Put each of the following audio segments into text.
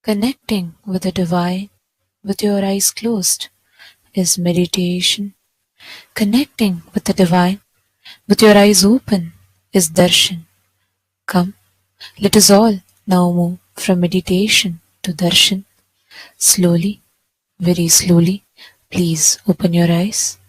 Connecting with the divine with your eyes closed is meditation. Connecting with the divine with your eyes open is darshan. Come, let us all now move from meditation to darshan. Slowly, very slowly, please open your eyes.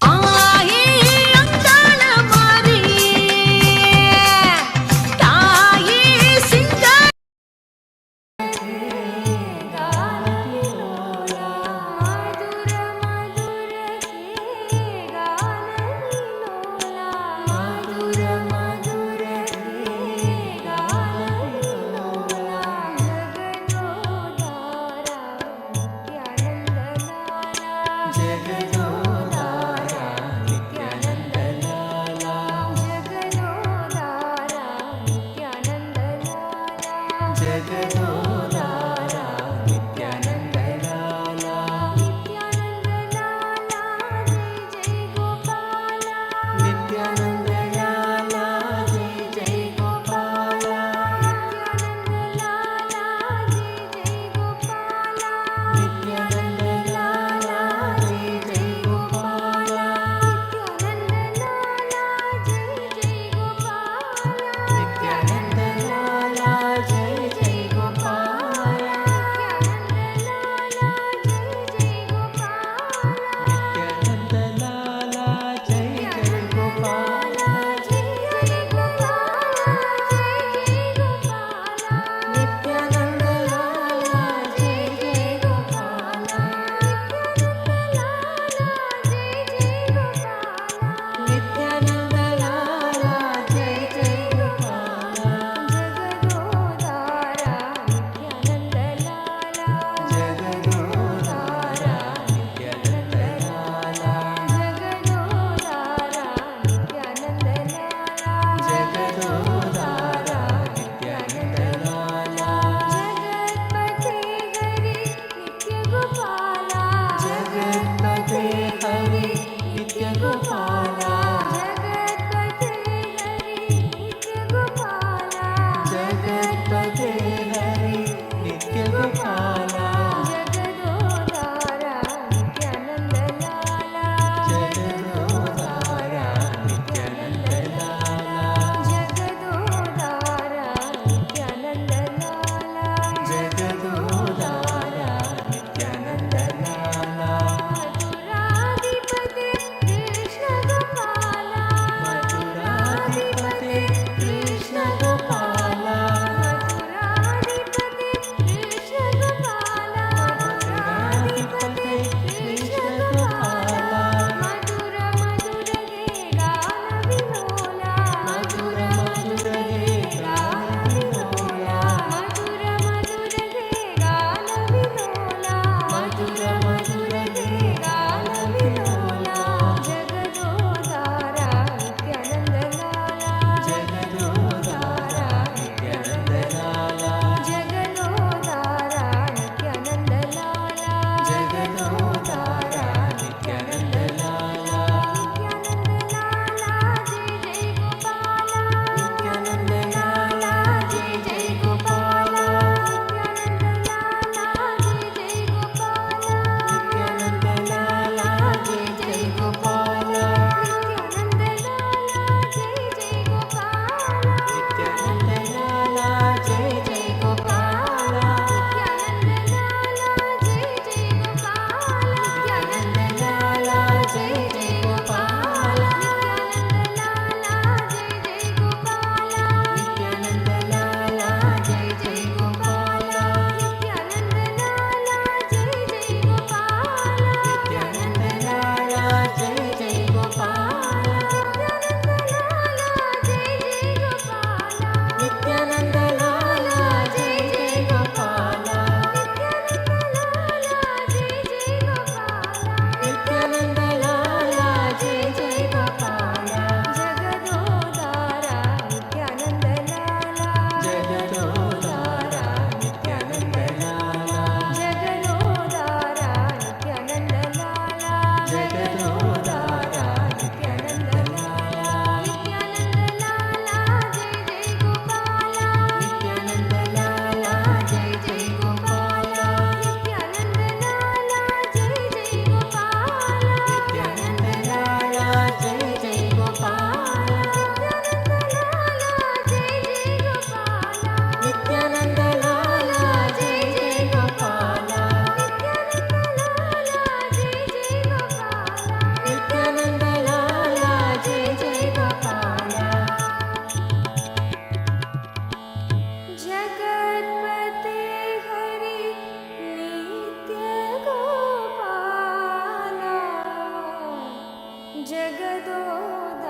जगदोदारा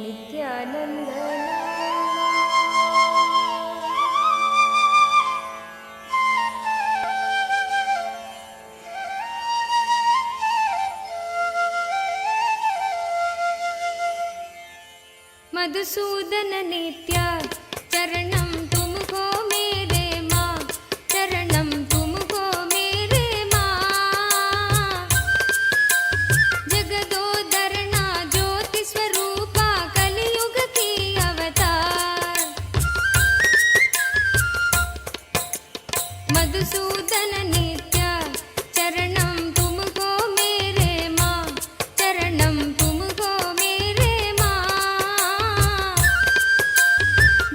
नित्यानंदना Madhusudan नित्य चरणम तुमको मेरे माँ चरणम तुमको मेरे माँ जगदोदरना ज्योति स्वरूपा कलियुग की अवतार मधुसूदन नित्य चरणम तुमको मेरे माँ चरणम तुमको मेरे माँ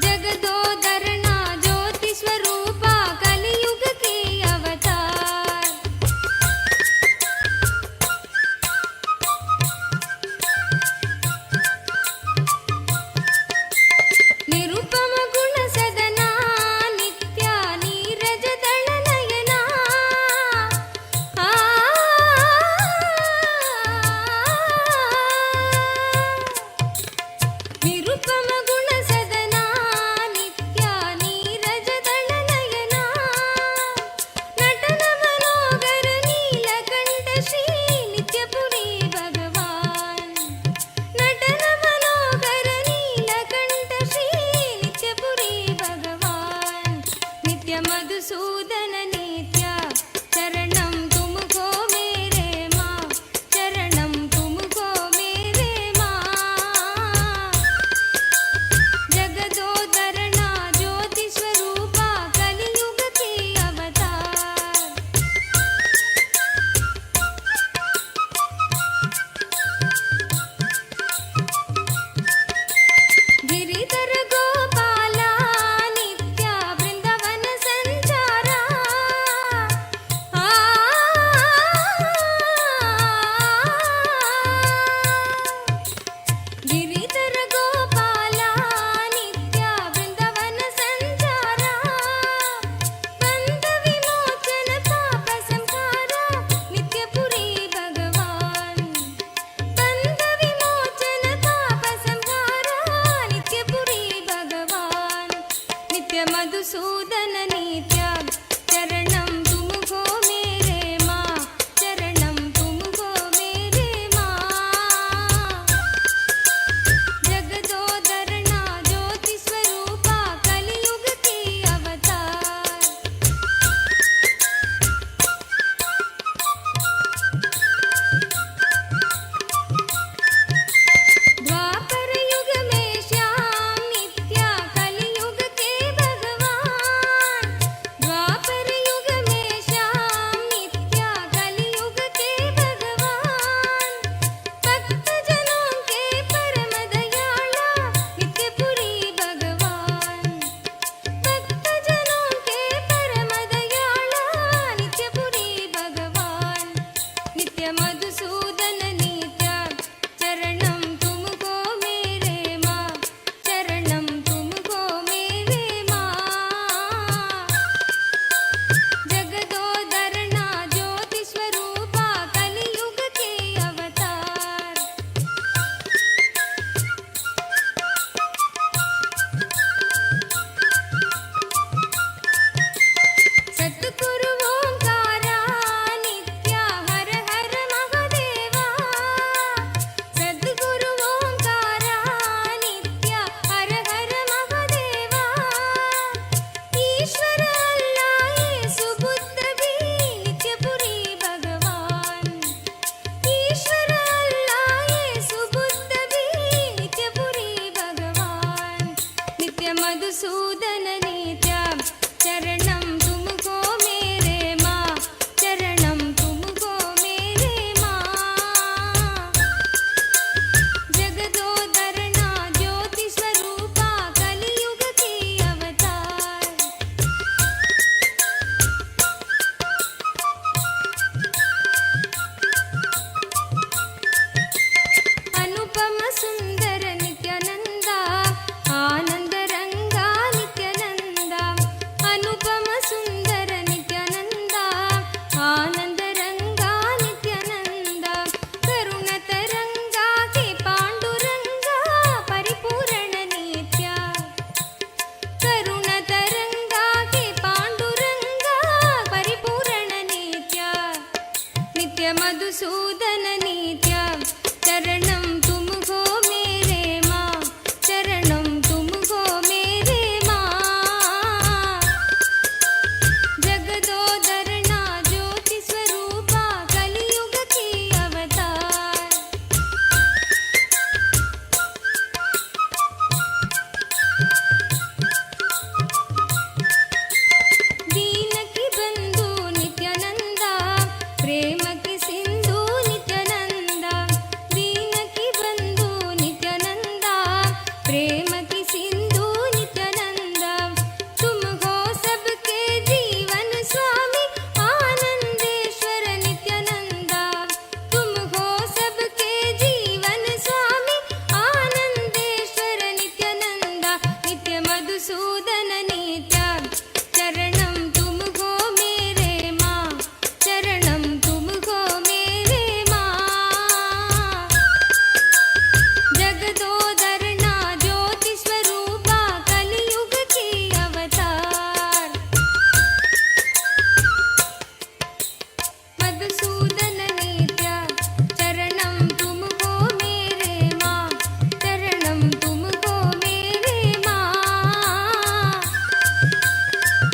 जगदोदरना ज्योति स्वरूपा कलियुग की अवतार निरुपम गुण सदना नित्या नीरज दल नयना आ निरुपम गुण सदना नित्या नीरज दल नयना नटन मनोगर नीलकंठ श्री नित्यपुरी भगवान नटन मनोगर नीलकंठ श्री नित्यपुरी भगवान नित्य मधुसूदन नित्य चरणम तुमको मेरे माँ चरणम तुमको मेरे माँ जगदोदरना ज्योति स्वरूपा कलियुग की अवतार गिरिधर गोपाला नित्या वृंदावन संचारा आ गिरिधर गोपाला नित्या वृंदावन संचारा बंध विमोचन पाप संहारा नित्यपुरी भगवान बंध विमोचन पाप संहारा नित्यपुरी भगवान नित्य मधुसूदन नित्य चरणम तुमको मेरे माँ चरणम तुमको मेरे माँ जगदोदरना ज्योति स्वरूपा कलियुग की अवतार द्वापर युग में श्याम नित्या कलियुग के भगवान द्वापर युग में श्याम नित्या कलियुग के भगवान भक्त जनों के परम दयाला नित्यपुरी भगवान भक्त जनों के परम दयाला नित्यपुरी भगवान नित्य मधुसूदन नित्य चरणम तुमको मेरे माँ चरणम तुमको मेरे माँ जगदोदरना ज्योति स्वरूपा कलियुग के अवतार सतगुरु ओंकारा नित्या हर हर नित्य मधुसूदन नित्य चरणं तुमको मेरे माँ, चरणं तुमको मेरे माँ। जगदोदरना ज्योति स्वरूपा कलियुग की अवतार। दीन की बंधु नित्यानंदा, प्रेम की सिंधु नित्यानंदा। दीन की बंधु नित्यानंदा, प्रेम की सिंधु नित्यानंदा। तुम हो सबके जीवन स्वामी आनंदेश्वर नित्यानंदा। तुम हो सबके जीवन स्वामी आनंदेश्वर नित्यानंदा। नित्य मधुसूदन नित्य चरणं तुमको मेरे माँ, चरणं तुमको मेरे माँ। जगदोदरना ज्योति स्वरूपा कलियुग की अवतार। मधुसूदन नित्य चरणं तुमको मेरे माँ, चरणं तुमको मेरे माँ।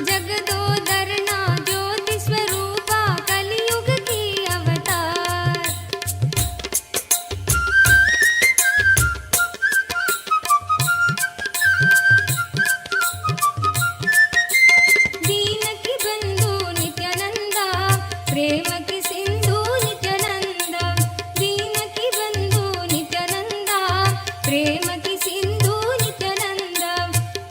जगदोदरना ज्योति स्वरूपा कलियुग की अवतार। दीन की बंधु नित्यानंदा, प्रेम की सिंधु नित्यानंदा। दीन की बंधु नित्यानंदा, प्रेम की सिंधु नित्यानंदा।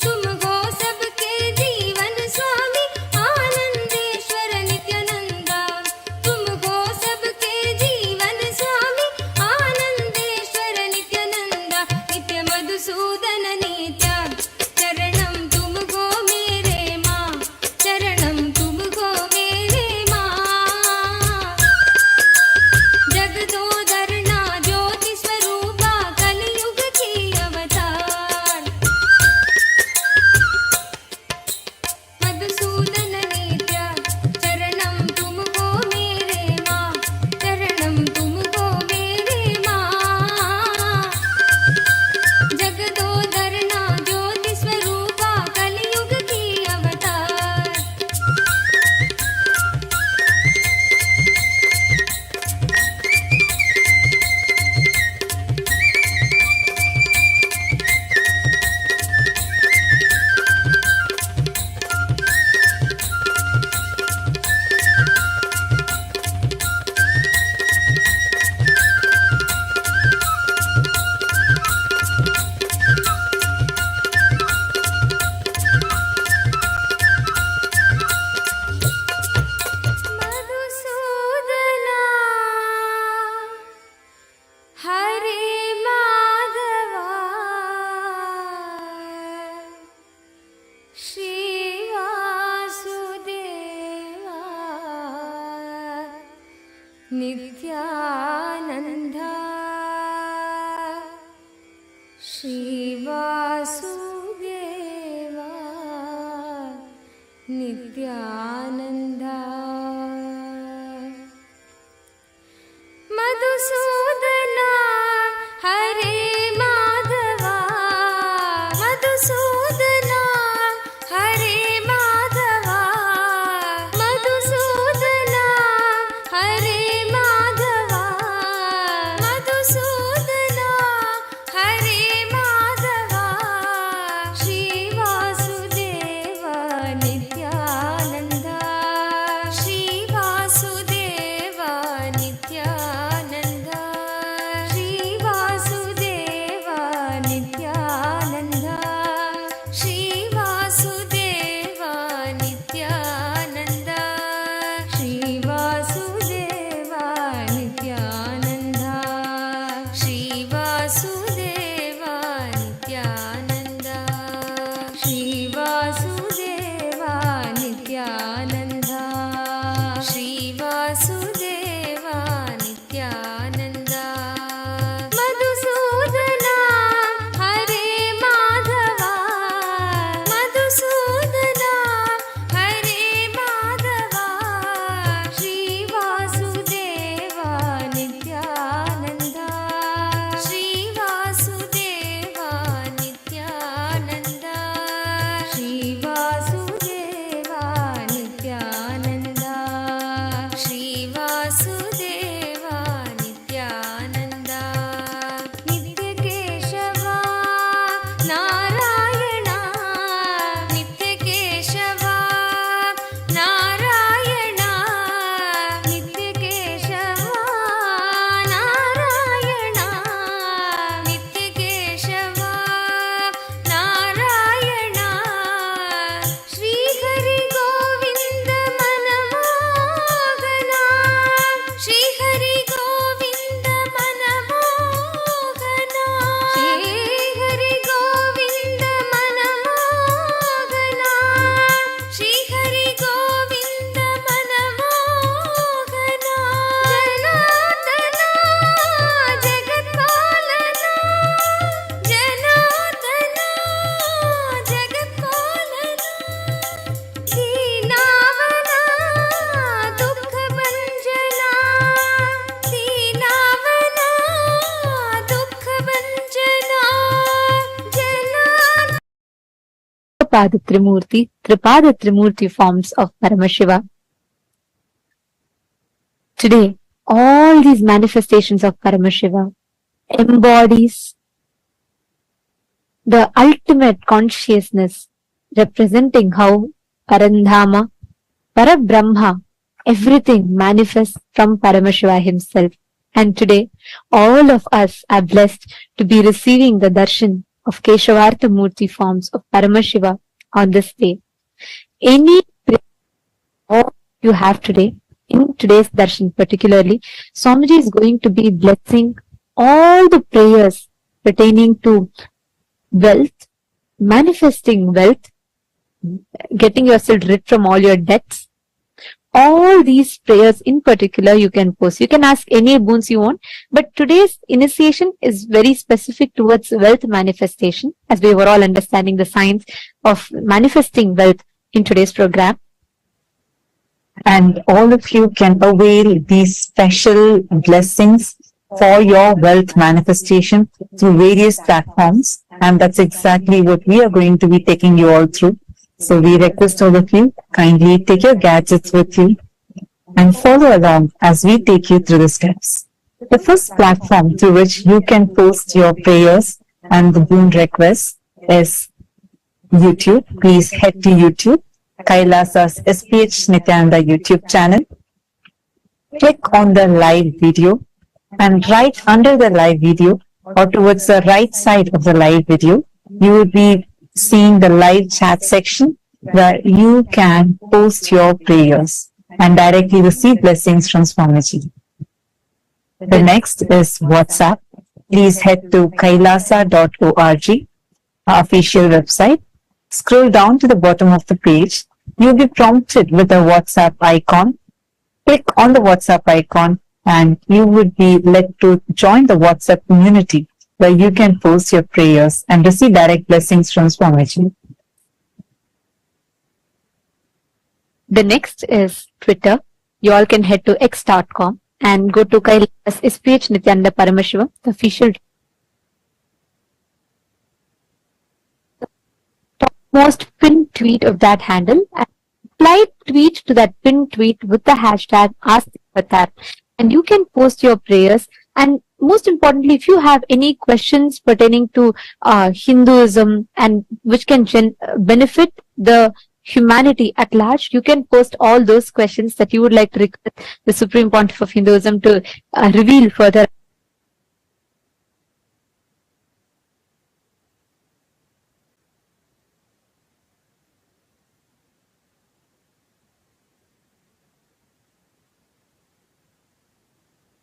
तुम हो सबके जीवन स्वामी आनंदेश्वर नित्यानंदा। तुम हो सबके जीवन स्वामी आनंदेश्वर नित्यानंदा। नित्य मधुसूदन नित्य चरणं तुमको मेरे माँ, चरणं तुमको मेरे माँ। जगदोदरना ज्योति स्वरूपा कलियुग की अवतार। मधुसूदन नित्य चरणं तुमको मेरे माँ, चरणं तुमको मेरे माँ। जगदोदरना ज्योति स्वरूपा कलियुग की अवतार। मधुसूदना हरे माधवा श्री वासुदेवा नित्यानंदा। श्री वासुदेवा नित्यानंदा। मधुसूदना हरे माधवा, मधुसूदना हरे माधवा। मधुसूदना हरे माधवा, मधुसूदना हरे Madhava. Shri Vasudeva Nityananda. Shri Vasudeva Nityananda. Shri Vasudeva Nityananda. Shri Vasudeva Nityananda. Shri Vasudeva Nityananda. Shri Vasudeva Nityananda. Shri Vasudeva Nityananda. Shri Vasudeva Nityananda. Dvipada Trimurti, Tripada Trimurti forms of Paramashiva. Today, all these manifestations of Paramashiva embodies the ultimate consciousness, representing how Parandhama, Parabrahma, everything manifests from Paramashiva himself. And today, all of us are blessed to be receiving the darshan of Keshavartha Murti forms of Paramashiva on this day. Any prayer you have today, in today's darshan particularly, Swamiji is going to be blessing all the prayers pertaining to wealth, manifesting wealth, getting yourself rid from all your debts. All these prayers in particular you can post. You can ask any boons you want, but today's initiation is very specific towards wealth manifestation, as we were all understanding the science of manifesting wealth in today's program. And all of you can avail these special blessings for your wealth manifestation through various platforms. And that's exactly what we are going to be taking you all through. So we request all of you, kindly take your gadgets with you and follow along as we take you through the steps. The first platform through which you can post your prayers and the boon requests is YouTube. Please head to YouTube, KAILASA's SPH Nithyananda YouTube channel. Click on the live video, and right under the live video or towards the right side of the live video, you will be seeing the live chat section where you can post your prayers and directly receive blessings from Swamiji. The next is WhatsApp. Please head to kailasa.org, our official website. Scroll down to the bottom of the page. You'll be prompted with a WhatsApp icon. Click on the WhatsApp icon and you would be led to join the WhatsApp community where you can post your prayers and receive direct blessings from Swamiji. The next is Twitter. You all can head to x.com and go to KAILASA's SPH Nithyananda Paramashiva, the official most pinned tweet of that handle, and apply tweet to that pinned tweet with the hashtag AskAvatar, and you can post your prayers. And most importantly, if you have any questions pertaining to Hinduism and which can benefit the humanity at large, you can post all those questions that you would like to request the Supreme Pontiff of Hinduism to reveal further.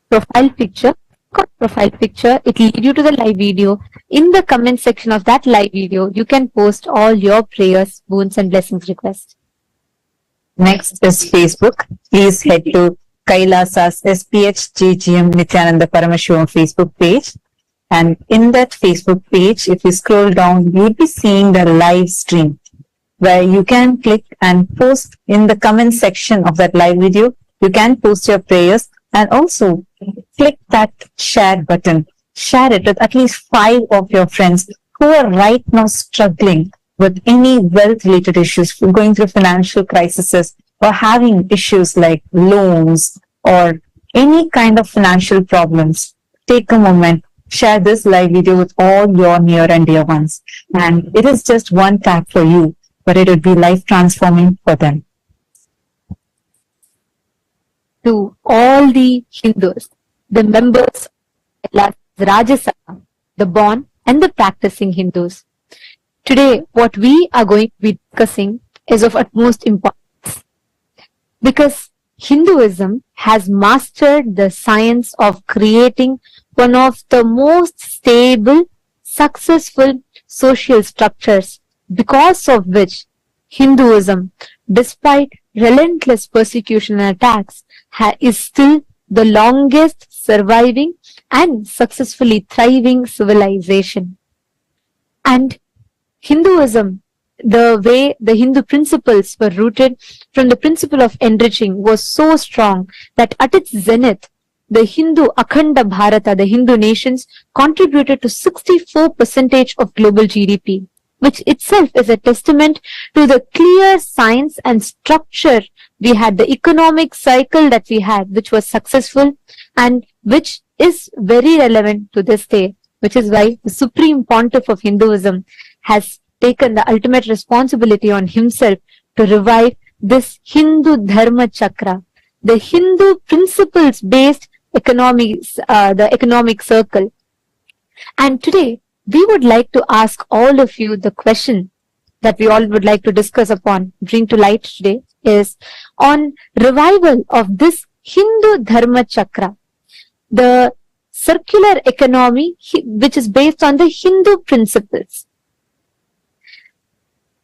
Profile picture. Profile picture, it will lead you to the live video. In the comment section of that live video, you can post all your prayers, boons and blessings requests. Next is Facebook. Please head to KAILASA's SPH JGM Nithyananda Paramashivam Facebook page. And in that Facebook page, if you scroll down, you'll be seeing the live stream where you can click and post in the comment section of that live video. You can post your prayers and also click that share button. Share it with at least 5 of your friends who are right now struggling with any wealth related issues, going through financial crises or having issues like loans or any kind of financial problems. Take a moment, share this live video with all your near and dear ones. And it is just one tap for you, but it will be life transforming for them. To all the Hindus, the members of Rajya Sabha, the born and the practicing Hindus. Today, what we are going to be discussing is of utmost importance because Hinduism has mastered the science of creating one of the most stable, successful social structures, because of which Hinduism, despite relentless persecution and attacks, is still the longest surviving and successfully thriving civilization. And Hinduism, the way the Hindu principles were rooted from the principle of enriching, was so strong that at its zenith, the Hindu Akhanda Bharata, the Hindu nations, contributed to 64% of global GDP. which itself is a testament to the clear science and structure we had, the economic cycle that we had, which was successful and which is very relevant to this day, which is why the Supreme Pontiff of Hinduism has taken the ultimate responsibility on himself to revive this Hindu Dharma Chakra, the Hindu principles-based the economic circle. And today, we would like to ask all of you the question that we all would like to discuss upon, bring to light today, is on revival of this Hindu Dharma Chakra, the circular economy which is based on the Hindu principles.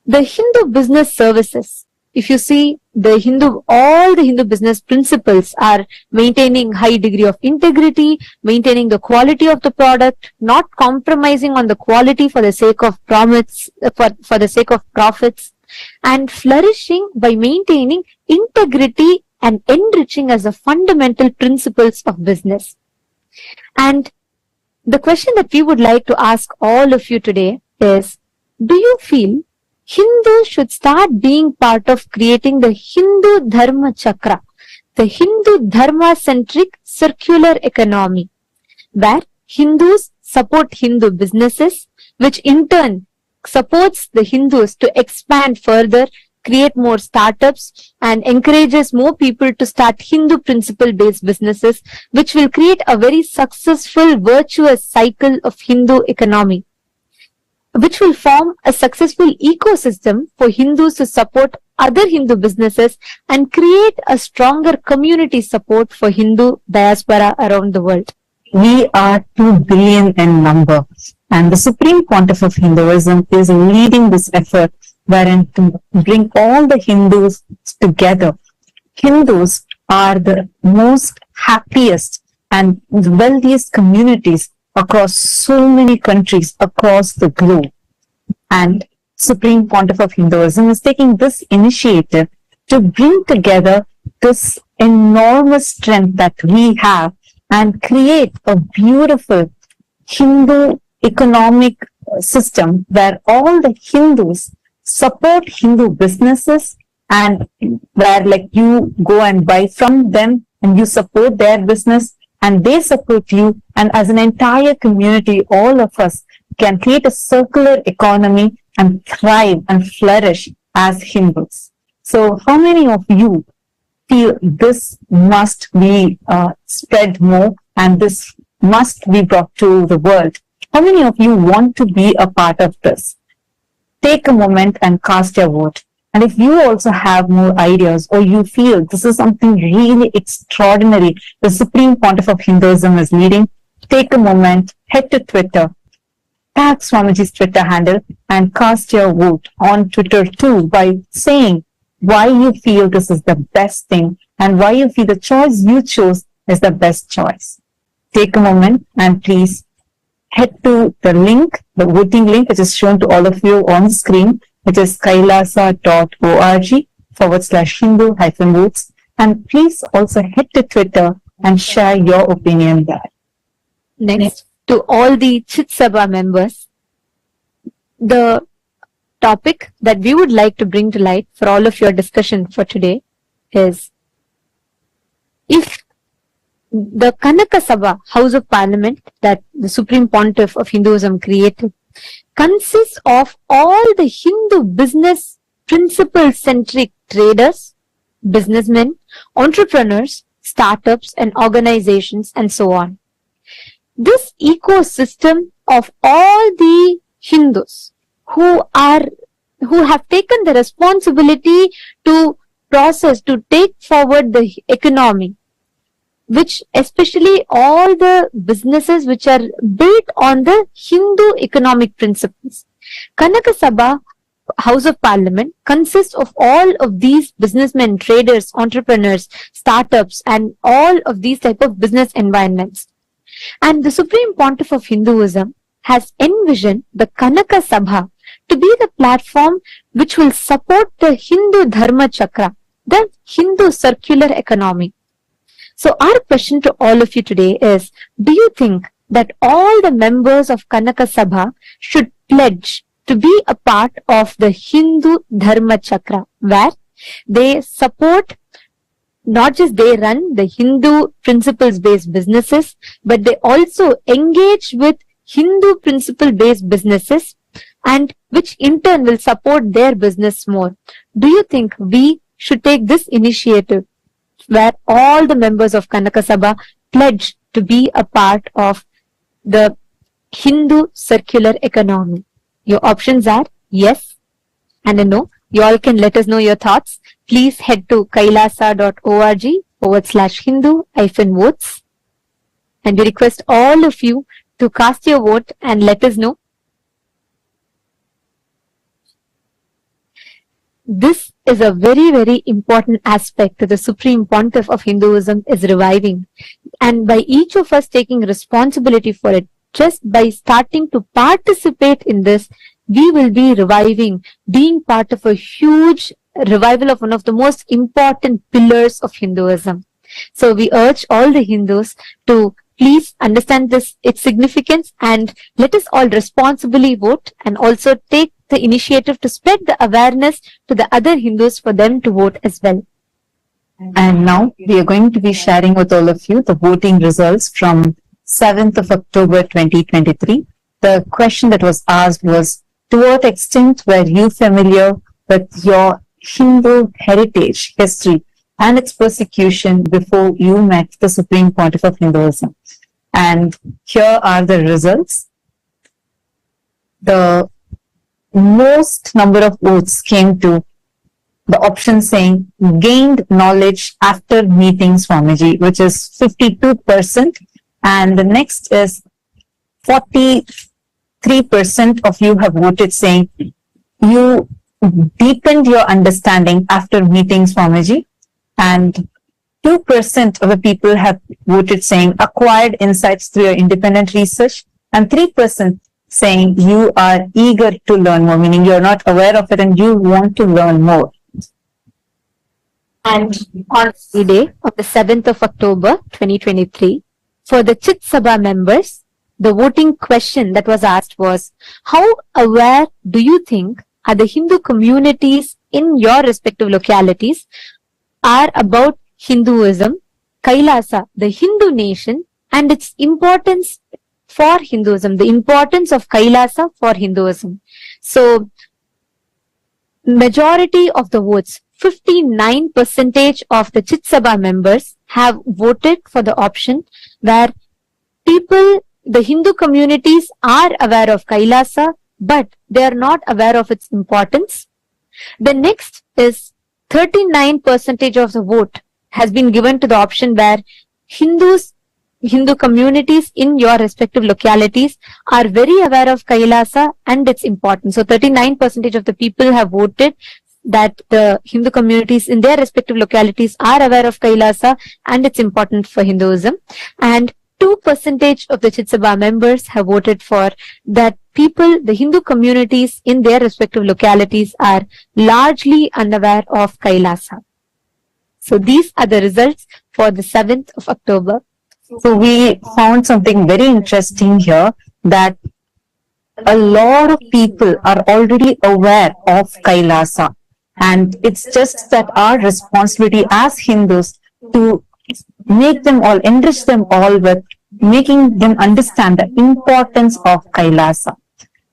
The Hindu business services, if you see all the Hindu business principles are maintaining high degree of integrity, maintaining the quality of the product, not compromising on the quality for the sake of for the sake of profits, and flourishing by maintaining integrity and enriching as the fundamental principles of business. And the question that we would like to ask all of you today is, do you feel Hindus should start being part of creating the Hindu Dharma Chakra, the Hindu Dharma-centric circular economy, where Hindus support Hindu businesses, which in turn supports the Hindus to expand further, create more startups, and encourages more people to start Hindu principle-based businesses, which will create a very successful, virtuous cycle of Hindu economy, which will form a successful ecosystem for Hindus to support other Hindu businesses and create a stronger community support for Hindu diaspora around the world. We are 2 billion in number, and the Supreme Pontiff of Hinduism is leading this effort wherein to bring all the Hindus together. Hindus are the most happiest and wealthiest communities across so many countries across the globe. And Supreme Pontiff of Hinduism is taking this initiative to bring together this enormous strength that we have and create a beautiful Hindu economic system where all the Hindus support Hindu businesses, and where like you go and buy from them and you support their business and they support you, and as an entire community, all of us can create a circular economy and thrive and flourish as Hindus. So how many of you feel this must be spread more and this must be brought to the world? How many of you want to be a part of this? Take a moment and cast your vote. And if you also have more ideas or you feel this is something really extraordinary the Supreme Pontiff of Hinduism is leading, take a moment, head to Twitter, tag Swamiji's Twitter handle and cast your vote on Twitter too by saying why you feel this is the best thing and why you feel the choice you chose is the best choice. Take a moment and please head to the link, the voting link, which is shown to all of you on the screen, which is kailasa.org/Hindu-votes. And please also head to Twitter and share your opinion there. Next, to all the Chit Sabha members, the topic that we would like to bring to light for all of your discussion for today is, if the Kanaka Sabha, House of Parliament, that the Supreme Pontiff of Hinduism created, consists of all the Hindu business principle-centric traders, businessmen, entrepreneurs, startups and organizations and so on. This ecosystem of all the Hindus who have taken the responsibility to take forward the economy, which especially all the businesses which are built on the Hindu economic principles. Kanaka Sabha, House of Parliament, consists of all of these businessmen, traders, entrepreneurs, startups, and all of these type of business environments. And the Supreme Pontiff of Hinduism has envisioned the Kanaka Sabha to be the platform which will support the Hindu Dharma Chakra, the Hindu circular economy. So our question to all of you today is, do you think that all the members of Kanaka Sabha should pledge to be a part of the Hindu Dharma Chakra, where they support, not just they run the Hindu principles based businesses, but they also engage with Hindu principle based businesses, and which in turn will support their business more. Do you think we should take this initiative where all the members of Kanaka Sabha pledge to be a part of the Hindu circular economy? Your options are yes and a no. You all can let us know your thoughts. Please head to kailasa.org/Hindu-votes. And we request all of you to cast your vote and let us know. This is a very, very important aspect that the Supreme Pontiff of Hinduism is reviving. And by each of us taking responsibility for it, just by starting to participate in this, we will be reviving, being part of a huge revival of one of the most important pillars of Hinduism. So we urge all the Hindus to please understand this, its significance, and let us all responsibly vote and also take the initiative to spread the awareness to the other Hindus for them to vote as well. And now we are going to be sharing with all of you the voting results from 7th of October 2023. The question that was asked was, to what extent were you familiar with your Hindu heritage, history, and its persecution before you met the Supreme Pontiff of Hinduism? And here are the results. The most number of votes came to the option saying gained knowledge after meeting Swamiji, which is 52%. And the next is 43% of you have voted saying you deepened your understanding after meeting Swamiji. And 2% of the people have voted saying acquired insights through your independent research. And 3% saying you are eager to learn more, meaning you're not aware of it and you want to learn more. And on the day of the 7th of October 2023, for the Chit Sabha members, the voting question that was asked was, how aware do you think are the Hindu communities in your respective localities are about Hinduism, Kailasa, the Hindu nation, and its importance for Hinduism, the importance of Kailasa for Hinduism? So, majority of the votes, 59% of the Chit Sabha members have voted for the option where people, the Hindu communities are aware of Kailasa, but they are not aware of its importance. The next is 39% of the vote has been given to the option where Hindu communities in your respective localities are very aware of Kailasa and its importance. So 39% of the people have voted that the Hindu communities in their respective localities are aware of Kailasa and its importance for Hinduism. And 2% of the Chit Sabha members have voted for that people, the Hindu communities in their respective localities are largely unaware of Kailasa. So these are the results for the 7th of October. So we found something very interesting here, that a lot of people are already aware of Kailasa, and it's just that our responsibility as Hindus to make them all, enrich them all with making them understand the importance of Kailasa.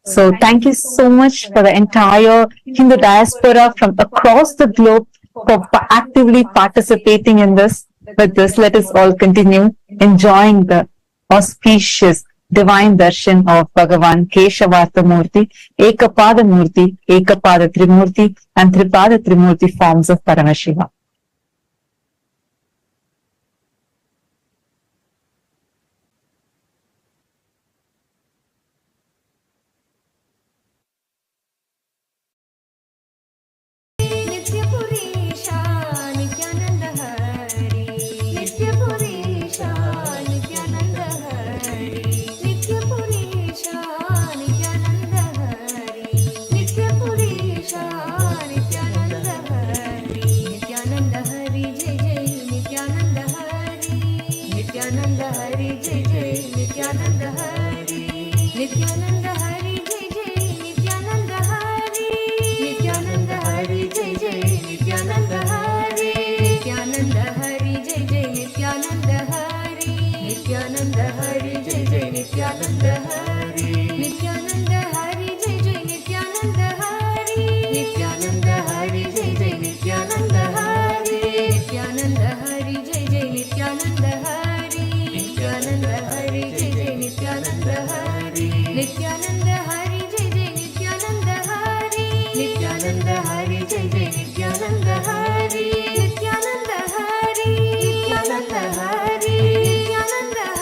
So thank you so much for the entire Hindu diaspora from across the globe for actively participating in this. With this, let us all continue enjoying the auspicious divine darshan of Bhagavan Keshavartha Murti, Ekapada Murti, Ekapada Trimurti, and Tripada Trimurti forms of Paramashiva. Nithyananda Hari, Jai Jai Nithyananda Hari, Jai Jai Nithyananda Hari, Nithyananda Hari, Jai Jai Nithyananda Hari, Nithyananda Hari, Jai Jai Nithyananda Hari, Nithyananda Hari, Jai Jai Nithyananda Hari, Nithyananda Hari, Jai Jai Nithyananda Hari, Nithyananda Hari, Jai Jai Nithyananda Hari, Nithyananda Hari, Jai Jai Nithyananda Hari, Nithyananda Hari, Nithyananda Hari, Nithyananda Hari, Nithyananda Hari,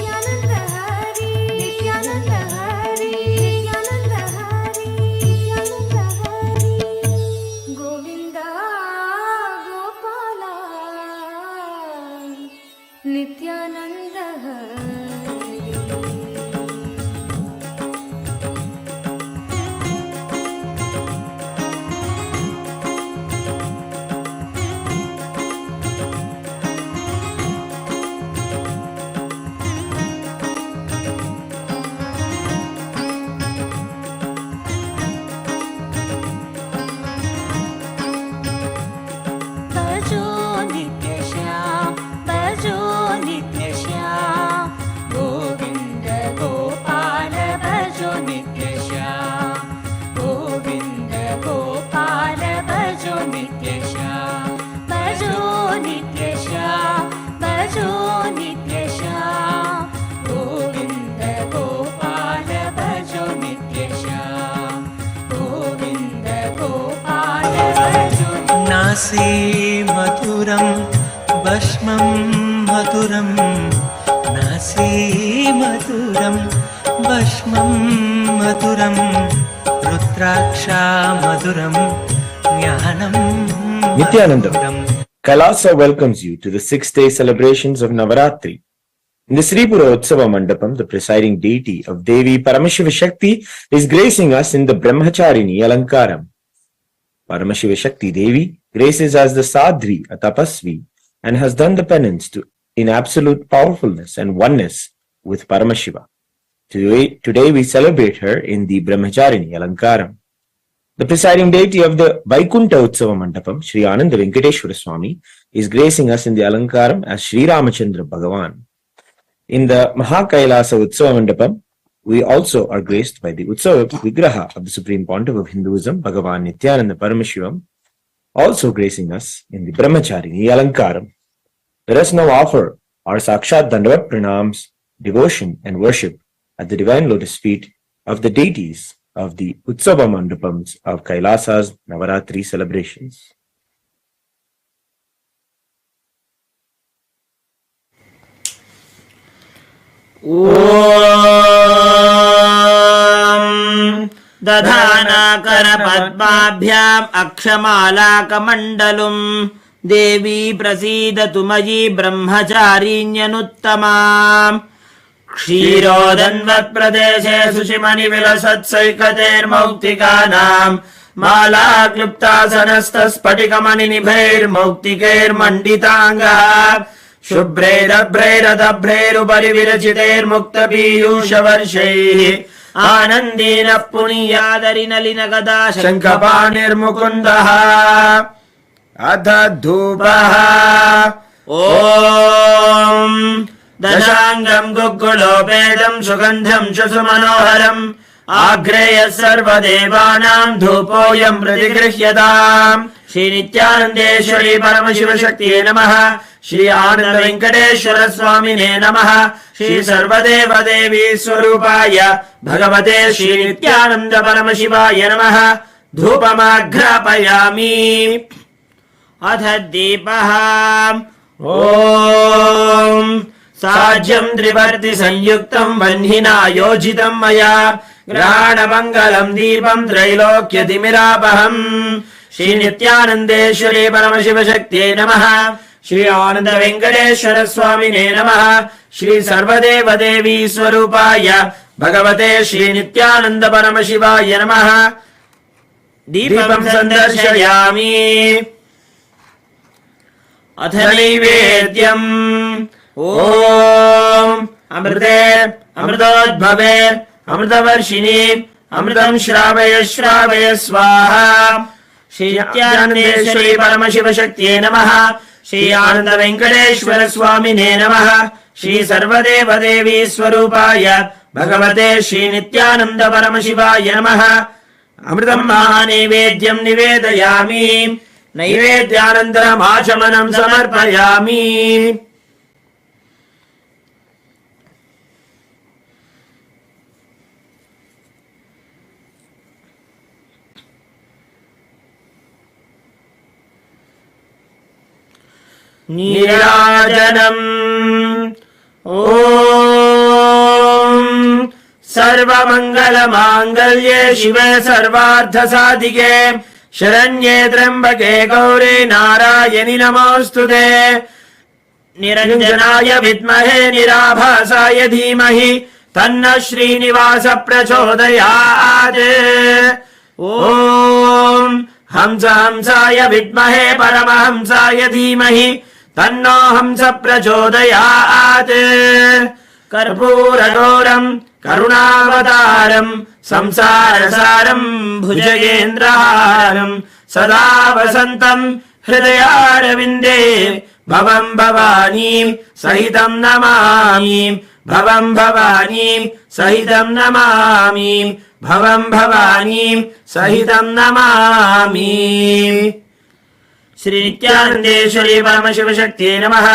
Nithyananda Hari, Nithyananda Hari, Nithyananda Hari, Nithyananda Hari, Govinda Gopala, Nithyananda Hari. भजो नित्यश्याम भजो नित्यश्याम गोविन्द गोपाल भजो नित्यश्याम गोविन्द गोपाल भजो नित्यश्याम भजो नित्यश्याम भजो नित्यश्याम गोविन्द गोपाल भजो नित्यश्याम गोविन्द गोपाल भजो नासी मधुरं भस्मं मधुरं नासी मधुरं भस्मं मधुरं रुद्राक्षा मधुरं ज्ञानं Nithyananda, मधुरम्. Kailasa welcomes you to the 6-day celebrations of Navaratri. In the Sripura Utsava Mandapam, the presiding deity of Devi Paramashiva Shakti is gracing us in the Brahmacharini Alankaram. Paramashiva Shakti Devi graces as the Sadhvi, a tapasvi, and has done the penance in absolute powerfulness and oneness with Paramashiva. Today we celebrate her in the Brahmacharini Alankaram. The presiding deity of the Vaikunta Utsava Mandapam, Sri Ananda Venkateshwara Swami, is gracing us in the Alankaram as Sri Ramachandra Bhagavan. In the Mahakailasa Utsava Mandapam, we also are graced by the Utsava Vigraha of the Supreme Pontiff of Hinduism, Bhagavan Nithyananda Paramashivam, also gracing us in the Brahmacharini Alankaram. Let us now offer our Sakshat Dandavat Pranams, devotion and worship at the divine lotus feet of the deities of the Utsava Mandapams of Kailasa's Navaratri celebrations. ॐ दधानाकरपद्माभ्याम् अक्षमालाकमण्डलुम् देवी प्रसीदतु मयि ब्रह्मचारिण्यनुत्तमाम् क्षीरोदन्वत्प्रदेशे शुचिमणिविलसत्सैकतेर्मौक्तिकानाम् माला क्लुप्तासनस्तस्फटिकमणिनिभैर्मौक्तिकैर्मण्डिताङ्गः शुभ्रैरभ्रैरदभ्रैरुपरि विरचितैर्मुक्तपीयूषवर्षैः आनन्दीनः पुनीयादरिनलिनगदा शङ्खपाणिर्मुकुन्दः अथ धूपः ॐ दशाङ्गम् गुग्गुलोपेदम् सुगन्धम् सुमनोहरम् आग्रेयः सर्वदेवानाम् धूपोऽयम् प्रतिगृह्यताम् श्रीनित्यानन्देश्वरी परमशिवशक्तिये नमः श्री आनन्द वेङ्कटेश्वर स्वामिने नमः श्री सर्वदेवदेवी स्वरूपाय भगवते श्री नित्यानन्द परमशिवाय नमः धूपमाघ्रापयामि अथ दीपः ॐ साज्यम् त्रिवर्ति संयुक्तम् वह्निना योजितम् मया ग्रहाणमङ्गलम् दीपम् त्रैलोक्यतिमिरापहम् श्री नित्यानन्देश्वरी परमशिवशक्त्यै नमः श्री आनन्द वेङ्कटेश्वर स्वामिने नमः श्री सर्वदेवदेवी स्वरूपाय भगवते श्री नित्यानन्द परमशिवाय नमः दीपम् सन्दर्शयामि अथ नैवेद्यम् ॐ अमृते अमृतोद्भवे अमृतवर्षिणि अमृतम् श्रावय श्रावय स्वाहा श्री नित्यानन्देश्वरी परमशिवशक्त्यै नमः श्री आनंद वेंकटेश्वर स्वामिने नमः श्री सर्वदेव देवी स्वरूपाय भगवते श्री नित्यानंद परमशिवाय नमः अमृतं महानैवेद्यं निवेदयामि नैवेद्यानन्तरम् आचमनं समर्पयामि नीराजनम् ॐ सर्वमङ्गलमाङ्गल्ये शिवे सर्वार्थसाधिके शरण्ये त्र्यम्बके गौरी नारायणि नमोऽस्तुते निरञ्जनाय विद्महे निराभासाय धीमहि तन्नः श्रीनिवास प्रचोदयात् ॐ हंसाय विद्महे परमहंसाय धीमहि तन्नो हंस प्रचोदयात् कर्पूरगौरम् करुणावतारम् संसारसारम् भुजगेन्द्रहारम् सदा वसन्तम् हृदयारविन्दे भवम् भवानीम् सहितम् नमामि भवम् भवानीम् सहितम् नमामि भवम् भवानीम् सहितम् नमामि श्री नित्यानन्देश्वरी परमशिवशक्त्यै नमः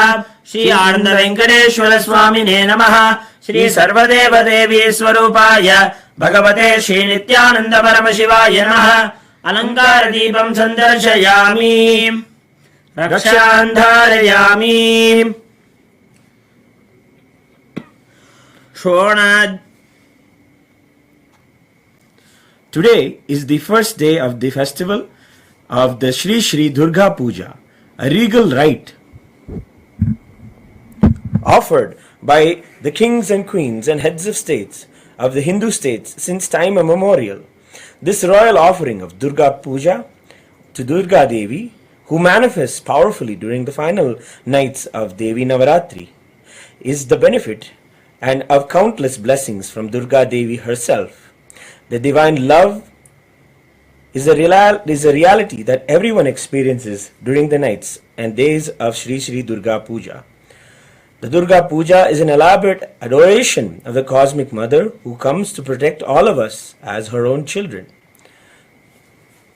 श्री आनन्द वेंकटेश्वर स्वामिने नमः श्री सर्वदेव देवी स्वरूपाय भगवते श्री नित्यानंद परमशिवाय नमः अलंकार दीपं सन्दर्शयामि रक्षां धारयामि Today is the first day of the festival of the Shri Shri Durga Puja, a regal rite offered by the kings and queens and heads of states of the Hindu states since time immemorial. This royal offering of Durga Puja to Durga Devi, who manifests powerfully during the final nights of Devi Navaratri, is the benefit and of countless blessings from Durga Devi herself. The divine love is a reality that everyone experiences during the nights and days of Shri Shri Durga Puja. The Durga Puja is an elaborate adoration of the Cosmic Mother who comes to protect all of us as her own children.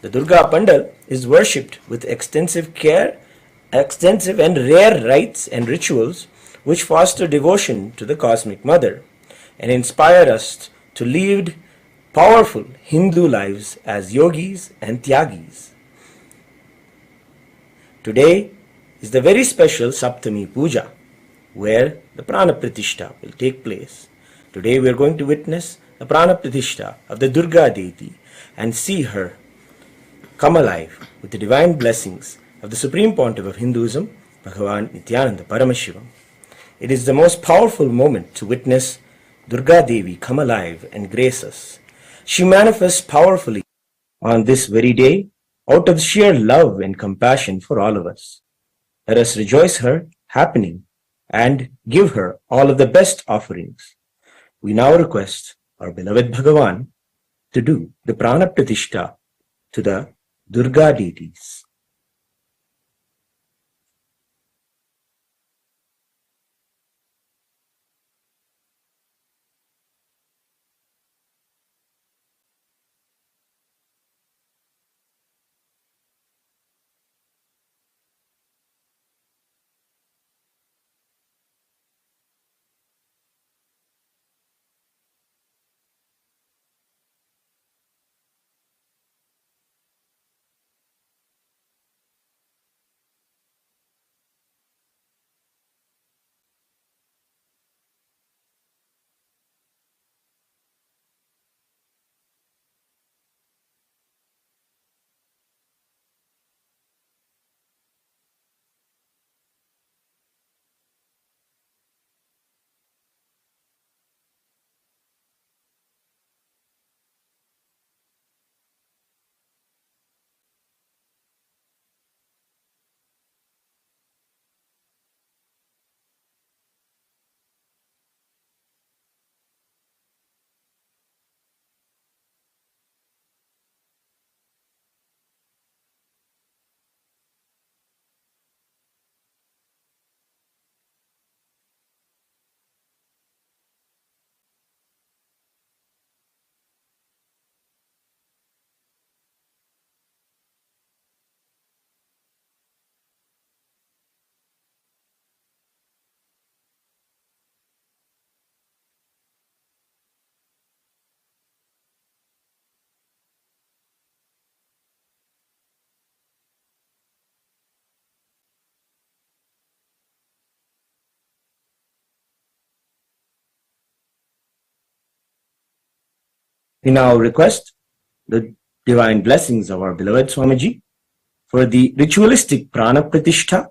The Durga Pandal is worshipped with extensive and rare rites and rituals which foster devotion to the Cosmic Mother and inspire us to lead powerful Hindu lives as yogis and tyagis. Today is the very special Saptami Puja, where the Prana Pratishta will take place. Today we are going to witness the Prana Pratishta of the Durga deity and see her come alive with the divine blessings of the Supreme Pontiff of Hinduism, Bhagavan Nithyananda Paramashivam. It is the most powerful moment to witness Durga Devi come alive and grace us. She manifests powerfully on this very day out of sheer love and compassion for all of us. Let us rejoice her happening and give her all of the best offerings. We now request our beloved Bhagavan to do the Prana Pratishta to the Durga deities. We now request the divine blessings of our beloved Swamiji. For the ritualistic prana pratishtha,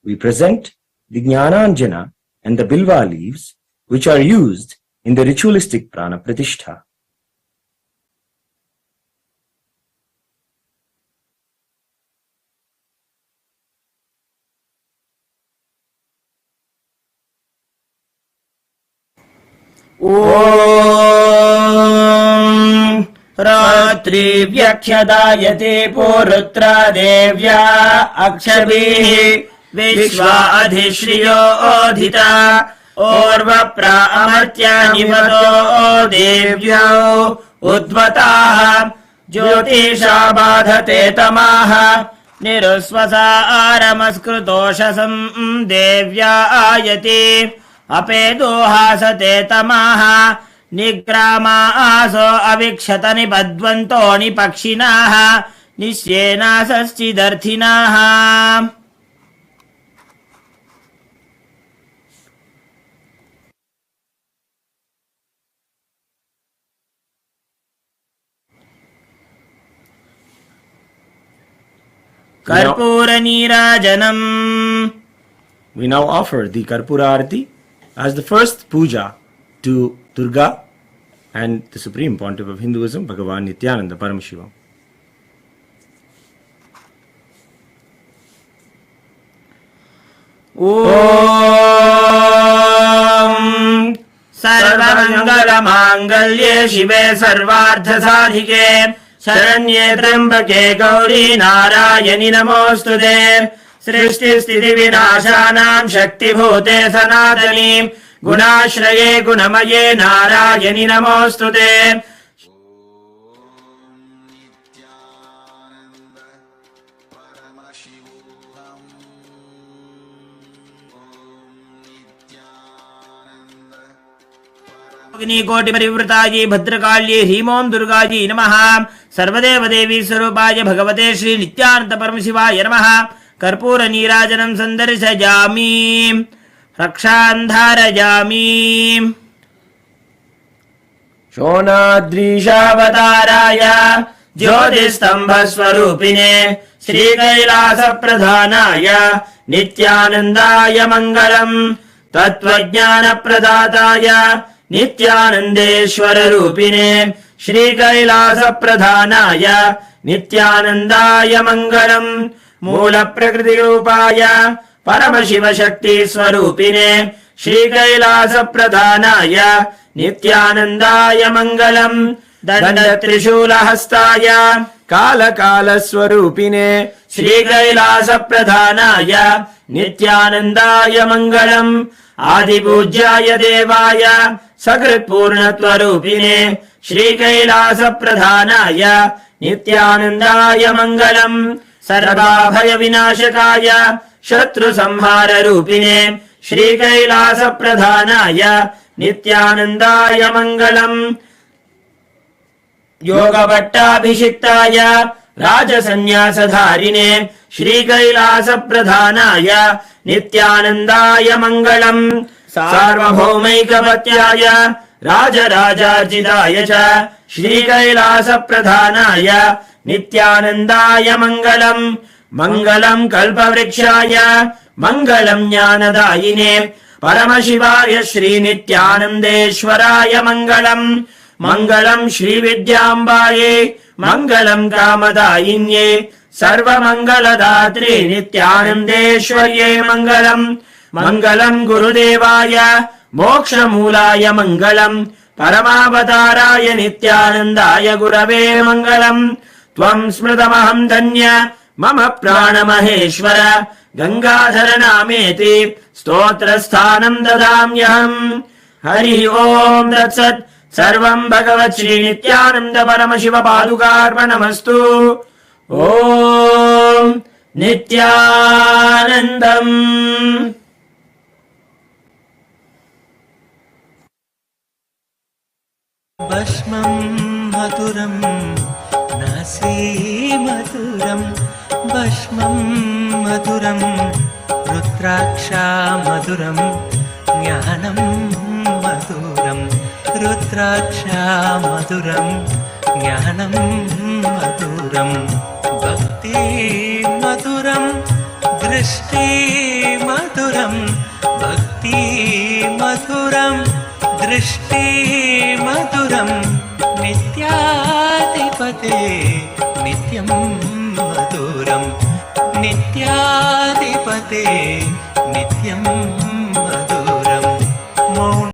we present the Jnananjana and the Bilva leaves, which are used in the ritualistic prana pratishtha. ॐ रात्रि व्यख्यदायते पुरुत्रा देव्या अक्षभिः विश्वा अधिश्रियो ओधिता ओर्वप्रा अमर्त्या निवतो देव्यो उद्वताः ज्योतिषा बाधते तमाः निरुस्वसारमस्कृतोषसं देव्या Ayati अपेदोहासते तमाः निग्रामासो अविक्षत निबध्वन्तो निपक्षिणाः निश्येनासश्चिदर्थिनाः कर्पूरनीराजनम्. We now offer the Karpura Arati as the first puja to Durga and the Supreme Pontiff of Hinduism, Bhagavan Nithyananda Paramashiva. ॐ सर्वमङ्गलमाङ्गल्ये शिवे सर्वार्थसाधिके शरण्ये त्र्यम्बके गौरी नारायणि नमोऽस्तुते. सृष्टिस्थितिविनाशानां शक्तिभूते सनातनी गुणाश्रये गुणमये नारायणि नमोऽस्तुते. अग्निकोटिपरिवृतायै भद्रकाल्यै ह्रीमों दुर्गायै नमः. सर्वदेवदेवी स्वरूपाय भगवते श्री नित्यानंद परमशिवाय नमः. कर्पूर नीराजनं सन्दर्शयामि रक्षान्धारयामि. शोणाद्रीशावताराय ज्योतिस्तम्भस्वरूपिणे श्रीकैलासप्रधानाय नित्यानन्दाय मङ्गलम्. तत्त्वज्ञानप्रदाताय नित्यानन्देश्वररूपिणे श्रीकैलासप्रधानाय नित्यानन्दाय मङ्गलम्. मूलप्रकृतिरूपाय परमशिवशक्तिस्वरूपिणे श्रीकैलासप्रधानाय नित्यानन्दाय मङ्गलम्. दण्डत्रिशूलहस्ताय कालकालस्वरूपिणे श्रीकैलासप्रधानाय नित्यानन्दाय मङ्गलम्. आदिपूज्याय देवाय सकृत्पूर्णत्वरूपिणे श्रीकैलासप्रधानाय नित्यानन्दाय मङ्गलम्. सर्वाभयविनाशकाय शत्रुसंहाररूपिणे श्रीकैलासप्रधानाय नित्यानन्दाय मङ्गलम्. योगभट्टाभिषिक्ताय राजसन्न्यासधारिणे श्रीकैलासप्रधानाय नित्यानन्दाय मङ्गलम्. सार्वभौमैकपत्याय राजराजार्जिताय च श्रीकैलासप्रधानाय नित्यानन्दाय मङ्गलम्. मङ्गलम् कल्पवृक्षाय मङ्गलम् ज्ञानदायिने परमशिवाय श्रीनित्यानन्देश्वराय मङ्गलम्. मङ्गलम् श्रीविद्याम्बायै मङ्गलम् कामदायिन्ये सर्वमङ्गलदात्रे नित्यानन्देश्वर्यै मङ्गलम्. मङ्गलम् गुरुदेवाय मोक्षमूलाय मङ्गलम्. परमावताराय नित्यानन्दाय गुरवे मङ्गलम्. त्वम् स्मृतमहम् धन्य मम प्राणमहेश्वर गङ्गाधर नामेति स्तोत्रस्थानम् ददाम्यहम्. हरिः ओम् तत्सत्. सर्वम् भगवत् श्रीनित्यानन्द परमशिव पादुकार्पणमस्तु. ॐ नित्यानन्दम्. भस्मं मधुरं नासी मधुरं भस्मं मधुरं रुद्राक्षा मधुरं ज्ञानं मधुरं रुद्राक्षा मधुरं ज्ञानं मधुरं भक्ति मधुरं दृष्टि मधुरं भक्ति मधुरं दृष्टि मधुरं नित्याधिपते नित्यं मधुरं नित्याधिपते नित्यं मधुरं मौन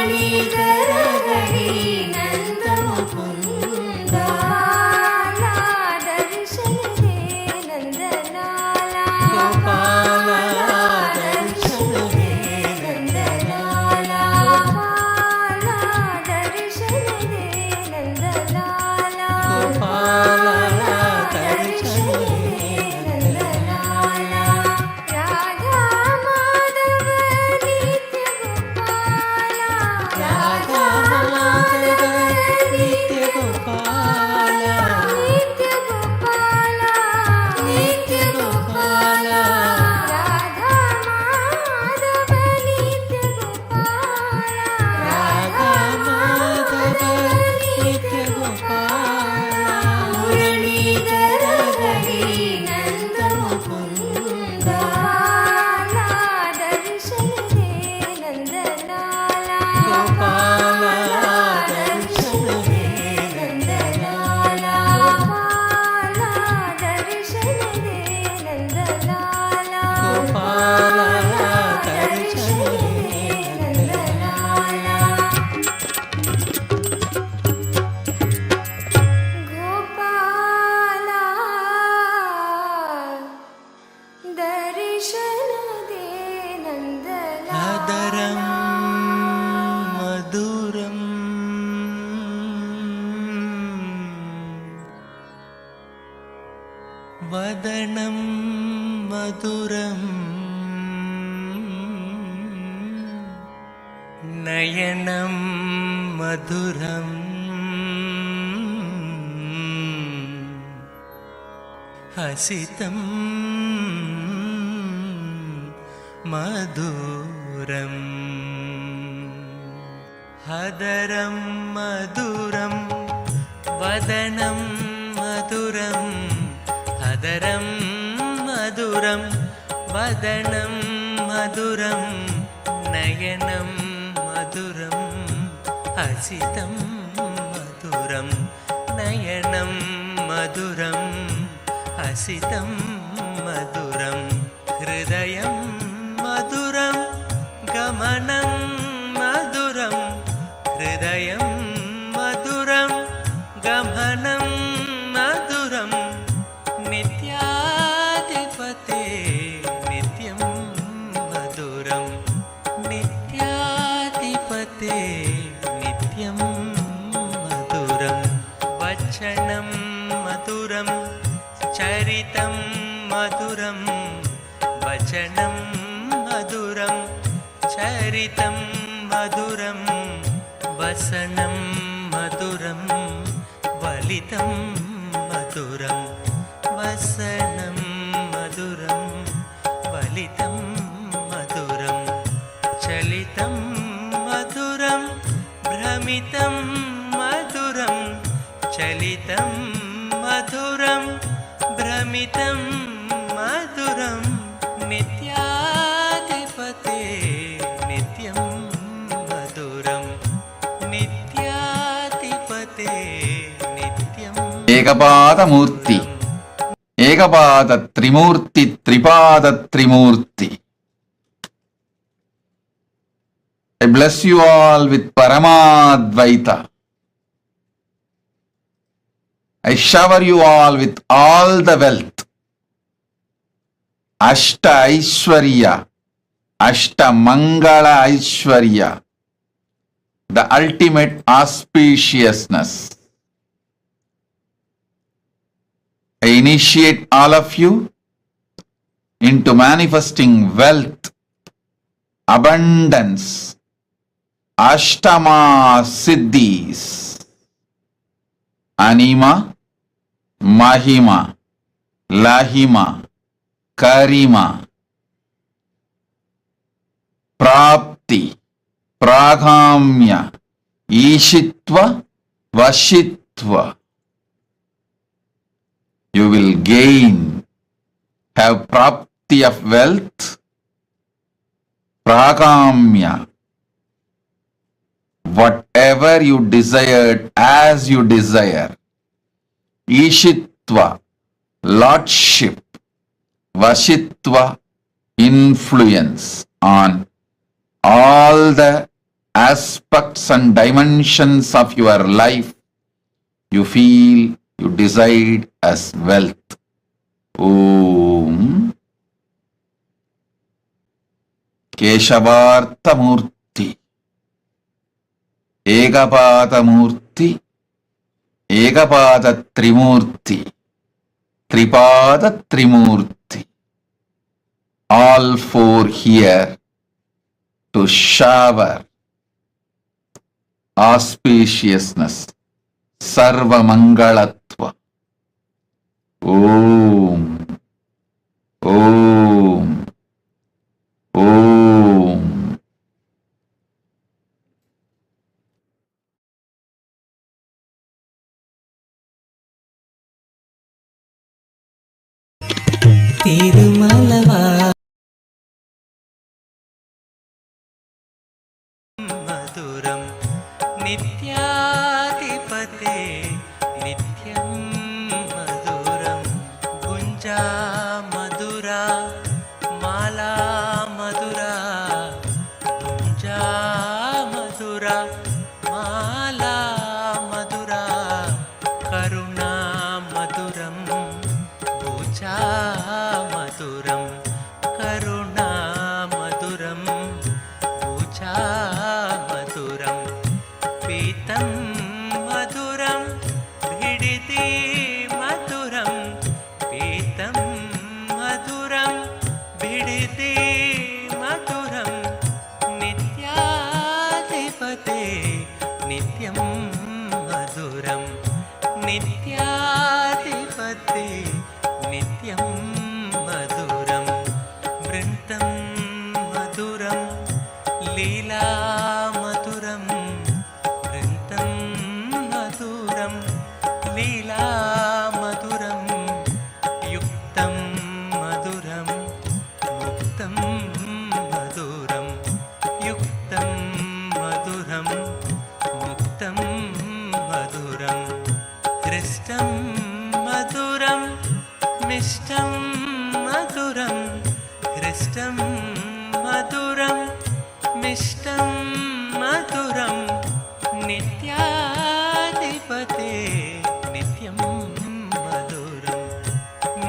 మురళీధర హరి నంద ముకుంద దర్శన దే నందలాల గోపాల దర్శన దే నందలాల గోపాల దర్శన దే నందలాల గోపాల దర్శన దే నందలాల రాధా మాధవ నిత్య గోపాల రాధా మాధవ నిత్య గోపాల నిత్య గోపాల నిత్య గోపాల రాధా మాధవ నిత్య గోపాల రాధా మాధవ నిత్య గోపాల మురళీధర హరి నంద ముకుంద దర్శన దే నందలాల గోపాల దర్శన దే నందలాల గోపాల దర్శన దే నందలాల గోపాల దర్శన దే నందలాల గోపాల దర్శన దే నందలాల అదరం మధురం వదనం మధురం నయనం మధురం హసితం మధురం హదరం మధురం వదనం మధురం హదరం మధురం వదనం మధురం నయనం మధురం హసితం మధురం నయనం మధురం హసితం మధురం హృదయం మధురం గమనం మధురం హృదయం మధురం గమనం మధురం నిత్యాధిపతే నిత్యం మధురం నిత్యాధిపతే నిత్యం మధురం వచనం మధురం చరితం మధురం వచనం మధురం చరితం మధురం వసనం మధురం వలితం మధురం వసనం మధురం వలితం మధురం చలితం మధురం భ్రమితం మధురం చలితం మధురం భ్రమితం మధురం నిత్యాధిపతే నిత్యం మధురం నిత్యాధిపతే నిత్యం ఏకపాదమూర్తి ఏకపాద త్రిమూర్తి త్రిపాద త్రిమూర్తి. I bless you all with Paramadvaita. I shower you all with all the wealth. Ashta Aishwarya, Ashta Mangala Aishwarya, the ultimate auspiciousness. I initiate all of you into manifesting wealth, abundance, Ashtama Siddhis, Anima, Mahima, Lahima, Karima, Prapti, Pragamya, Ishitva, Vashitva. You will gain, have prapti of wealth, pragamya, whatever you desired as you desire, ishitva, lordship, vashitva, influence on all the aspects and dimensions of your life you feel, you decide as wealth. Om Keshavartha Murti, Ekapada Murti, Ekapada Trimurti, Tripada Trimurti, all four here to shower auspiciousness, Sarva Mangalatva. Om, Om, Om. మధురం నిత్యాధిపతే నిత్యం మధురం గుంజా మధురా మాలా మధురా గుంజా మధురా మాలా మధురా కరుణా మధురం భూజా మధురం కరుణా మధురం భూజా మధురం పీతం మధురం భిడితి మధురం పీతం మధురం భిడితి మధురం నిత్యాధిపతే నిత్యం మధురం నిత్యాధిపతే నిత్యం మధురం వృంతం మధురం లీలా మధురం వృంతం మధురం లీలా మధురం యుక్తం మధురం ముక్తం మధురం యుక్తం మధురం ముక్తం మధురం హృష్టం మధురం మిష్టం మధురం హృష్టం మధురం మిష్టం మధురం నిత్యాధిపతే నిత్యం మధురం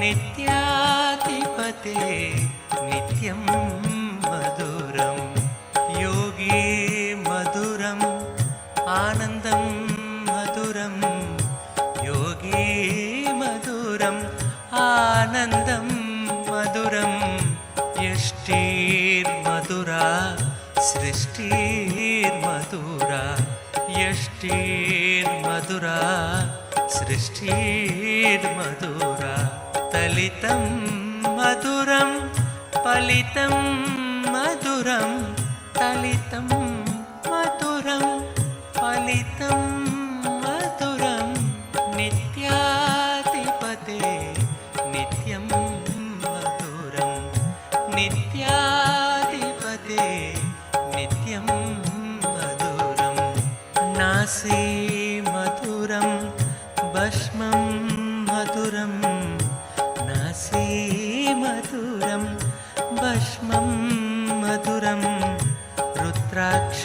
నిత్యాధిపతే నిత్యం మధురం యోగి మధురం ఆనందం మధురం యోగి మధురం ఆనందం మధురం యష్టిర్మధురా సృష్టిర్మధురా యష్టిర్మధురా సృష్టిర్మధురా తలితం మధురం ఫలితం మధురం తలితం మధురం ఫలితం మధురం నిత్యాధిపతే నిత్యం మధురం నిత్యాధిపతే నిత్యం మధురం నాసి మధురం భస్మం మధురం నాసి మధురం భస్మం మధురం రుద్రాక్ష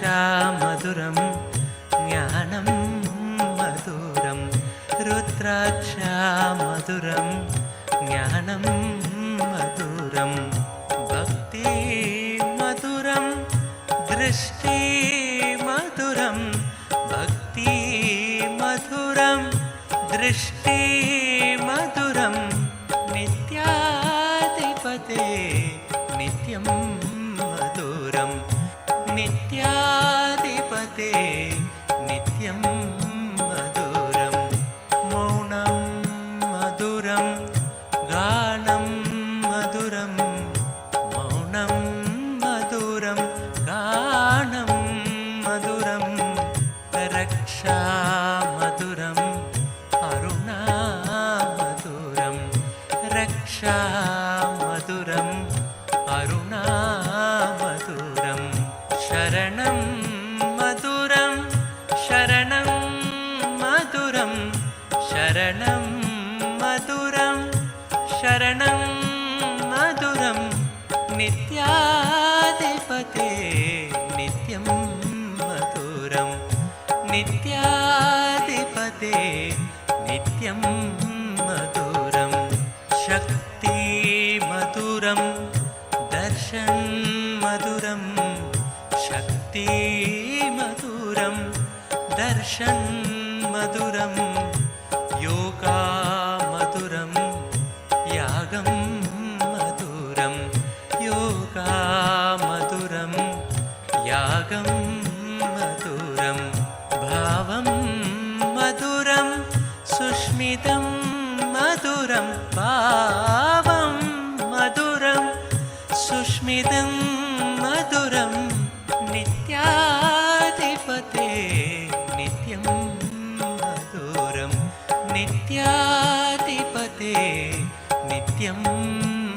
మధురం జ్ఞానం మధురం రుద్రాక్ష మధురం జ్ఞానం మధురం భక్తి మధురం దృష్టి మధురం భక్తి మధురం దృష్టి మధురం నిత్యాధిపతే నిత్యం మధురం నిత్యాధిపతే నిత్యం మధురం మౌనం మధురం గానం మధురం మౌనం మధురం గానం మధురం రక్షా మధురం అరుణా మధురం రక్షా మధురం అరుణా మధురం శరణం మధురం मुक्ति मधुरं दर्शन मधुरं योगा मधुरं यागं मधुरं योगा मधुरं यागं मधुरं भावं मधुरं सुष्मितं मधुरं भावं मधुरं सुष्मितं मधुरं नित्याधिपते नित्यं मधुरं नित्याधिपते नित्यं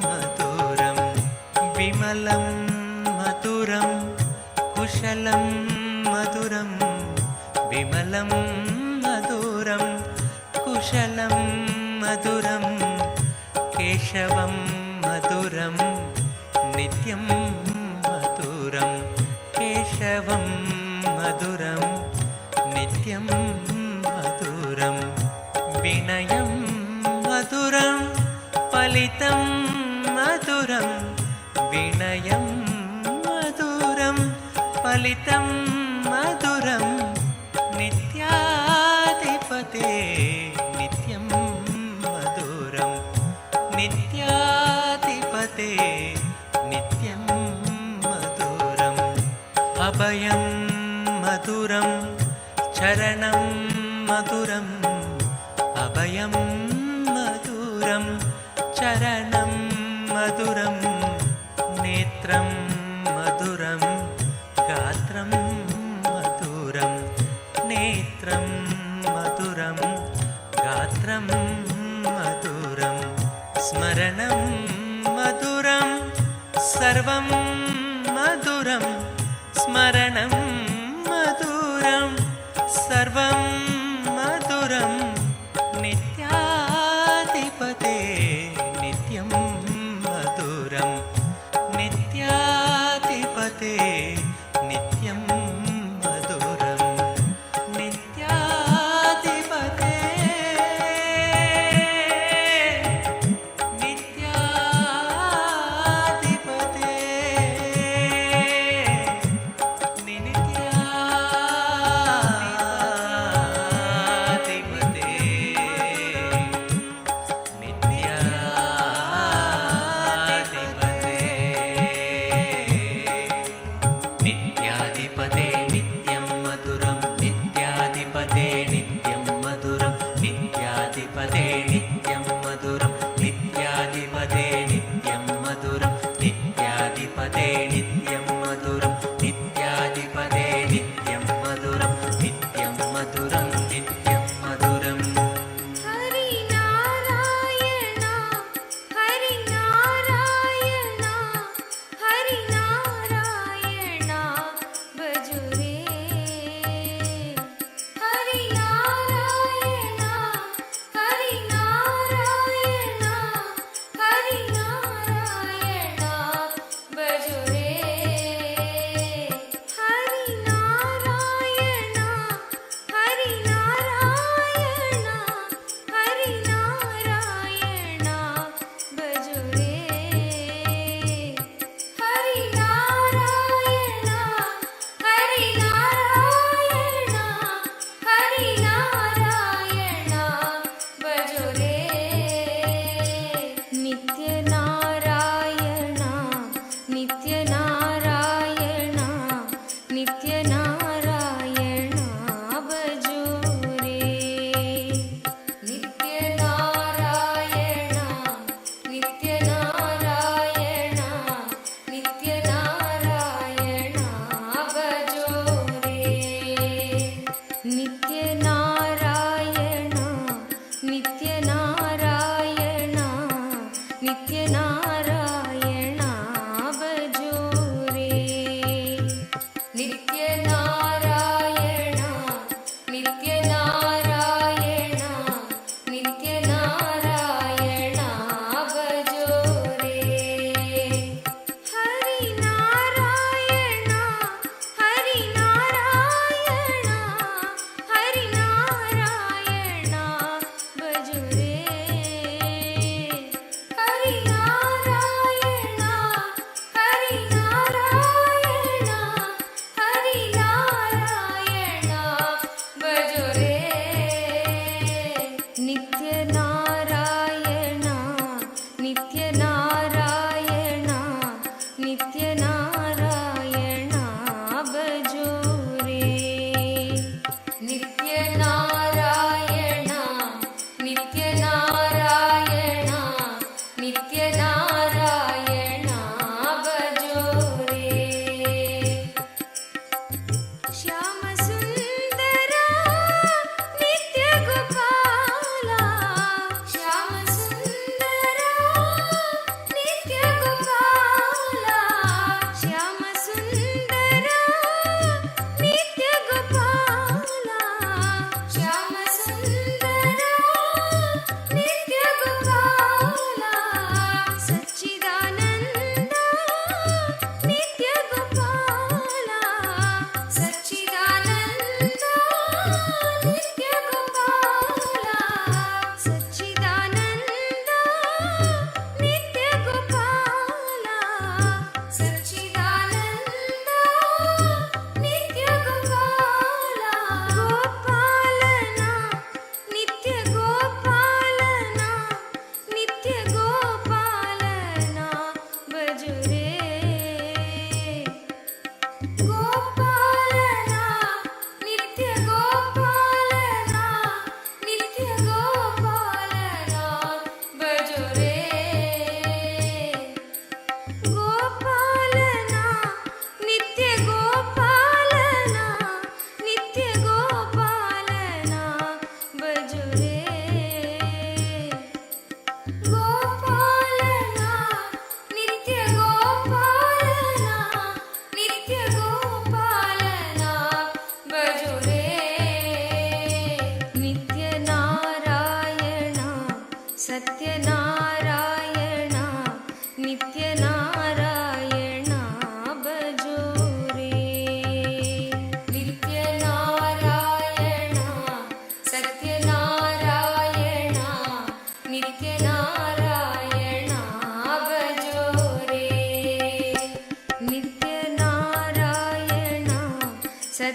मधुरं विमलं मधुरं कुशलं मधुरं विमलं मधुरं कुशलं मधुरं केशवं मधुरं नित्यं मधुरं केशवं मधुरं नित्यं मधुरं विनयं मधुरं फलितं मधुरं विनयं मधुरं फलितं मधुरं नित्याधिपते नित्यं मधुरं नित्याधिपते नित्यं मधुरम् अभयं मधुरं चरणं मधुरम् अभयं मधुरं चरणं मधुरं नेत्रं मधुरं गात्रं मधुरं नेत्रं मधुरं गात्रं मधुरं स्मरणं मधुरं सर्वं मधुरं स्मरणं मधुरं सर्वं मधुरं नित्याधिपते नित्यं मधुरं नित्याधिपते नित्यं मधुरं नित्याधिपते नित्याधिपते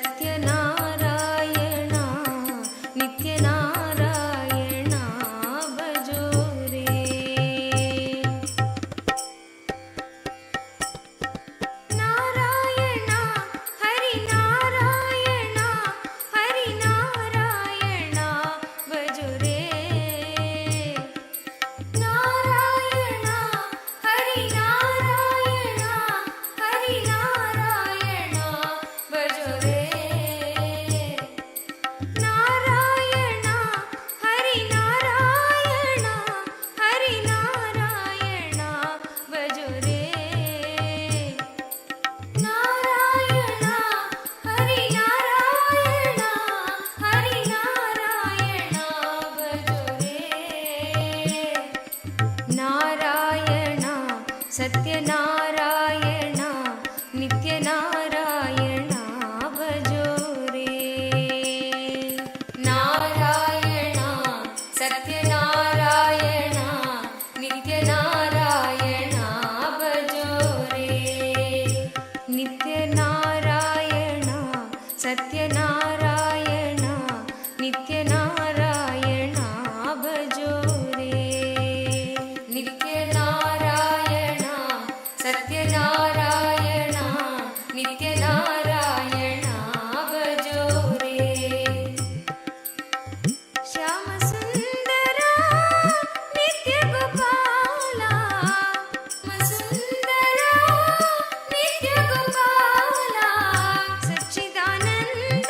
सत्यनारायण नित्यनारायण भजो रे नारायण हरि नारायण भजो रे नारायण हरि नारायण भजो रे नारायण हरि नारायण भजो रे नारायण हरि नारायण भजो रे नारायण सत्यनारायण नित्यनारायण भजो रे नारायण सत्यनारायण नित्यनारायण भजो रे नित्यनारायण सत्यनारायण नित्यनारायण भजो रे नित्यनारायण सत्यनारायण नित्यनारायण भजो रे श्याम सुंदर नित्य गोपाला सुंदर नित्य गोपाला सच्चिदानंद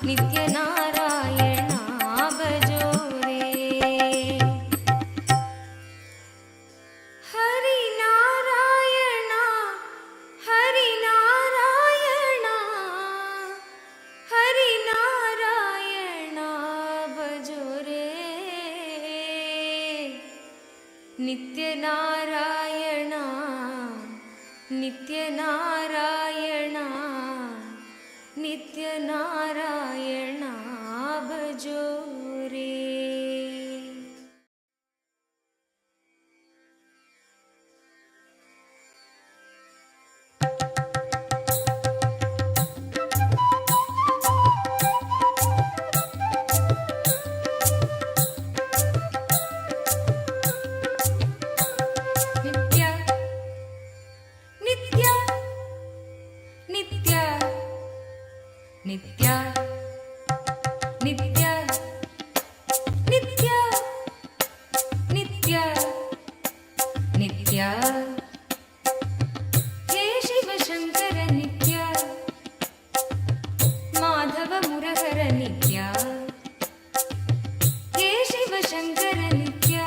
नित्यनारायण भजो रे हरिनारायण हरिनारायण हरिनारायण भजो रे नित्यनारायण नित्यनारायण नित्यनारायण भजो रे नित्य नित्य नित्य नित्य नित्य नित्य नित्य नित्य हे शिव शंकर नित्य माधव मुरहर नित्य हे शिव शंकर नित्य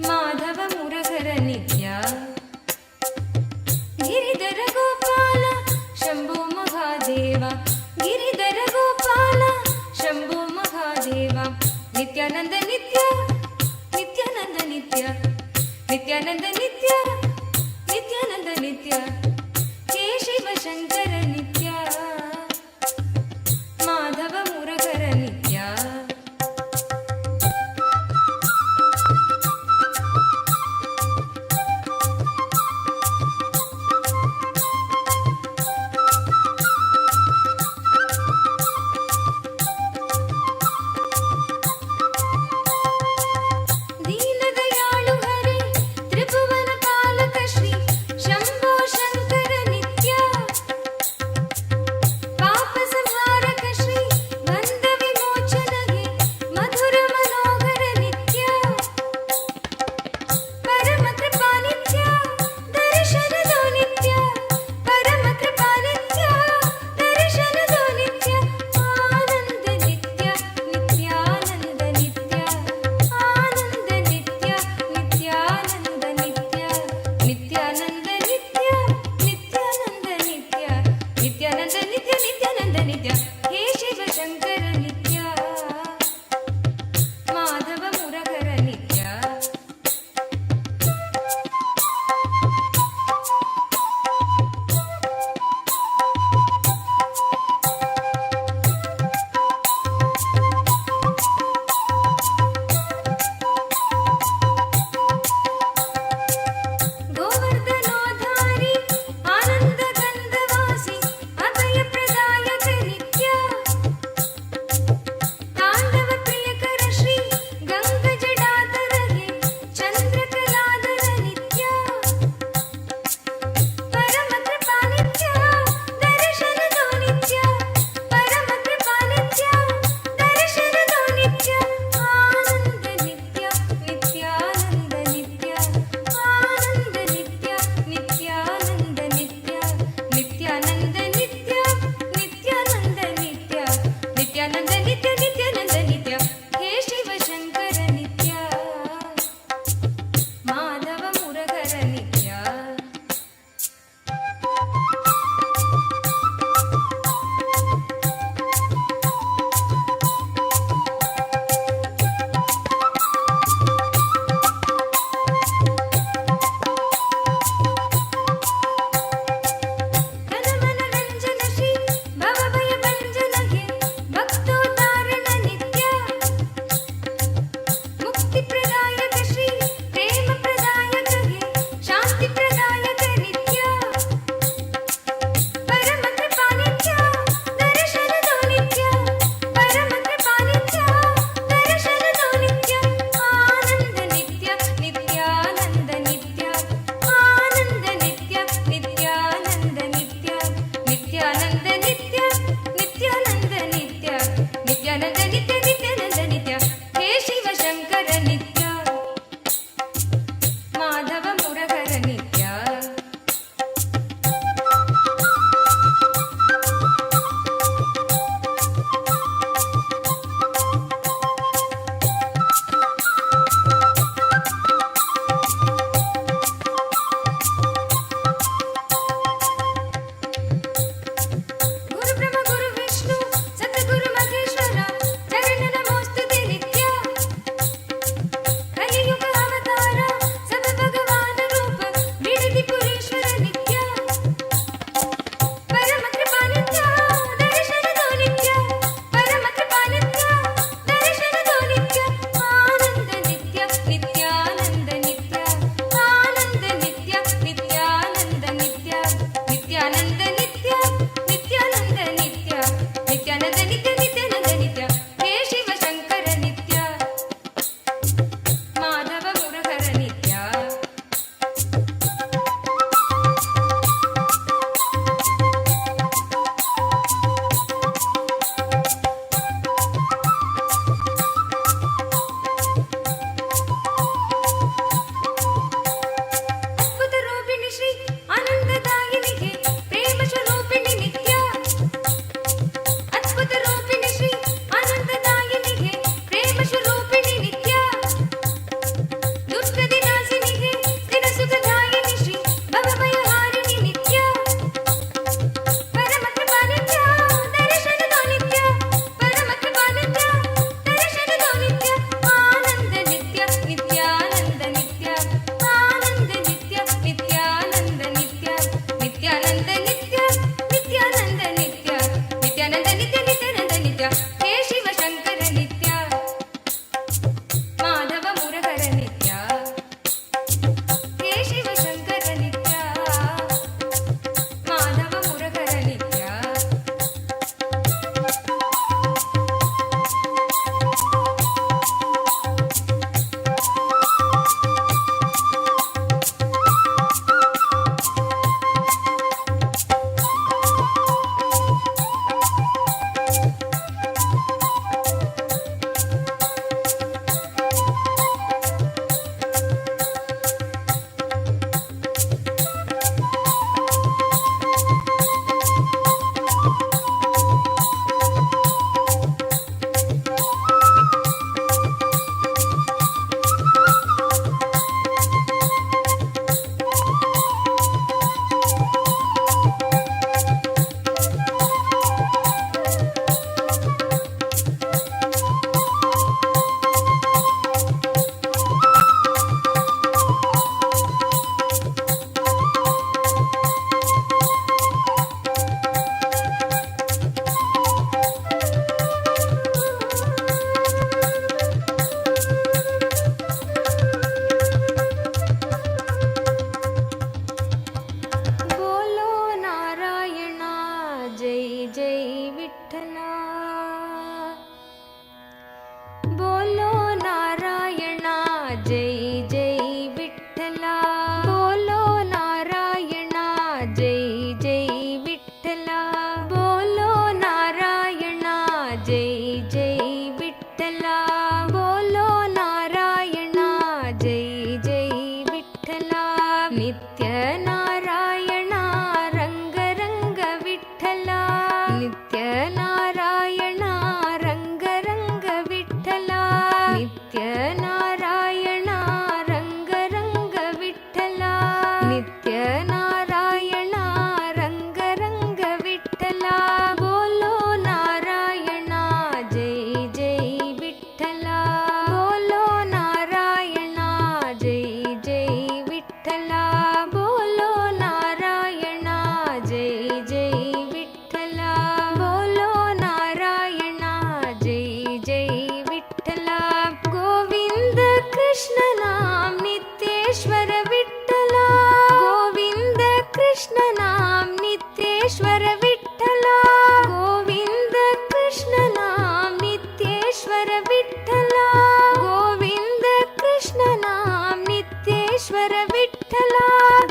माधव मुरहर नित्य गिरिधर गोपाल शंभो महादेवा गिरिधर गोपाल शंभो महादेवा नित्यानंद नित्य नित्यानंद नित्य नित्यानंद नित्य नित्यानंद नित्य हे शिव शंकर नित्य माधव मुरहर नित्य दीनदयाळु हरे त्रिभुवन पालक श्री शंभो शंकर नित्य पाप संहारक श्री बंध विमोचन हे मधुर मनोहर नित्य परम कृपा नित्य दर्शन दो नित्य परम कृपा नित्य दर्शन दो नित्य आनंद नित्य नित्यानंद नित्य आनंद नित्य नित्यानंद नित्य नित्यानंद नित्य नित्यानंद नित्य नित्यानंद नित्य नित्यानंद नित्य हे शिव शंकर नित्य माधव मुरहर नित्य गोवर्धनोद्धारी आनंद गंधवासी अभय प्रदायक नित्य ನಿತ್ಯಾನಂದ ನಿತ್ಯ ನಿತ್ಯಾನಂದ ನಿತ್ಯ ಹೇ ಶಿವಶಂಕರ ನಿತ್ಯ ಮಾಧವ ಮುರಹರ ನಿತ್ಯ ಹೇ ಶಿವಶಂಕರ ನಿತ್ಯ ಮಾಧವ ಮುರಹರ ನಿತ್ಯ बोलो नारायण जय जय विठ्ठल बोलो नारायण जय जय विठ्ठल बोलो नारायण जय जय विठ्ठल बोलो नारायण जय जय विठ्ठल बोलो नारायण जय जय विठ्ठल नित्य नारायण रंग रंग विठ्ठल नित्य नारायण रंग रंग विठ्ठल नित्य नारायण रंग रंग विठ्ठल नित्य नारायण रंग रंग विठ्ठल बोलो नारायण जय जय विठ्ठल बोलो नारायण जय जय विठ्ठल बोलो नारायण जय जय विठ्ठल बोलो नारायण जय जय विठ्ठल गोविंद कृष्ण नाम नित्येश्वर विठ्ठल गोविंद कृष्ण नाम नित्येश्वर विठ्ठल गोविंद कृष्ण नाम नित्येश्वर विठ्ठल गोविंद कृष्ण नाम नित्येश्वर विठ्ठल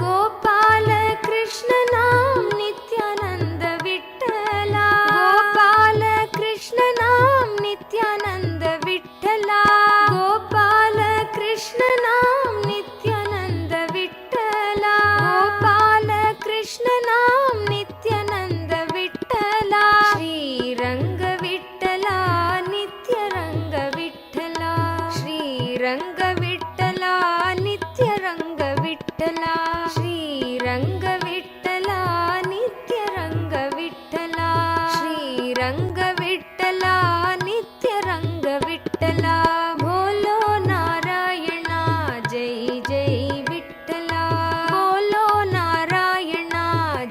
गोपाल कृष्ण नाम नित्यानंद विठ्ठल गोपाल कृष्ण नाम नित्यानंद विठ्ठल गोपाल कृष्ण नाम नित्यानंद विठ्ठल गोपाल कृष्ण नाम नित्यानंद विठ्ठल श्रीरंग विठ्ठल नित्य रंग विठ्ठल श्रीरंग विठ्ठल नित्य रंग विठ्ठल श्रीरंग विठ्ठल नित्य रंग विठ्ठल श्रीरंग विठ्ठल नित्य रंग विठ्ठल बोलो नारायण जय जय विठ्ठल बोलो नारायण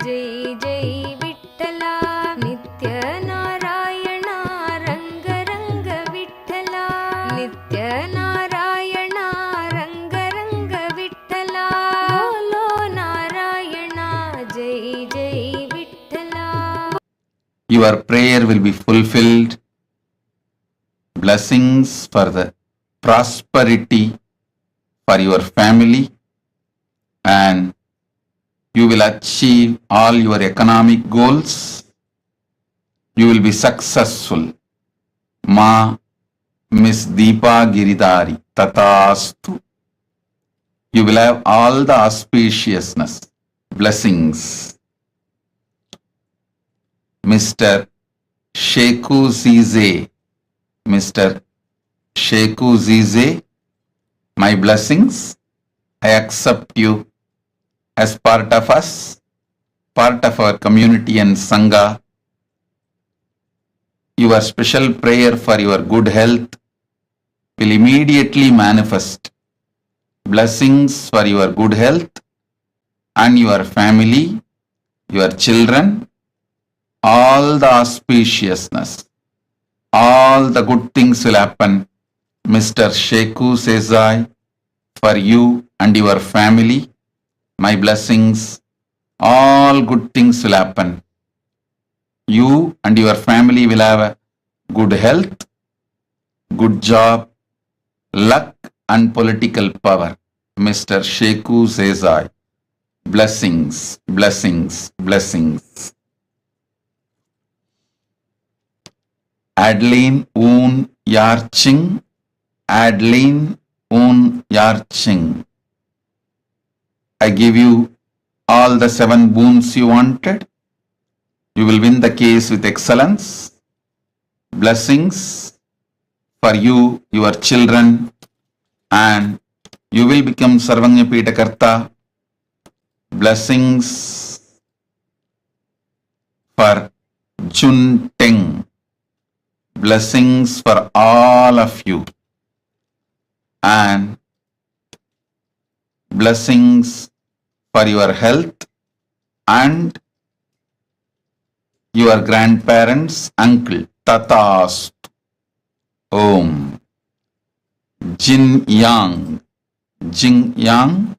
जय जय विठ्ठल नित्य नारायण रंग रंग विठ्ठल नित्य नारायण रंग रंग विठ्ठल बोलो नारायण जय जय Vitthal Your prayer will be fulfilled. Blessings for the prosperity for your family, and you will achieve all your economic goals. You will be successful. Ma Miss Deepa Giridhari Tatastu. You will have all the auspiciousness, blessings. Mr. Sheku Zize, Mr. Sheku Zize, my blessings. I accept you as part of us, part of our community and Sangha. Your special prayer for your good health will immediately manifest. Blessings for your good health and your family, your children, all the auspiciousness, all the good things will happen. Mr. Sheku Sezai, for you and your family, my blessings, all good things will happen. You and your family will have a good health, good job, luck and political power. Mr. Sheku Sezai, blessings, blessings, blessings. Adeline Un Yarching, Adeline Un Yarching. I give you all the 7 boons you wanted. You will win the case with excellence. Blessings for you, your children, and you will become Sarvanyapita Karta. Blessings for Chun Teng. Blessings for all of you. And blessings for your health and your grandparents, uncle, tatas. Om. Jin Yang. Jin Yang.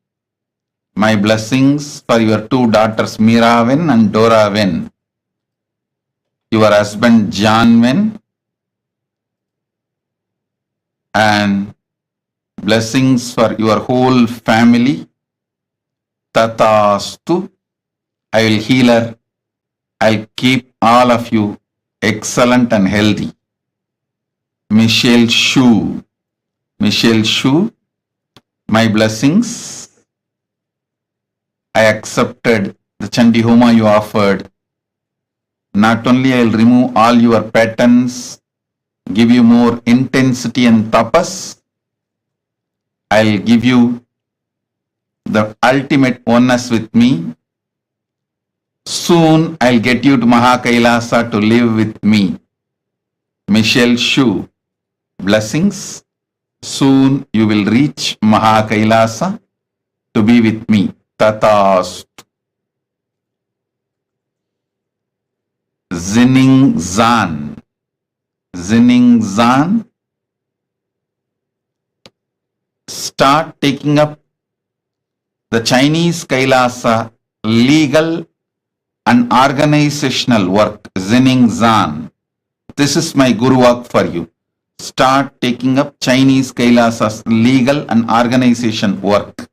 My blessings for your 2 daughters, Miraven and Doraven. Your husband, Janven. And blessings for your whole family. Tatastu. I will heal her. I'll keep all of you excellent and healthy. Michelle Shu. Michelle Shu. My blessings. I accepted the Chandi Homa you offered. Not only I will remove all your patterns, give you more intensity and tapas, I'll give you the ultimate oneness with me. Soon I'll get you to Kailasa to live with me. Michelle Shu. Blessings. Soon you will reach Kailasa to be with me. Tatast. Zining Zan. Zining Zan. Start taking up the Chinese Kailasa legal and organizational work. Zining Zan. This is my Guru work for you. Start taking up Chinese Kailasa's legal and organization work.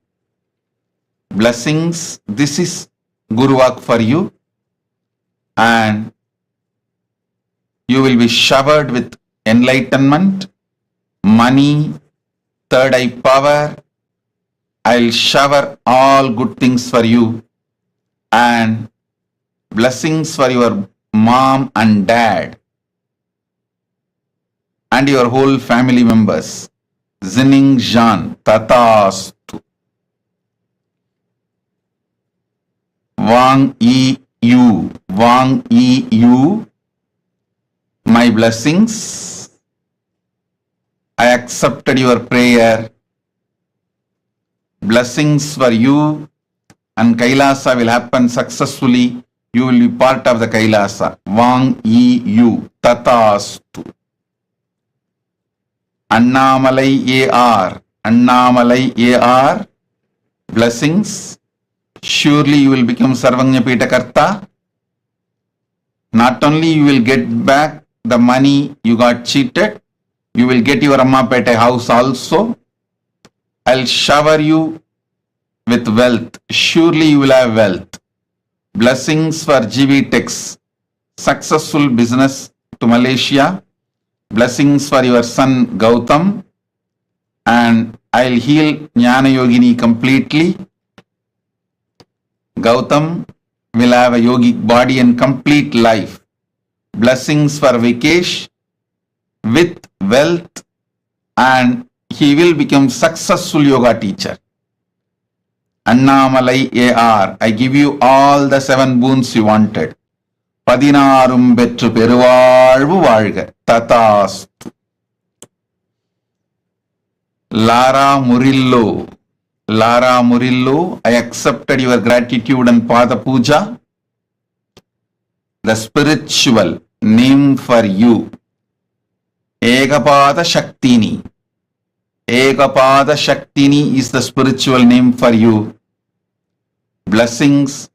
Blessings. This is Guru work for you. And you will be showered with enlightenment, money, third eye power. I'll shower all good things for you. And blessings for your mom and dad. And your whole family members. Zining Jan. Tatastu. Wang Yi Yu. Wang Yi Yu. My blessings. I accepted your prayer. Blessings for you. And Kailasa will happen successfully. You will be part of the Kailasa. Wang Yi Yu. Tatastu. Annamalai AR. Annamalai AR. Blessings. Surely you will become Sarvanyapita Karta. Not only you will get back the money you got cheated, you will get your Ammapete house also. I'll shower you with wealth. Surely you will have wealth. Blessings for GV Techs. Successful business to Malaysia. Blessings for your son Gautam. And I'll heal Jnana Yogini completely. Gautam will have a yogic body and complete life. Blessings for Vikesh with wealth, and he will become successful yoga teacher. Annamalai AR. I give you all the 7 boons you wanted. Padinarum betru peruvalvu valga. Tatastu. Lara Murillo. Lara Murillo, I accepted your gratitude and Pada Puja. the spiritual name for you. Ekapada Shaktini. Ekapada Shaktini is the spiritual name for you. Blessings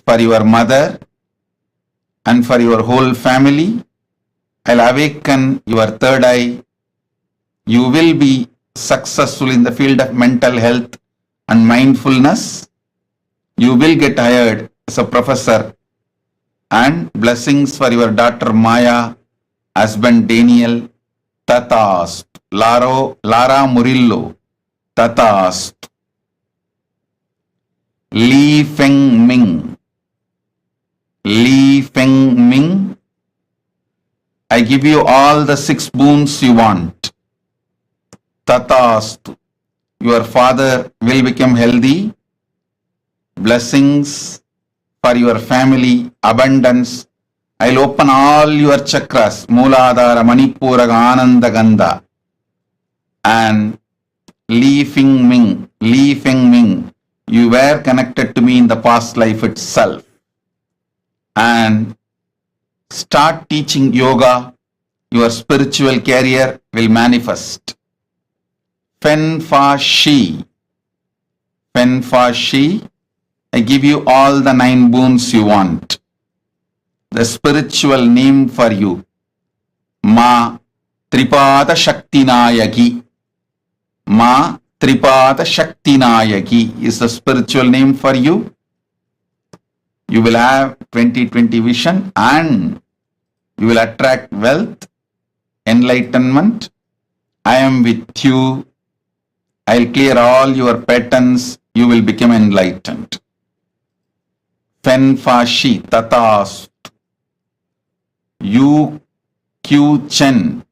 for your mother and for your whole family. I'll awaken your third eye. You will be successful in the field of mental health and mindfulness. You will get hired as a professor. And blessings for your daughter Maya, husband Daniel. Tatast. Lara Murillo. Tatast. Li Feng Ming. Li Feng Ming. I give you all the 6 boons you want. Tatast. Your father will become healthy. Blessings for your family, abundance. I'll open all your chakras, Mooladhara, Manipura, Ananda, Gandha. And Li Feng Ming, you were connected to me in the past life itself. And start teaching yoga. Your spiritual career will manifest. Fen Fa Shi. Fen Fa Shi. I give you all the 9 boons you want. The spiritual name for you. Ma Tripada Shaktinayaki. Ma Tripada Shaktinayaki is the spiritual name for you. You will have 20/20 vision and you will attract wealth, enlightenment. I am with you. I'll clear all your patterns. You will become enlightened. Fen Fa Shi Tatast. Yu Q Chen.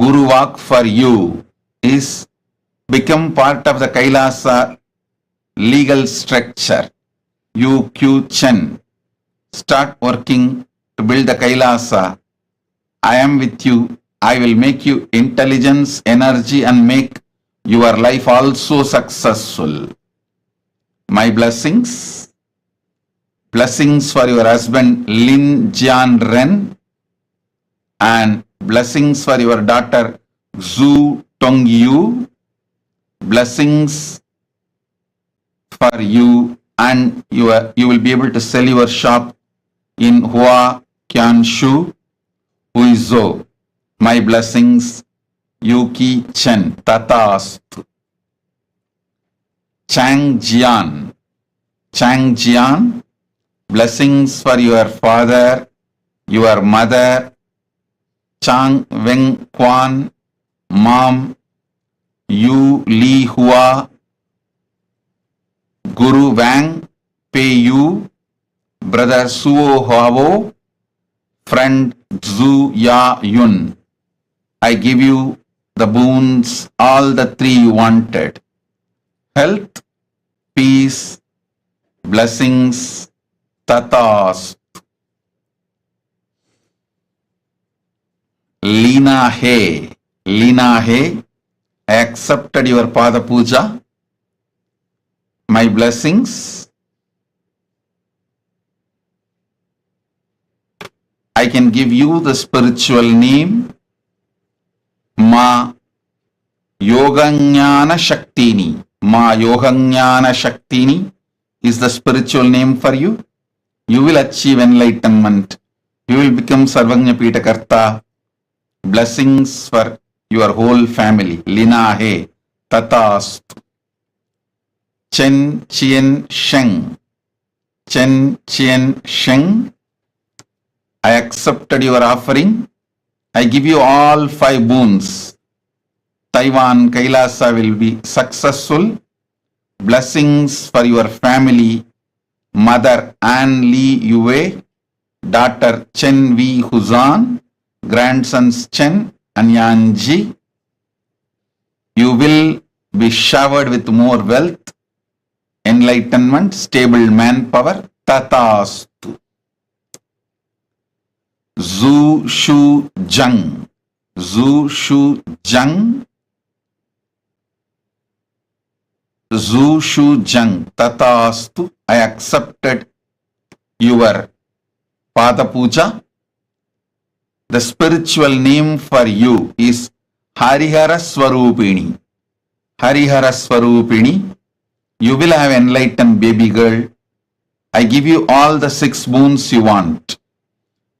Guru Walk for you is become part of the Kailasa legal structure. Yu Q Chen. Start working to build the Kailasa. I am with you. I will make you intelligence, energy and make your life also successful. My blessings. Blessings for your husband Lin Jian Ren. And blessings for your daughter Zhu Tong Yu. Blessings for you and you will be able to sell your shop in Hua Qianshu Huizhou. My blessings. Yuki Chen Tatastu. Chang Jian. Blessings for your father, your mother, Chang Weng Quan, Mom, Yu Li Hua, Guru Wang Pei Yu, Brother Suo Huavo, Friend Zhu Ya Yun. I give you the boons, all the 3 you wanted. Health, peace, blessings, Tatast. Lina He, I accepted your Pada Puja. My blessings. I can give you the spiritual name. Ma Yoganyana Shaktini. Ma Yoganyana Shaktini is the spiritual name for you. You will achieve enlightenment. You will become Sarvagnya Pita Karta. Blessings for your whole family. Lina He Tatast. Chen Chien Sheng. I accepted your offering. I give you all 5 boons. Taiwan Kailasa will be successful. Blessings for your family. Mother Ann Lee Yue, daughter Chen V Huzan, grandsons Chen and Yanji. You will be showered with more wealth, enlightenment, stable manpower. Tatastu. Zhu Shu Zhang. Zu Shu Jang Tatastu. I accepted your Pada Puja. The spiritual name for you is Harihara Swarupini. Harihara Swarupini. You will have enlightened baby girl. I give you all the 6 boons you want.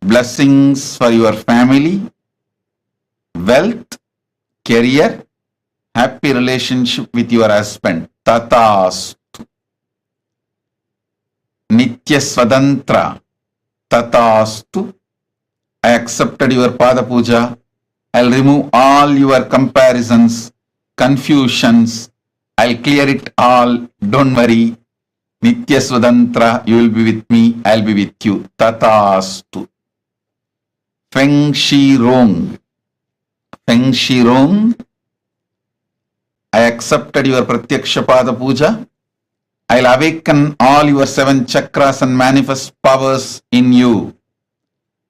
Blessings for your family, wealth, career, happy relationship with your husband. Tatastu. Nitya Swatantra. Tatastu. I accepted your Pada Puja. I'll remove all your comparisons, confusions. I'll clear it all. Don't worry. Nitya Swatantra, you will be with me. I'll be with you. Tatastu. Feng Shi Rong. Feng Shi Rong. I accepted your Pratyaksha Pada Puja. I'll awaken all your 7 chakras and manifest powers in you.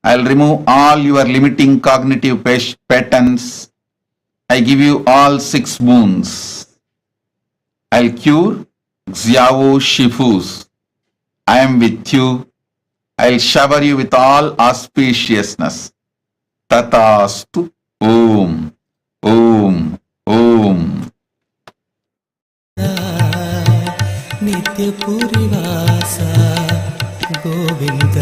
I'll remove all your limiting cognitive patterns. I give you all 6 boons. I'll cure Xiao Shifus. I am with you. I'll shower you with all auspiciousness. Tatastu. Om. Om. Om. नित्यपुरिवासा Govind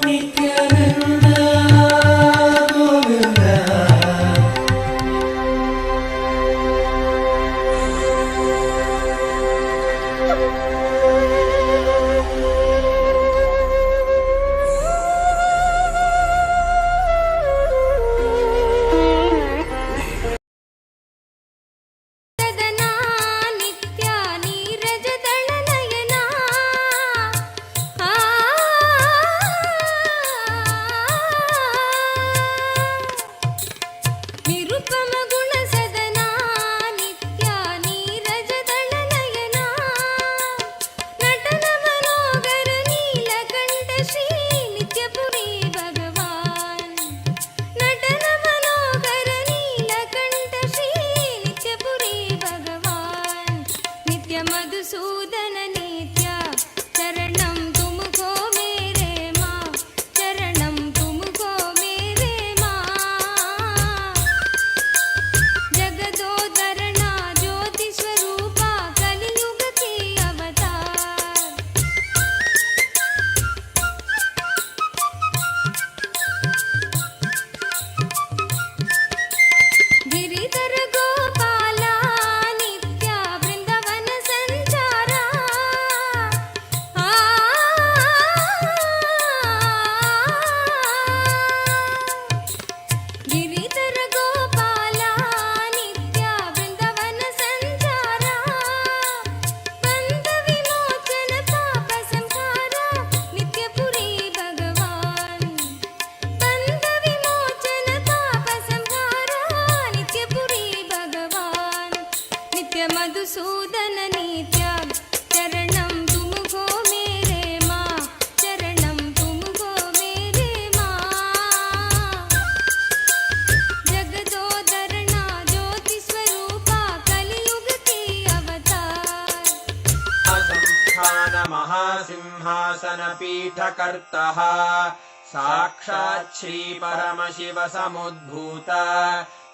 Nityanand Govind सदना नित्या नीरजदलनयना निरुपम गुणसदना नित्या नीरजदलनयना नटन मनोगर नीलकण्ठ श्री नित्यपुरी भगवान् नटन मनोगर नीलकण्ठ श्री नित्यपुरी भगवान् नित्य मधुसूदन नित्या चरणं तुमको मेरे माँ चरणं तुमको मेरे माँ जगदोदरणा ज्योति स्वरूपा कलियुग की अवतार गिरिधर गोपाला नित्या वृंदावन संचारा गिरिधर गोपाला नित्या वृंदावन संचारा बंध विमोचन पाप संहारा नित्यपुरी भगवान् बंध विमोचन पाप संहारा नित्यपुरी भगवान् नित्य मधुसूदन नित्या चरणं तुमको मेरे माँ चरणं तुमको मेरे माँ जगदोदरणा ज्योति स्वरूपा कलियुग की अवतार असंस्थान महासिंहासन पीठकर्तः साक्षात् श्री परमशिव समुद्भूत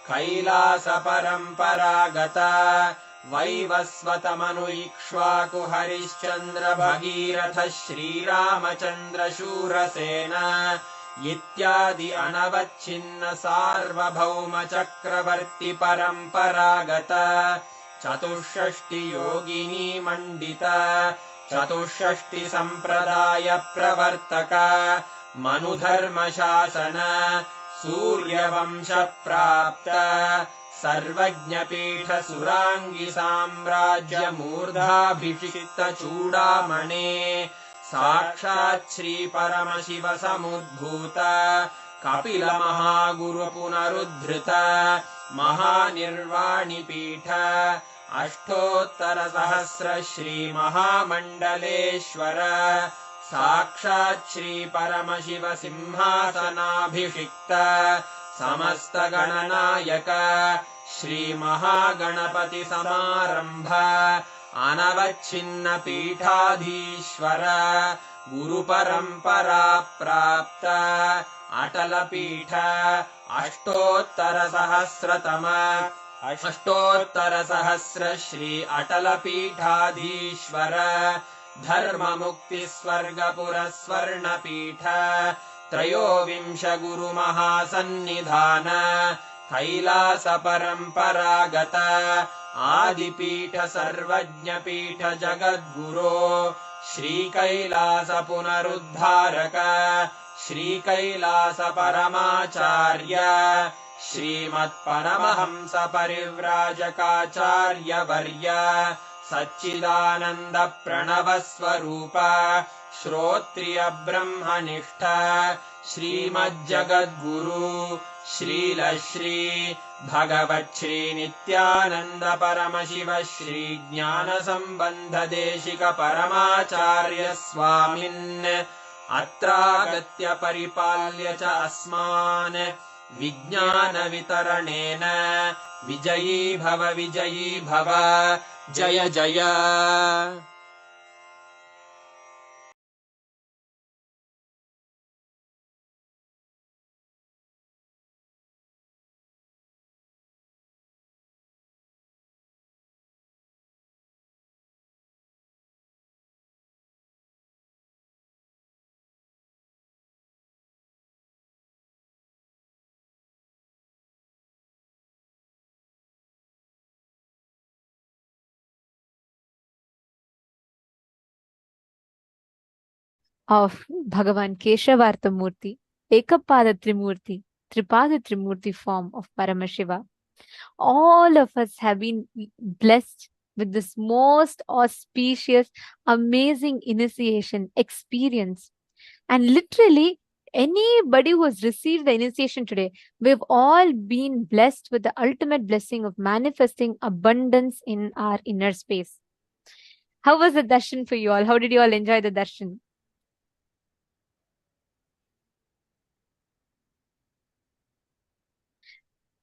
कैलास परम्परागत वैवस्वतमनु इक्ष्वाकु हरिश्चन्द्र भगीरथ श्रीरामचन्द्र शूरसेन इत्यादि अनवच्छिन्न सार्वभौम चक्रवर्ति परम्परागत चतुष्षष्टि योगिनी मण्डित चतुष्षष्टि सम्प्रदाय प्रवर्तक मनुधर्म शासन सूर्यवंश प्राप्त सर्वज्ञपीठ सुराङ्गी साम्राज्य मूर्धाभिषिक्त चूडामणे साक्षात् श्री परमशिव समुद्भूत कपिल महागुरु पुनरुद्धृत महानिर्वाणि पीठ अष्टोत्तर सहस्र श्री महामण्डलेश्वर साक्षात् श्री परमशिव सिंहासनाभिषिक्त समस्त गणनायक श्रीमहागणपतिसमारम्भ अनवच्छिन्नपीठाधीश्वर गुरुपरम्परा प्राप्त अटलपीठ अष्टोत्तरसहस्र श्री अटलपीठाधीश्वर धर्ममुक्तिस्वर्गपुरस्वर्णपीठ त्रयोविंश गुरुमहासन्निधान कैलास परम्परागत आदिपीठ सर्वज्ञपीठ जगद्गुरो श्रीकैलास पुनरुद्धारक श्रीकैलास परमाचार्य श्रीमत्परमहंस परिव्राजकाचार्यवर्य सच्चिदानन्द प्रणव स्वरूप श्रोत्रिय ब्रह्मनिष्ठ श्रीमज्जगद्गुरु श्रील श्री भगवच्छ्री नित्यानंद परमशिव श्री ज्ञान संबंध देशिक परमाचार्य स्वामिन् अत्रागत्य परिपाल्य च अस्मान् विज्ञान वितरणेन विजयी भव जय जय। of Bhagavan Keshavartha Murti, Ekapada Trimurti, Tripada Trimurti form of Paramashiva. All of us have been blessed with this most auspicious, amazing initiation experience. And literally, anybody who has received the initiation today, we've all been blessed with the ultimate blessing of manifesting abundance in our inner space. How was the darshan for you all? How did you all enjoy the darshan?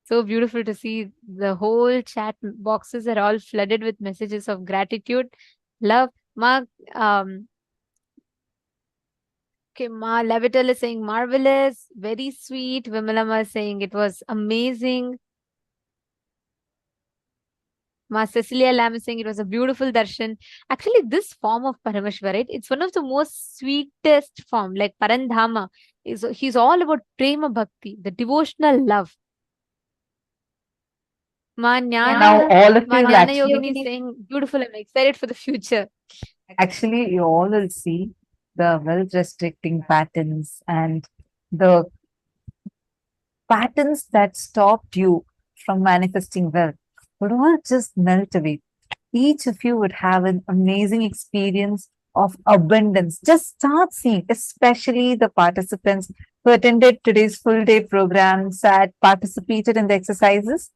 So beautiful to see the whole chat boxes are all flooded with messages of gratitude, love. Ma, okay, Ma Levital is saying marvelous, very sweet. Vimalama is saying it was amazing. Ma Cecilia Lam is saying it was a beautiful darshan. Actually, this form of Parameshwar, right? It's one of the most sweetest form, like Parandhama. He's all about prema bhakti, the devotional love. Now all of you will Jnana Yogini actually, is saying beautiful. I'm excited for the future. actually you all will see the wealth restricting patterns and the patterns that stopped you from manifesting wealth would all just melt away. Each of you would have an amazing experience of abundance. Just start seeing, especially the participants who attended today's full day program, sat, participated in the exercises.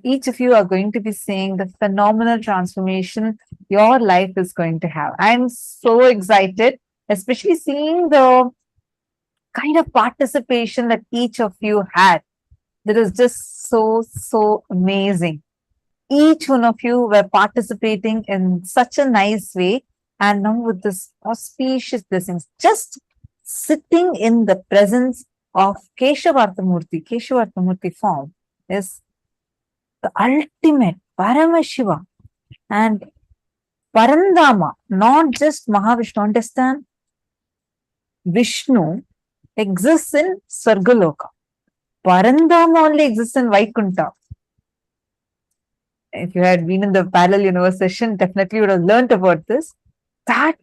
Each of you are going to be seeing the phenomenal transformation your life is going to have. I'm so excited, especially seeing the kind of participation that each of you had. That is just so amazing. Each one of you were participating in such a nice way, and now with this auspicious blessings, just sitting in the presence of Keshavartha Murti form is the ultimate Paramashiva and Parandama, not just Mahavishnu. Understand? Vishnu exists in Sargaloka. Parandama only exists in Vaikunta. If you had been in the parallel universe session, definitely you would have learnt about this. That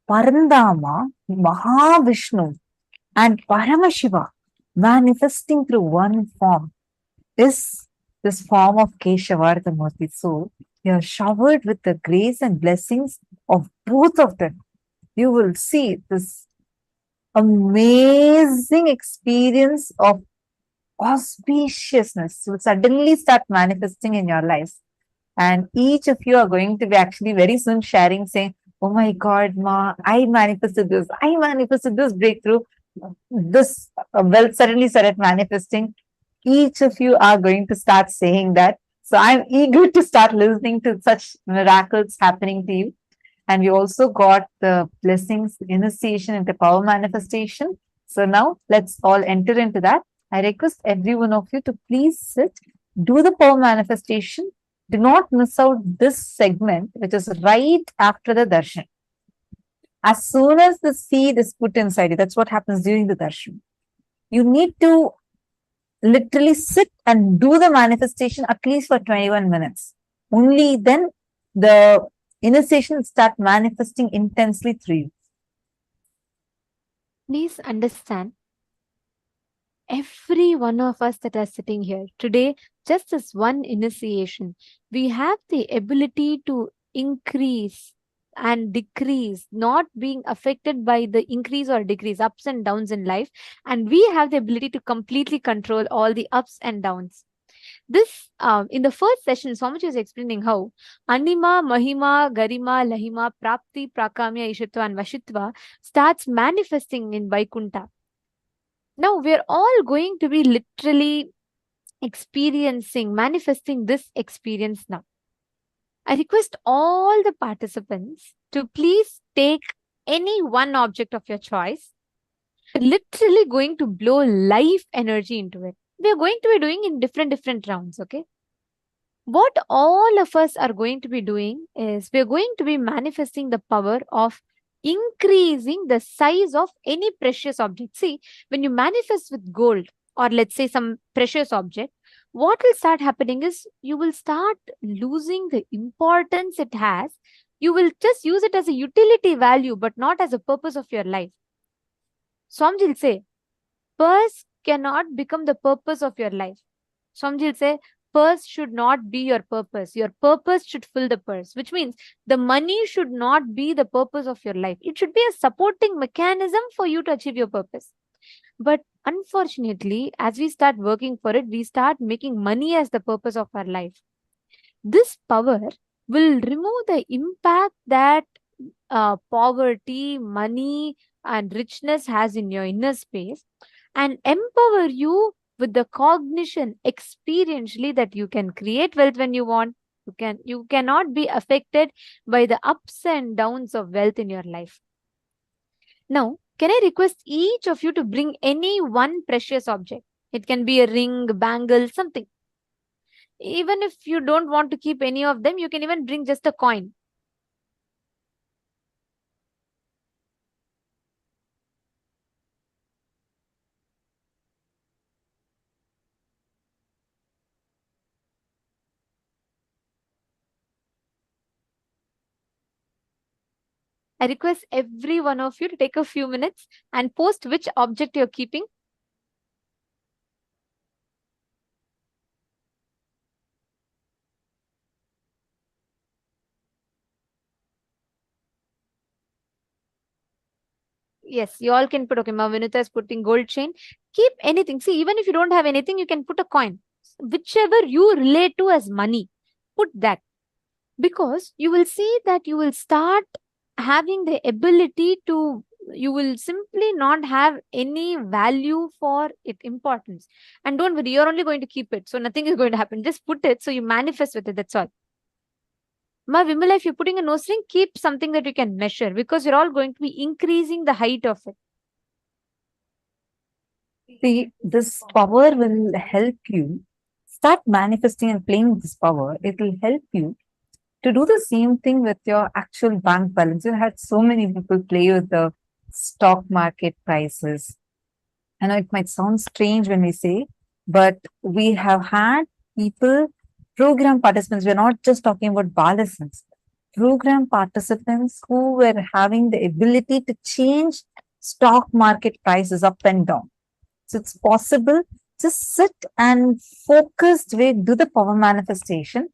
Parandama, Mahavishnu, and Paramashiva manifesting through one form is this form of Keshavartha Murti. So you are showered with the grace and blessings of both of them. You will see this amazing experience of auspiciousness will suddenly start manifesting in your lives. And each of you are going to be actually very soon sharing, saying, oh my God, Ma, I manifested this breakthrough. This wealth suddenly started manifesting. each of you are going to start saying that. So I'm eager to start listening to such miracles happening to you. And we also got the blessings, initiation into power manifestation. So now let's all enter into that. I request every one of you to please sit, do the power manifestation. Do not miss out this segment, which is right after the darshan. As soon as the seed is put inside you, that's what happens during the darshan. You need to literally sit and do the manifestation at least for 21 minutes. Only then the initiation will start manifesting intensely through you. Please understand, every one of us that are sitting here today, just as one initiation, we have the ability to increase and decrease, not being affected by the increase or decrease, ups and downs in life. And we have the ability to completely control all the ups and downs. This, in the first session, Swamiji was explaining how Anima, Mahima, Garima, Lahima, Prapti, Prakamya, Ishitva, and Vashitva starts manifesting in Vaikunta. Now we're all going to be literally experiencing, manifesting this experience now. I request all the participants to please take any one object of your choice. Literally going to blow life energy into it. We are going to be doing in different rounds, okay? What all of us are going to be doing is we are going to be manifesting the power of increasing the size of any precious object. See, when you manifest with gold or let's say some precious object, what will start happening is you will start losing the importance it has. You will just use it as a utility value, but not as a purpose of your life. Swamiji will say, purse cannot become the purpose of your life. Swamiji will say, purse should not be your purpose. Your purpose should fill the purse, which means the money should not be the purpose of your life. It should be a supporting mechanism for you to achieve your purpose. But unfortunately, as we start working for it, we start making money as the purpose of our life. This power will remove the impact that poverty, money, and richness has in your inner space and empower you with the cognition experientially that you can create wealth when you want. You cannot be affected by the ups and downs of wealth in your life. Now, can I request each of you to bring any one precious object? It can be a ring, bangle, something. Even if you don't want to keep any of them, you can even bring just a coin. I request every one of you to take a few minutes and post which object you're keeping. Yes, you all can put, okay, Vinita is putting gold chain. Keep anything. See, even if you don't have anything, you can put a coin. Whichever you relate to as money, put that. Because you will see that you will start having the ability to, you will simply not have any value for it, importance. And don't worry, you're only going to keep it. So nothing is going to happen. Just put it so you manifest with it. That's all. Ma Vimala, if you're putting a nose ring, keep something that you can measure because you're all going to be increasing the height of it. See, this power will help you start manifesting and playing with this power. It will help you to do the same thing with your actual bank balance. You had so many people play with the stock market prices. I know it might sound strange when we say, but we have had people, program participants, we're not just talking about balance, program participants who were having the ability to change stock market prices up and down. So it's possible. Just sit and focused way, do the power manifestation.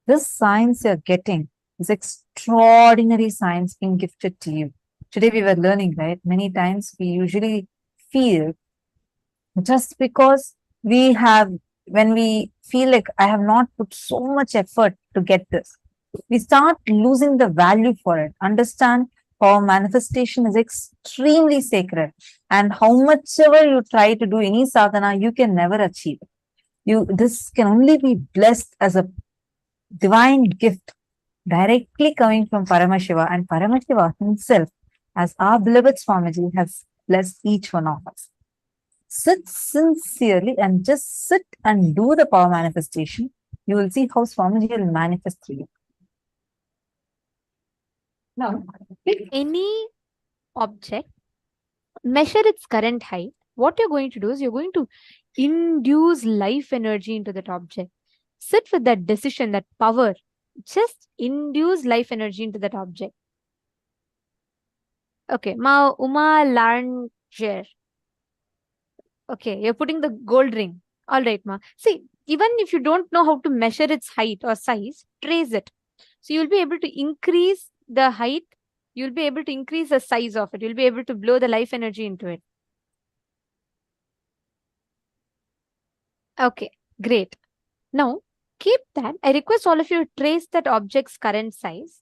This science you're getting is extraordinary science being gifted to you. Today we were learning, right? Many times we usually feel just because we have, when we feel like I have not put so much effort to get this, we start losing the value for it. Understand, power manifestation is extremely sacred. And how much ever you try to do any sadhana, you can never achieve it. This can only be blessed as a divine gift directly coming from Paramashiva, and Paramashiva himself, as our beloved Swamiji, has blessed each one of us. Sit sincerely and just sit and do the power manifestation. You will see how Swamiji will manifest through you. Now, Pick any object, measure its current height. What you're going to do is you're going to induce life energy into that object. Sit with that decision, that power. Just induce life energy into that object. Okay, Ma Uma Larnger. Okay, you're putting the gold ring. All right, Ma. See, even if you don't know how to measure its height or size, trace it. So you'll be able to increase the height. You'll be able to increase the size of it. You'll be able to blow the life energy into it. Okay, great. Now, keep that. I request all of you to trace that object's current size.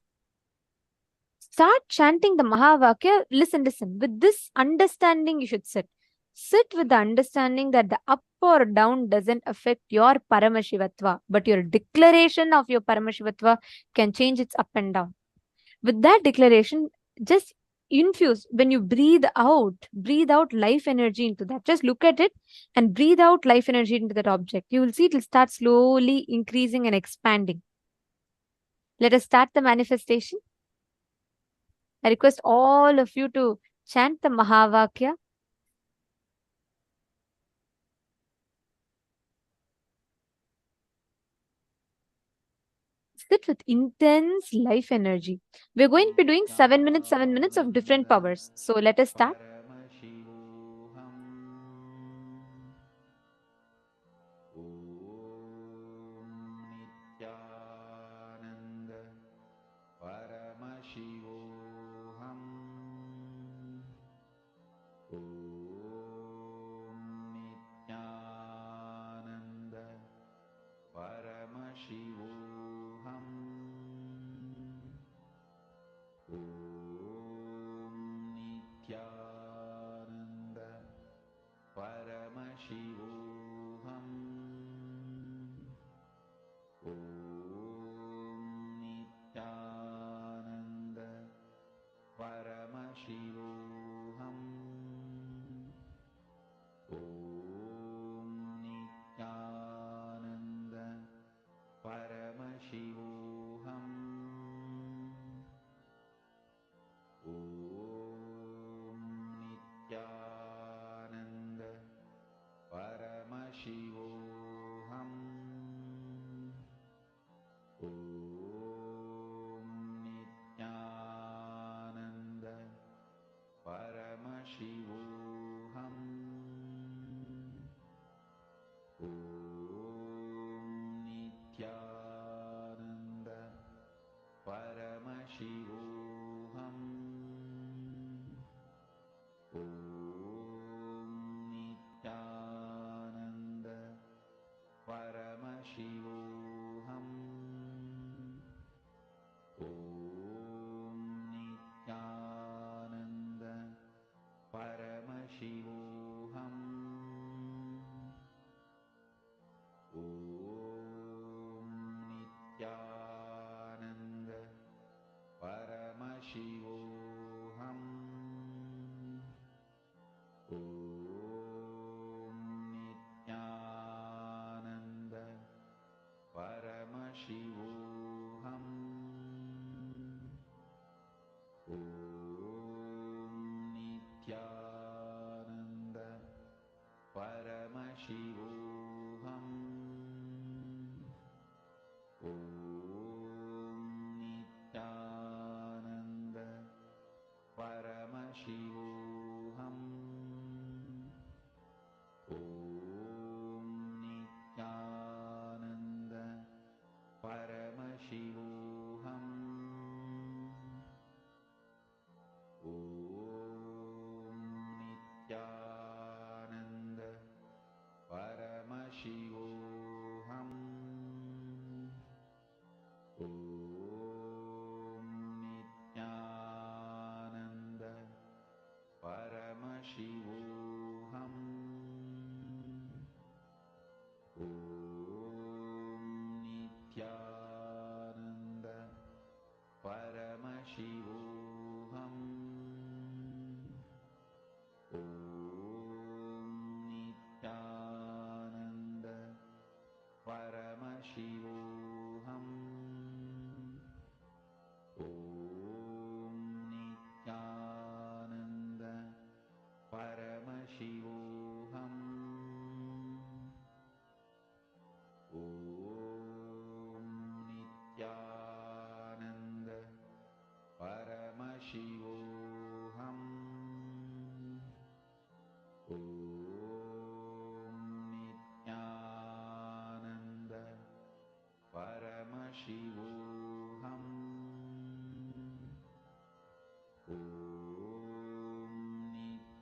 Start chanting the Mahavakya. Listen. With this understanding, you should sit. Sit with the understanding that the up or down doesn't affect your Paramashivatva, but your declaration of your Paramashivatva can change its up and down. With that declaration, just infuse, when you breathe out life energy into that. Just look at it and breathe out life energy into that object. You will see it will start slowly increasing and expanding. Let us start the manifestation. I request all of you to chant the Mahavakya. Sit with intense life energy. We're going to be doing 7 minutes of different powers. So let us start. Shivoham.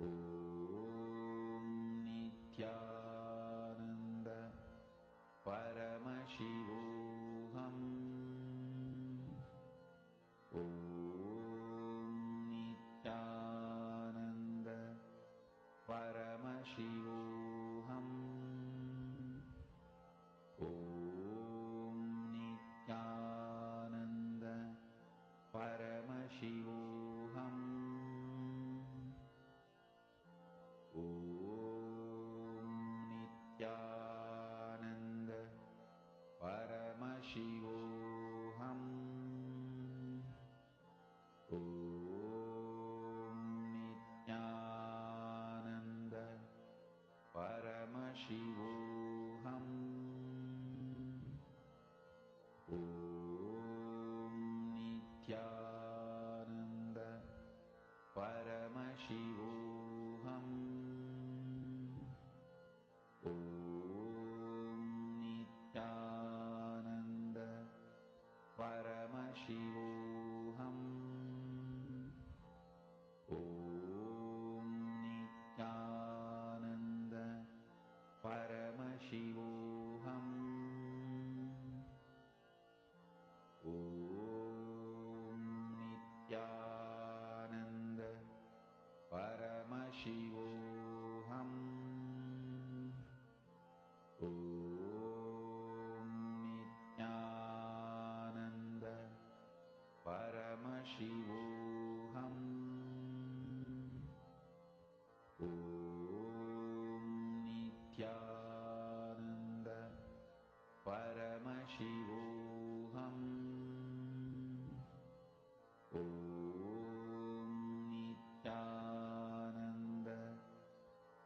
Om Nithyananda Paramashivoham. Om Nithyananda Paramashivoham. Om Nithyananda Paramashivoham. Om Nithyananda Paramashivoham. Om Nithyananda Paramashivoham. Om Nithyananda Paramashivoham. Om Nithyananda Paramashivoham. Om Nithyananda Paramashivoham. Om Nithyananda Paramashivoham. Om Nithyananda Paramashivoham. Om Nithyananda Paramashivoham. Om Nithyananda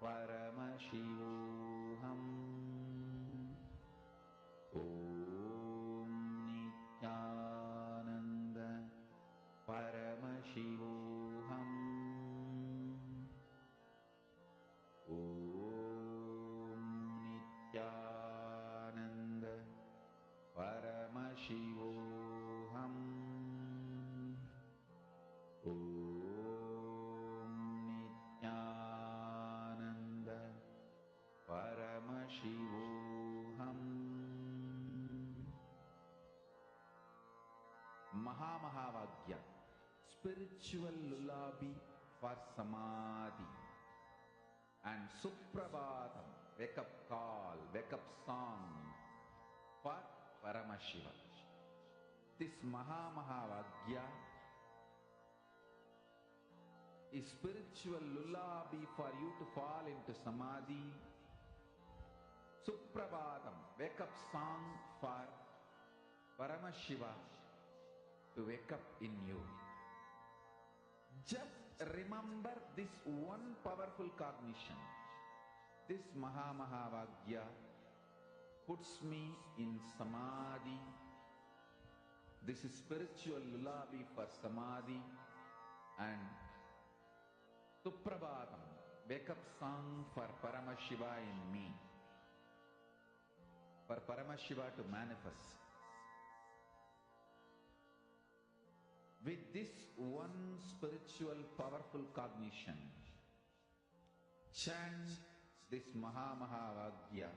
Paramashivoham. Om Nithyananda Paramashivoham. Om Nithyananda Paramashivoham. Om Nithyananda Paramashivoham. Mahamahavagya, spiritual lullaby for Samadhi, and Suprabhatam, wake up call, wake up song for Paramashiva. This Mahamahavagya is spiritual lullaby for you to fall into Samadhi. Suprabhatam, wake up song for Paramashiva to wake up in you. Just remember this one powerful cognition. This Mahamahavagya puts me in Samadhi. This is spiritual lullaby for Samadhi. And Suprabhatam, wake up song for Paramashiva in me. For Paramashiva to manifest. With this one spiritual powerful cognition, chant this Mahamahavagya.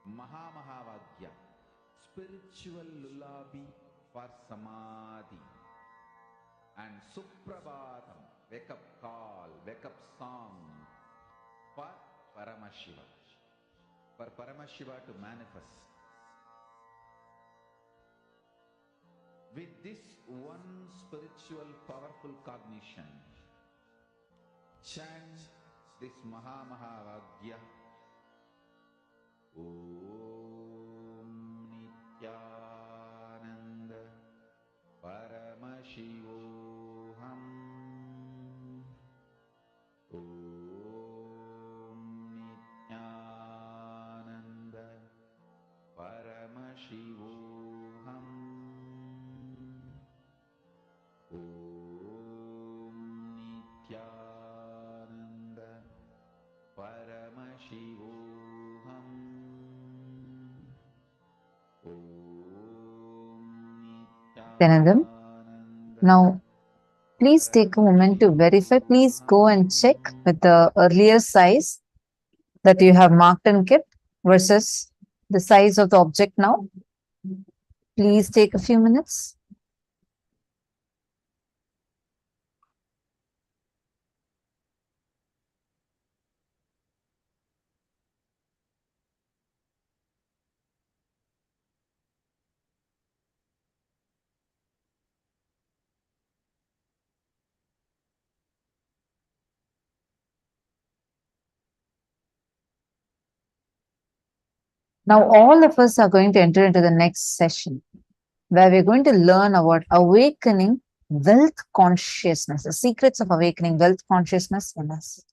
Mahamahavagya, spiritual lullaby for Samadhi, and Suprabhatam, wake up call, wake up song for Paramashiva. For Paramashiva to manifest. With this one spiritual powerful cognition, chant this Mahamahavagya. Om Nithyananda Paramashivoham. Om Paramashivoham. Om Nityanandam. Now, please take a moment to verify. Please go and check with the earlier size that you have marked and kept versus the size of the object now. Please take a few minutes. Now, all of us are going to enter into the next session where we're going to learn about awakening wealth consciousness, the secrets of awakening wealth consciousness in us.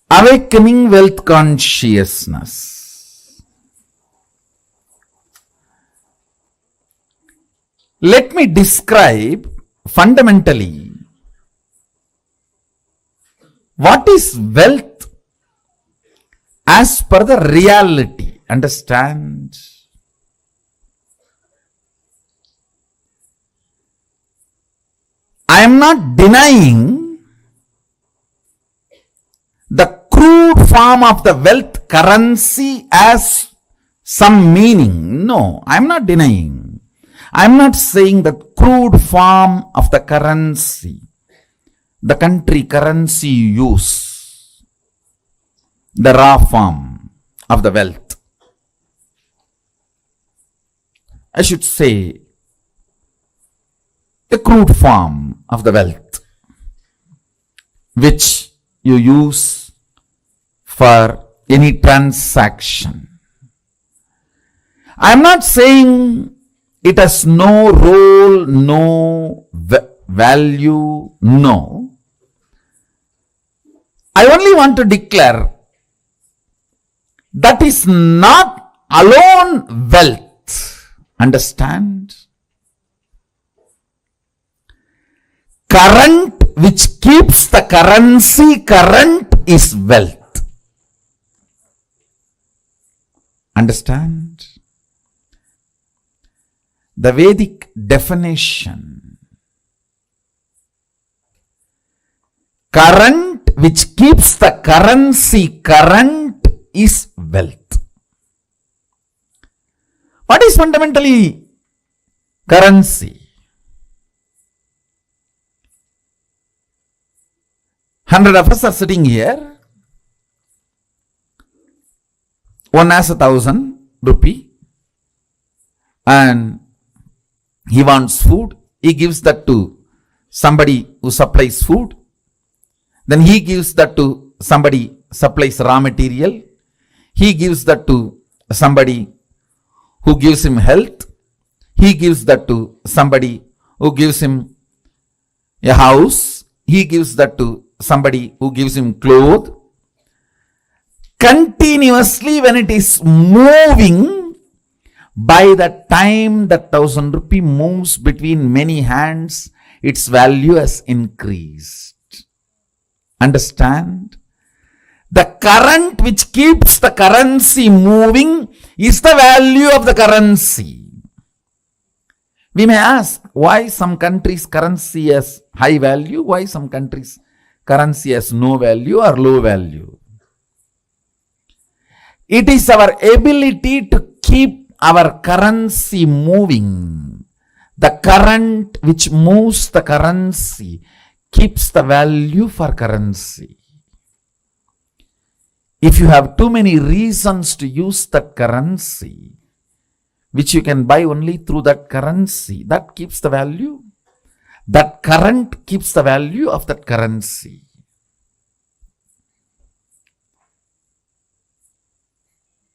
Awakening wealth consciousness. Let me describe fundamentally what is wealth as per the reality. Understand? I am not denying the crude form of the wealth currency as some meaning. No, I am not denying. I am not saying the crude form of the currency, the country currency you use, the raw form of the wealth. I should say the crude form of the wealth which you use for any transaction. I am not saying it has no role, no value, no. I only want to declare that is not alone wealth. Understand? Current which keeps the currency current is wealth. Understand? The Vedic definition, current which keeps the currency current is wealth. What is fundamentally currency? 100 of us are sitting here. One has 1,000 rupee and he wants food. He gives that to somebody who supplies food. Then he gives that to somebody supplies raw material. He gives that to somebody who gives him health. He gives that to somebody who gives him a house. He gives that to somebody who gives him clothes. Continuously when it is moving, by the time that 1,000 rupee moves between many hands, its value has increased. Understand? The current which keeps the currency moving is the value of the currency. We may ask why some countries' currency has high value, why some countries' currency has no value or low value. It is our ability to keep our currency moving. The current which moves the currency keeps the value for currency. If you have too many reasons to use that currency, which you can buy only through that currency, that keeps the value. That current keeps the value of that currency.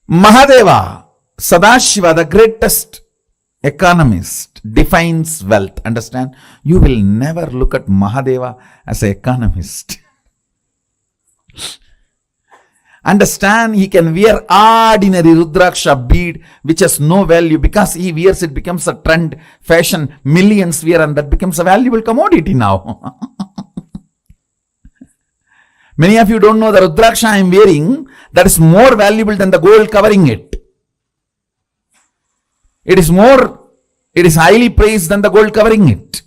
Mahadeva, Sadashiva, the greatest economist defines wealth. Understand? You will never look at Mahadeva as an economist. Understand? He can wear ordinary Rudraksha bead which has no value. Because he wears it, becomes a trend, fashion, millions wear, and that becomes a valuable commodity now. Many of you don't know the Rudraksha I am wearing, that is more valuable than the gold covering it. It is highly praised than the gold covering it.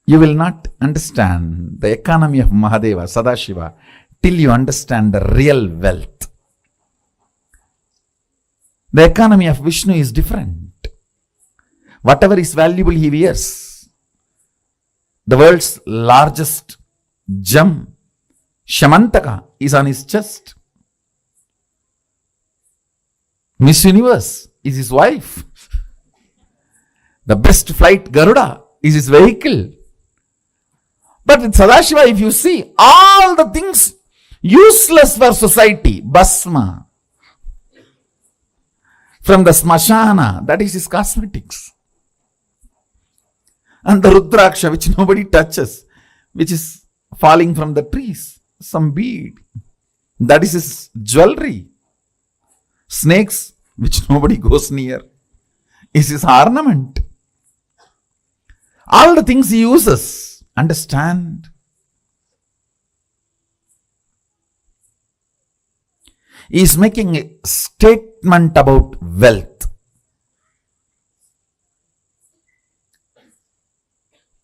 You will not understand the economy of Mahadeva, Sadashiva, till you understand the real wealth. The economy of Vishnu is different. Whatever is valuable he wears. The world's largest gem, Shamantaka, is on his chest. Miss Universe is his wife. The best flight, Garuda, is his vehicle. But with Sadashiva, if you see, all the things useless for society, Basma, from the Smashana, that is his cosmetics. And the Rudraksha, which nobody touches, which is falling from the trees, some bead, that is his jewelry. Snakes, which nobody goes near, is his ornament. All the things he uses. Understand? He is making a statement about wealth.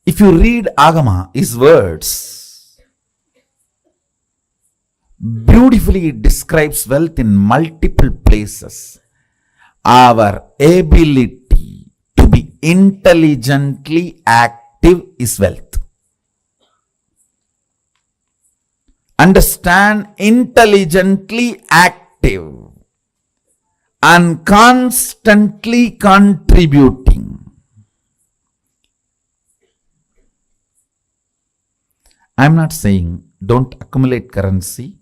If you read Agama, his words, beautifully it describes wealth in multiple places. Our ability to be intelligently active is wealth. Understand? Intelligently active and constantly contributing. I am not saying don't accumulate currency,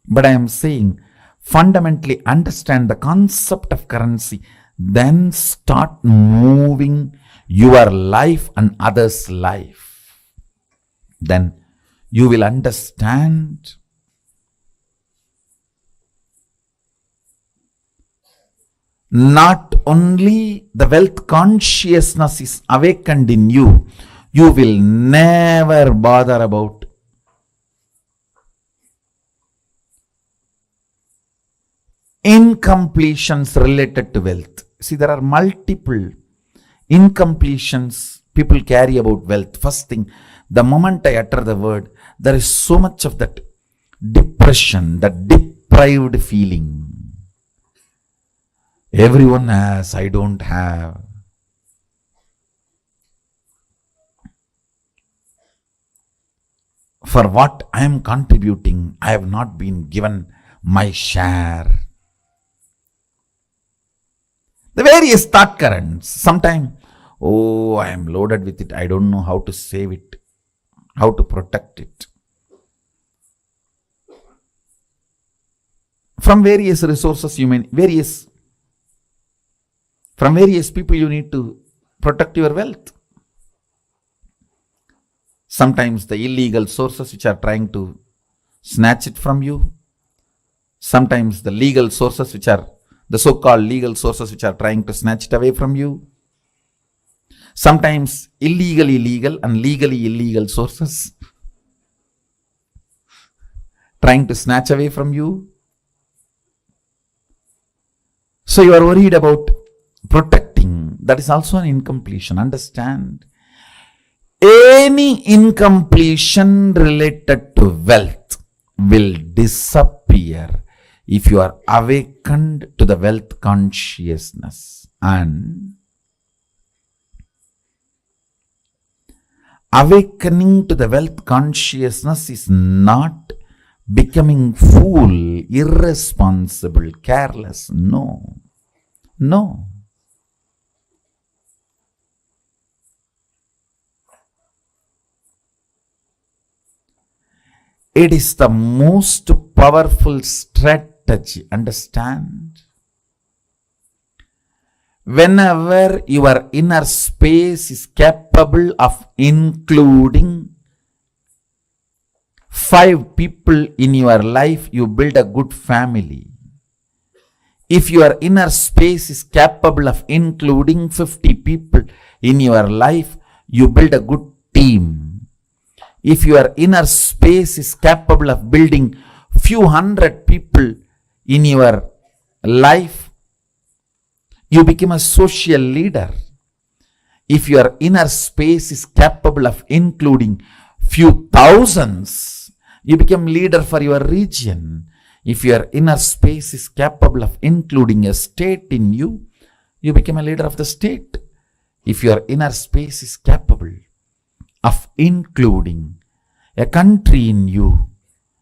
but I am saying fundamentally understand the concept of currency, then start moving your life and others' life. Then you will understand not only the wealth consciousness is awakened in you, you will never bother about incompletions related to wealth. See, there are multiple incompletions people carry about wealth. First thing, the moment I utter the word, there is so much of that depression, that deprived feeling. Everyone has, I don't have. For what I am contributing, I have not been given my share. The various thought currents. Sometimes, oh, I am loaded with it. I don't know how to save it, how to protect it. From various resources, from various people, you need to protect your wealth. Sometimes the illegal sources which are trying to snatch it from you. Sometimes the legal sources which are the so-called legal sources which are trying to snatch it away from you. Sometimes illegally legal and legally illegal sources trying to snatch away from you. So you are worried about protecting. That is also an incompletion. Understand? Any incompletion related to wealth will disappear if you are awakened to the wealth consciousness. And awakening to the wealth consciousness is not becoming fool, irresponsible, careless. No. No. It is the most powerful strategy. Understand? whenever your inner space is capable of including 5 people in your life, you build a good family. If your inner space is capable of including 50 people in your life, you build a good team. If your inner space is capable of building few hundred people in your life, you become a social leader. If your inner space is capable of including few thousands, you become leader for your region. If your inner space is capable of including a state in you, you become a leader of the state. If your inner space is capable of including a country in you,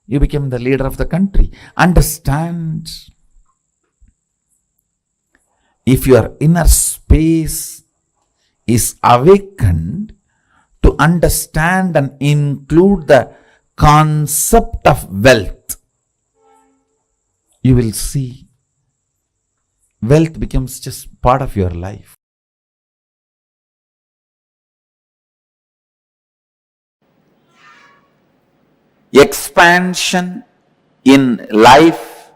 you become the leader of the country. Understand? If your inner space is awakened to understand and include the concept of wealth, you will see wealth becomes just part of your life. Expansion in life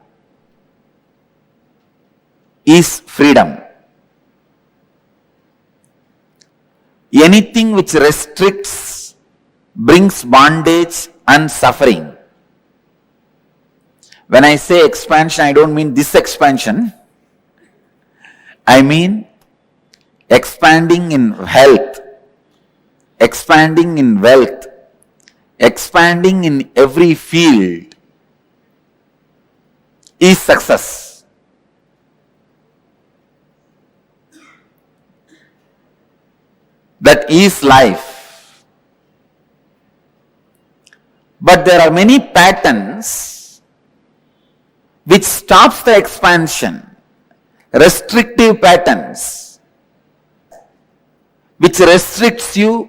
is freedom. Anything which restricts brings bondage and suffering. When I say expansion, I don't mean this expansion. I mean expanding in health, expanding in wealth, expanding in every field is success. That is life. But there are many patterns which stops the expansion, restrictive patterns, which restricts you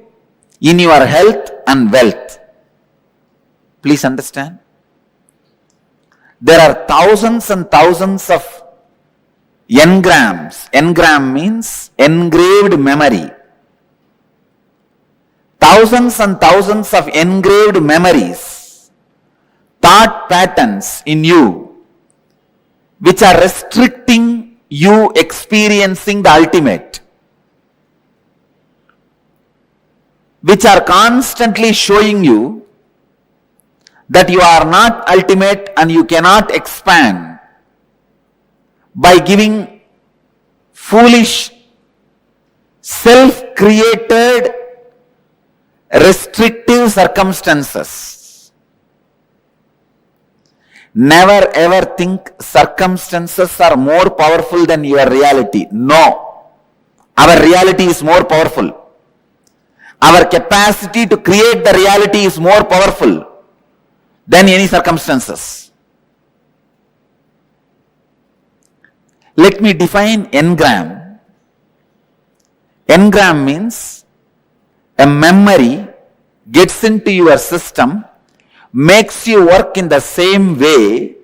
in your health and wealth. Please understand. There are thousands and thousands of engrams. Engram means engraved memory. Thousands and thousands of engraved memories, thought patterns in you, which are restricting you experiencing the ultimate, which are constantly showing you that you are not ultimate and you cannot expand by giving foolish, self-created, restrictive circumstances. Never ever think circumstances are more powerful than your reality. No. Our reality is more powerful. Our capacity to create the reality is more powerful than any circumstances. Let me define engram. Engram means a memory gets into your system, makes you work in the same way,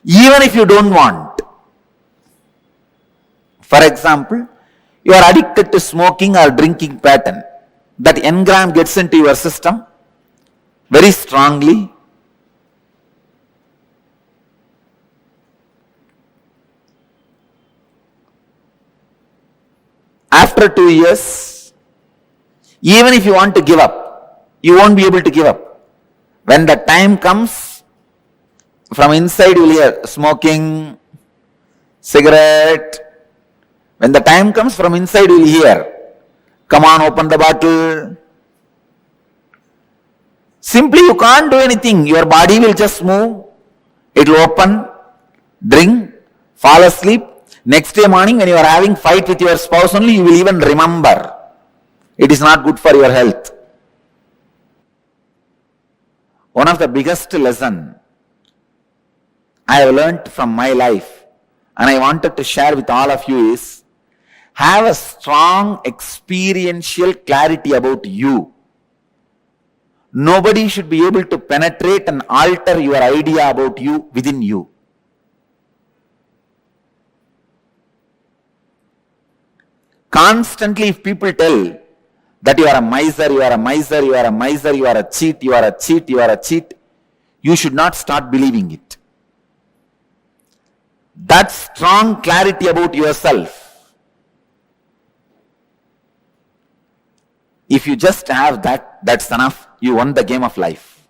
even if you don't want. For example, you are addicted to smoking or drinking pattern. That engram gets into your system very strongly. After 2 years, even if you want to give up, you won't be able to give up. When the time comes, from inside you will hear smoking, cigarette. When the time comes, from inside you will hear, come on, open the bottle. Simply you can't do anything. Your body will just move. It will open, drink, fall asleep. Next day morning when you are having fight with your spouse only, you will even remember. It is not good for your health. One of the biggest lesson I have learnt from my life and I wanted to share with all of you is, have a strong experiential clarity about you. Nobody should be able to penetrate and alter your idea about you within you. Constantly, if people tell that you are a miser, you are a miser, you are a miser, you are a cheat, you are a cheat, you are a cheat, you should not start believing it. That strong clarity about yourself, if you just have that, that's enough. You won the game of life.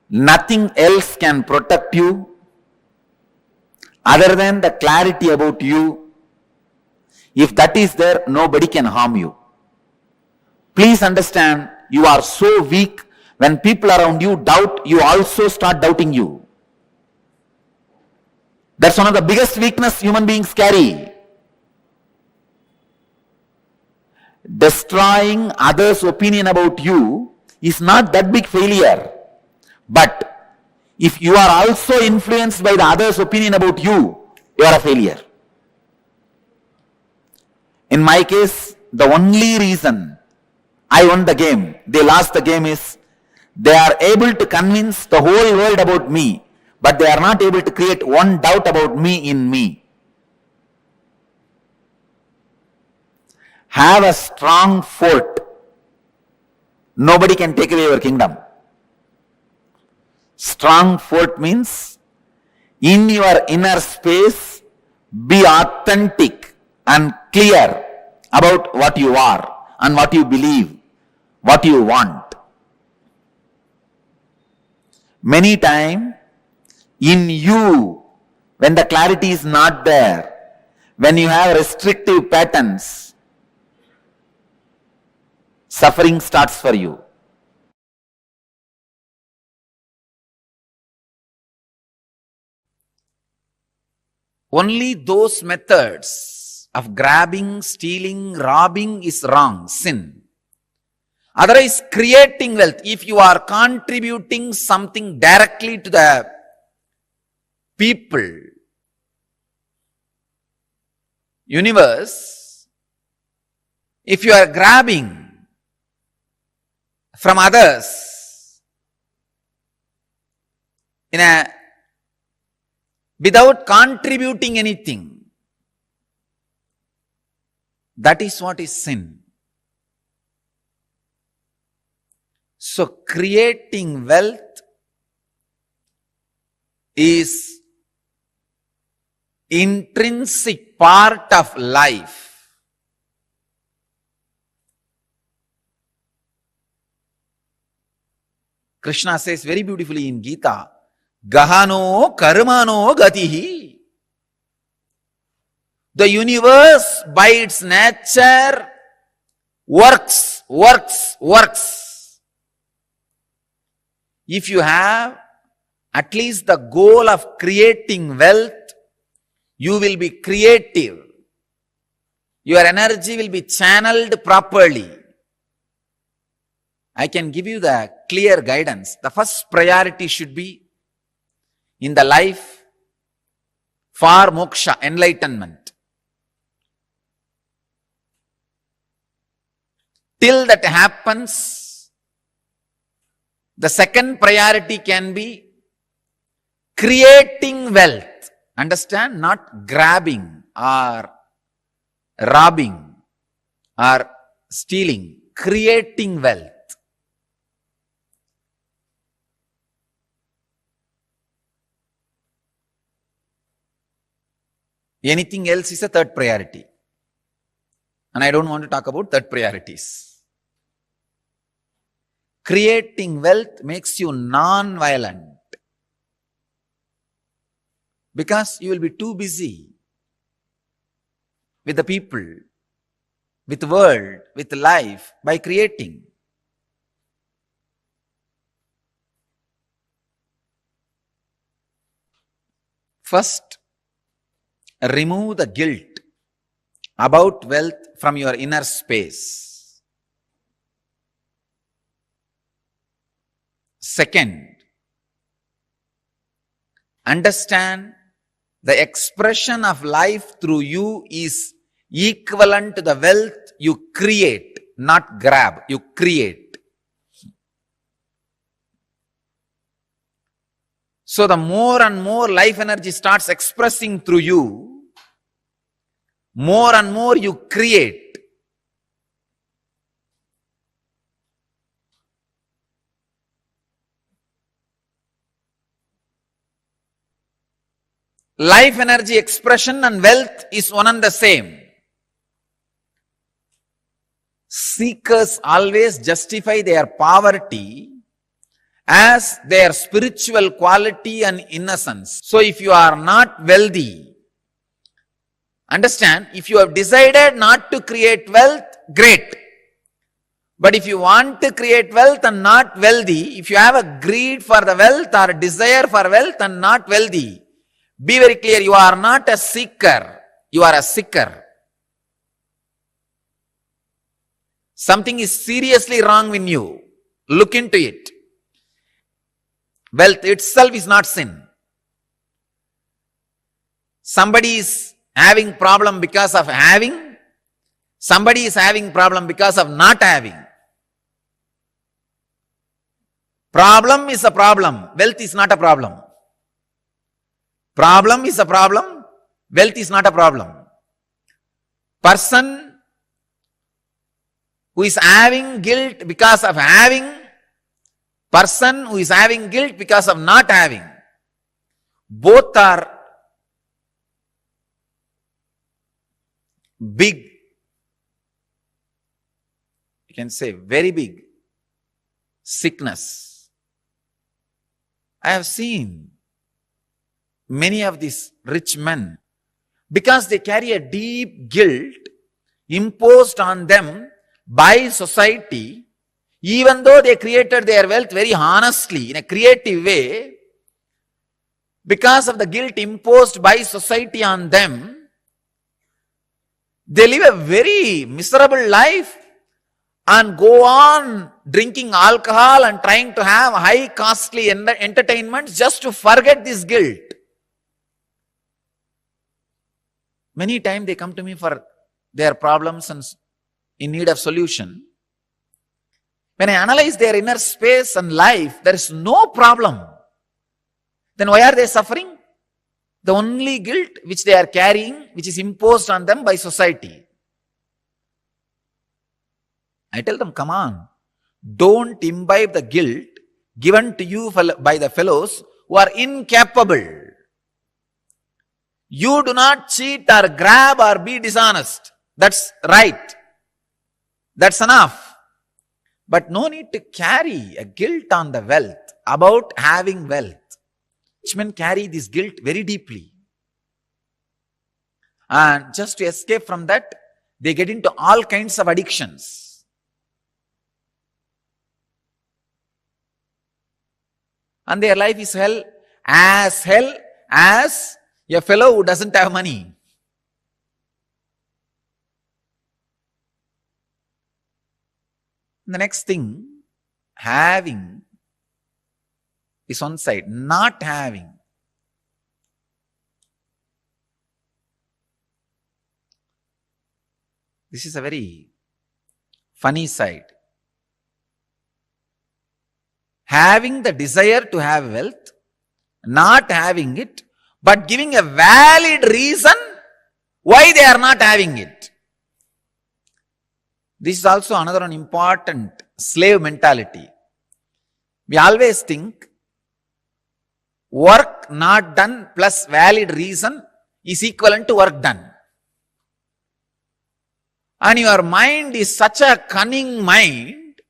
Nothing else can protect you other than the clarity about you. If that is there, nobody can harm you. Please understand, you are so weak. When people around you doubt, you also start doubting you. That's one of the biggest weakness human beings carry. Destroying others' opinion about you is not that big failure. But if you are also influenced by the others' opinion about you, you are a failure. In my case, the only reason I won the game, they lost the game, is they are able to convince the whole world about me, but they are not able to create one doubt about me in me. Have a strong fort. Nobody can take away your kingdom. Strong fort means in your inner space, be authentic and clear about what you are and what you believe, what you want. Many times, in you, when the clarity is not there, when you have restrictive patterns, suffering starts for you. Only those methods of grabbing, stealing, robbing is wrong, sin. Otherwise, creating wealth, if you are contributing something directly to the people, universe, if you are grabbing from others without contributing anything, that is what is sin. So creating wealth is intrinsic part of life. Krishna says very beautifully in Gita, Gahano karmano gatihi. The universe by its nature works. If you have at least the goal of creating wealth, you will be creative. Your energy will be channeled properly. I can give you the clear guidance. The first priority should be in the life for moksha, enlightenment. Till that happens, the second priority can be creating wealth. Understand? Not grabbing or robbing or stealing. Creating wealth. Anything else is a third priority. And I don't want to talk about third priorities. Creating wealth makes you non-violent. Because you will be too busy with the people, with the world, with life, by creating. First, remove the guilt about wealth from your inner space. Second, understand the expression of life through you is equivalent to the wealth you create, not grab, you create. So the more and more life energy starts expressing through you, more and more you create. Life energy expression and wealth is one and the same. Seekers always justify their poverty as their spiritual quality and innocence. So if you are not wealthy, understand, if you have decided not to create wealth, great. But if you want to create wealth and not wealthy, if you have a greed for the wealth or a desire for wealth and not wealthy, be very clear, you are not a seeker, you are a seeker. Something is seriously wrong with you. Look into it. Wealth itself is not sin. Somebody is having problem because of having. Somebody is having problem because of not having. Problem is a problem. Wealth is not a problem. Problem is a problem. Wealth is not a problem. Person who is having guilt because of having, person who is having guilt because of not having, both are big, you can say very big sickness. I have seen many of these rich men, because they carry a deep guilt imposed on them by society, even though they created their wealth very honestly, in a creative way, because of the guilt imposed by society on them, they live a very miserable life and go on drinking alcohol and trying to have high costly entertainments just to forget this guilt. Many times they come to me for their problems and in need of solution. When I analyze their inner space and life, there is no problem. Then why are they suffering? The only guilt which they are carrying, which is imposed on them by society. I tell them, come on, don't imbibe the guilt given to you by the fellows who are incapable. You do not cheat or grab or be dishonest. That's right. That's enough. But no need to carry a guilt on the wealth, about having wealth. Rich men carry this guilt very deeply. And just to escape from that, they get into all kinds of addictions. And their life is hell as a fellow who doesn't have money. The next thing, having is one side, not having. This is a very funny side. Having the desire to have wealth, not having it, but giving a valid reason why they are not having it. This is also another one important slave mentality. We always think work not done plus valid reason is equivalent to work done. And your mind is such a cunning mind,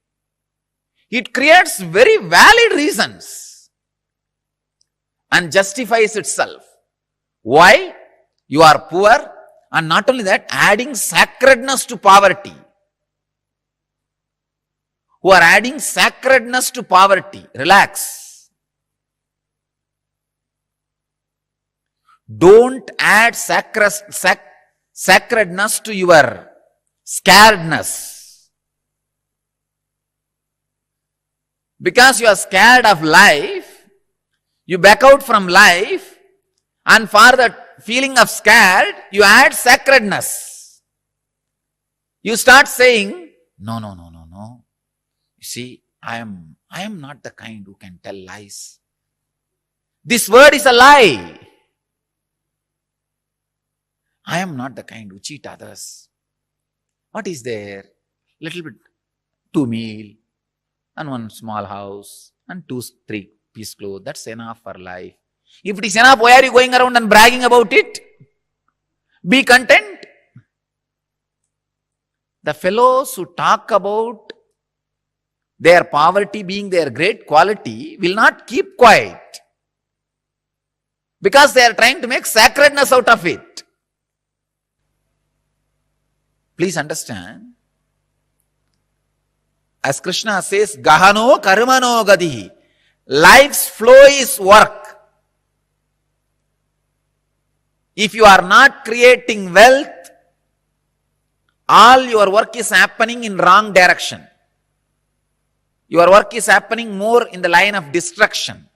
it creates very valid reasons and justifies itself. Why? You are poor, and not only that, adding sacredness to poverty. Who are adding sacredness to poverty. Relax. Don't add sacredness to your scaredness. Because you are scared of life, you back out from life, and for the feeling of scared, you add sacredness. You start saying, no. You see, I am not the kind who can tell lies. This word is a lie. I am not the kind who cheat others. What is there? Little bit, 2 meal and 1 small house and 2, 3 piece clothes. That's enough for life. If it is enough, why are you going around and bragging about it? Be content. The fellows who talk about their poverty being their great quality will not keep quiet, because they are trying to make sacredness out of it. Please understand. As Krishna says, Gahano karmano gadihi. Life's flow is work. If you are not creating wealth, all your work is happening in wrong direction. Your work is happening more in the line of destruction,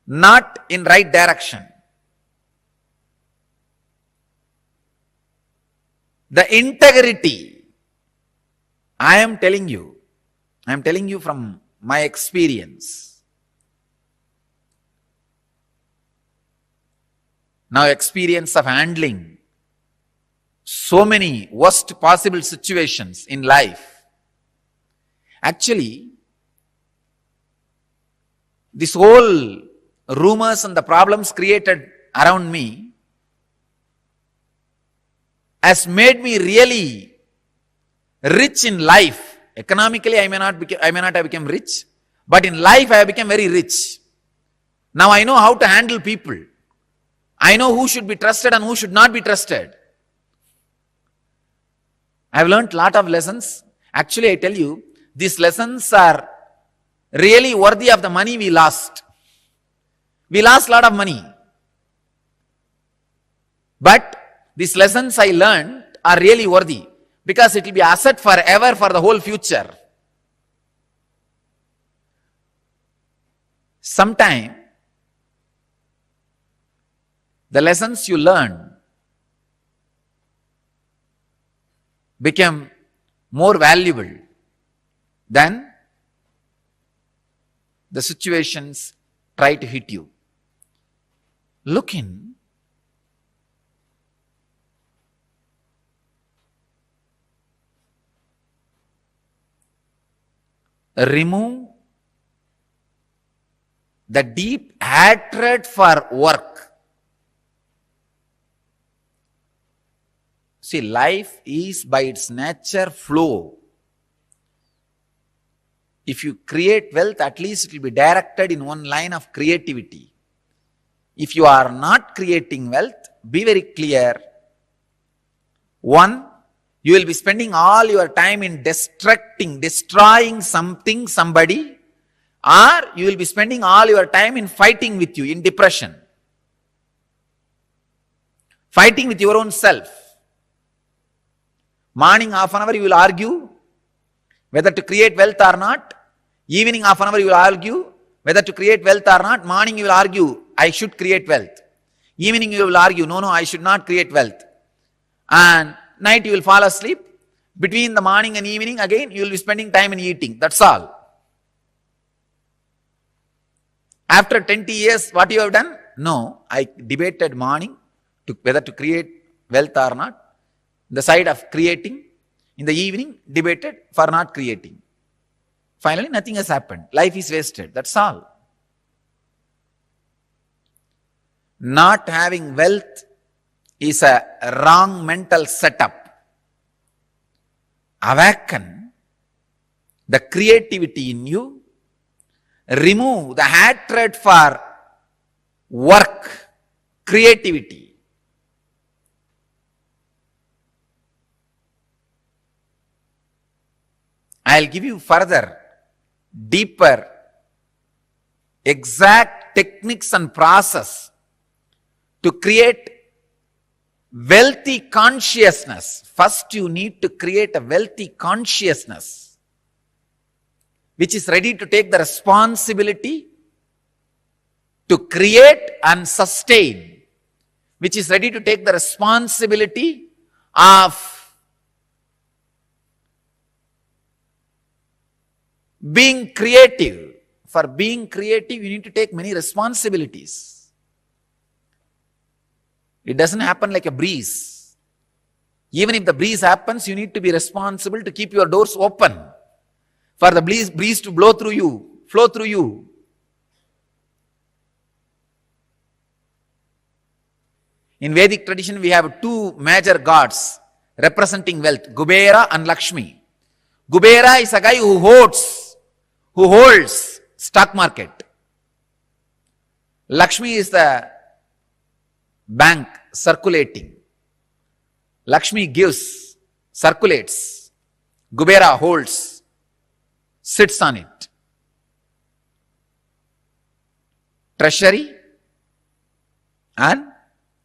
not in right direction. The integrity, I am telling you from my experience. Now, experience of handling so many worst possible situations in life. Actually, this whole rumors and the problems created around me has made me really rich in life. Economically, I may not have become rich, but in life I have become very rich. Now I know how to handle people. I know who should be trusted and who should not be trusted. I have learned a lot of lessons. Actually, I tell you, these lessons are really worthy of the money we lost. We lost a lot of money. But these lessons I learned are really worthy, because it will be asset forever for the whole future. Sometime, the lessons you learn become more valuable than the situations try to hit you. Look in. Remove the deep hatred for work. See, life is by its nature flow. If you create wealth, at least it will be directed in one line of creativity. If you are not creating wealth, be very clear. One, you will be spending all your time in destroying something, somebody, or you will be spending all your time in fighting with you, in depression. Fighting with your own self. Morning half an hour you will argue whether to create wealth or not. Evening half an hour you will argue whether to create wealth or not. Morning you will argue, I should create wealth. Evening you will argue, no, I should not create wealth. And night you will fall asleep. Between the morning and evening, again you will be spending time in eating. That's all. After 20 years, what you have done? No, I debated morning whether to create wealth or not. The side of creating. In the evening, debated for not creating. Finally, nothing has happened. Life is wasted. That's all. Not having wealth is a wrong mental setup. Awaken the creativity in you. Remove the hatred for work, creativity. I'll give you further, deeper, exact techniques and process to create wealthy consciousness. First, you need to create a wealthy consciousness which is ready to take the responsibility to create and sustain, which is ready to take the responsibility of being creative. For being creative, you need to take many responsibilities. It doesn't happen like a breeze. Even if the breeze happens, you need to be responsible to keep your doors open for the breeze to blow through you, flow through you. In Vedic tradition, we have two major gods representing wealth, Kubera and Lakshmi. Kubera is a guy who holds stock market. Lakshmi is the bank circulating. Lakshmi gives, circulates. Kubera holds, sits on it. Treasury and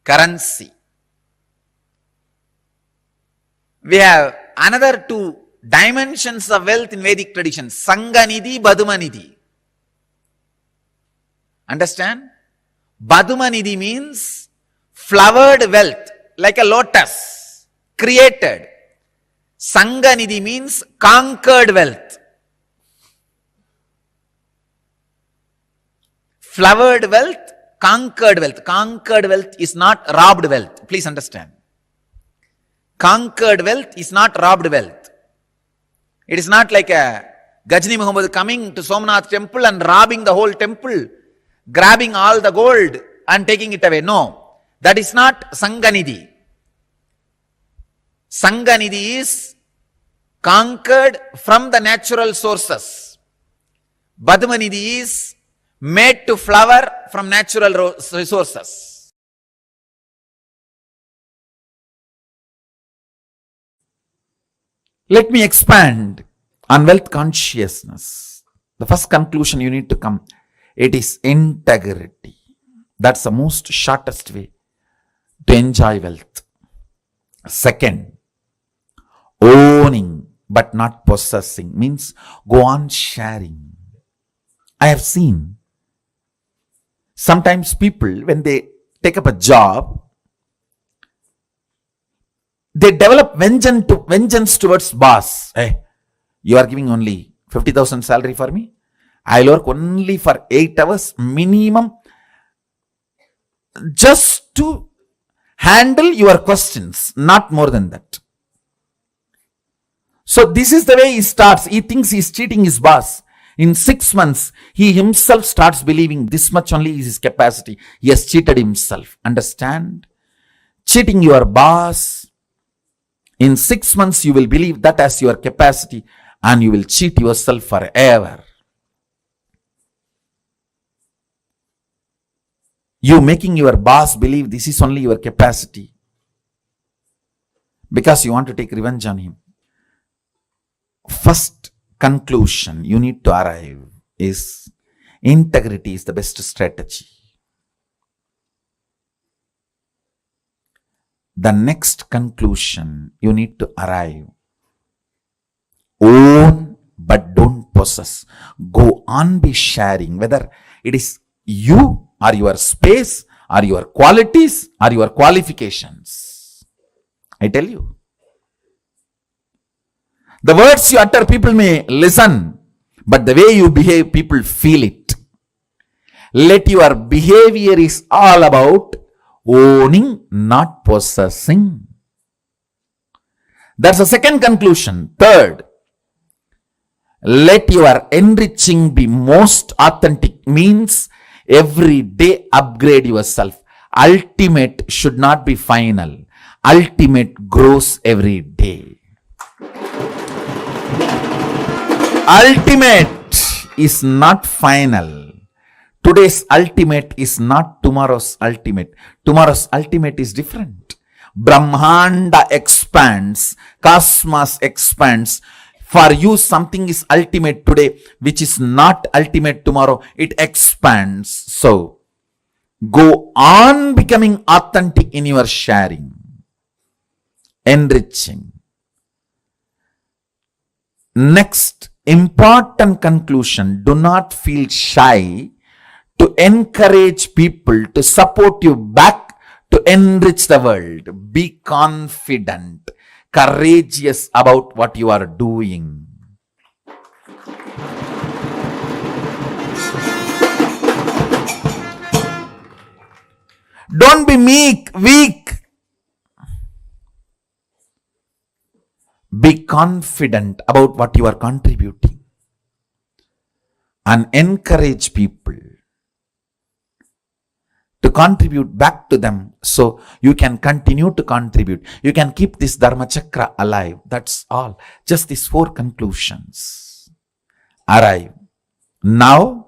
currency. We have another two dimensions of wealth in Vedic tradition, Sanganidhi, Badumanidhi. Understand? Badumanidhi means flowered wealth, like a lotus, created. Sanganidhi means conquered wealth. Flowered wealth, conquered wealth. Conquered wealth is not robbed wealth. Please understand. Conquered wealth is not robbed wealth. It is not like a Gajni Muhammad coming to Somnath temple and robbing the whole temple, grabbing all the gold and taking it away. No, that is not Sanganidhi. Sanganidhi is conquered from the natural sources. Badmanidhi is made to flower from natural resources. Let me expand on wealth consciousness. The first conclusion you need to come, it is integrity. That's the most shortest way to enjoy wealth. Second, owning but not possessing means go on sharing. I have seen sometimes people, when they take up a job, they develop vengeance towards boss. Hey, you are giving only 50,000 salary for me. I'll work only for 8 hours minimum just to handle your questions, not more than that. So this is the way he starts. He thinks he's cheating his boss. In 6 months, he himself starts believing this much only is his capacity. He has cheated himself. Understand? Cheating your boss. In 6 months, you will believe that as your capacity and you will cheat yourself forever. You making your boss believe this is only your capacity because you want to take revenge on him. First conclusion you need to arrive is integrity is the best strategy. The next conclusion you need to arrive, own but don't possess. Go on be sharing, whether it is you or your space or your qualities or your qualifications. I tell you, the words you utter, people may listen, but the way you behave, people feel it. Let your behavior is all about owning, not possessing. That's the second conclusion. Third, let your enriching be most authentic, means every day upgrade yourself. Ultimate should not be final. Ultimate grows every day. Ultimate is not final. Today's ultimate is not tomorrow's ultimate. Tomorrow's ultimate is different. Brahmanda expands, cosmos expands. For you, something is ultimate today, which is not ultimate tomorrow. It expands. So, go on becoming authentic in your sharing, enriching. Next, important conclusion, do not feel shy to encourage people to support you back to enrich the world. Be confident, courageous about what you are doing. Don't be weak. Be confident about what you are contributing and encourage people to contribute back to them so you can continue to contribute. You can keep this Dharma Chakra alive. That's all. Just these 4 conclusions arrive. Now,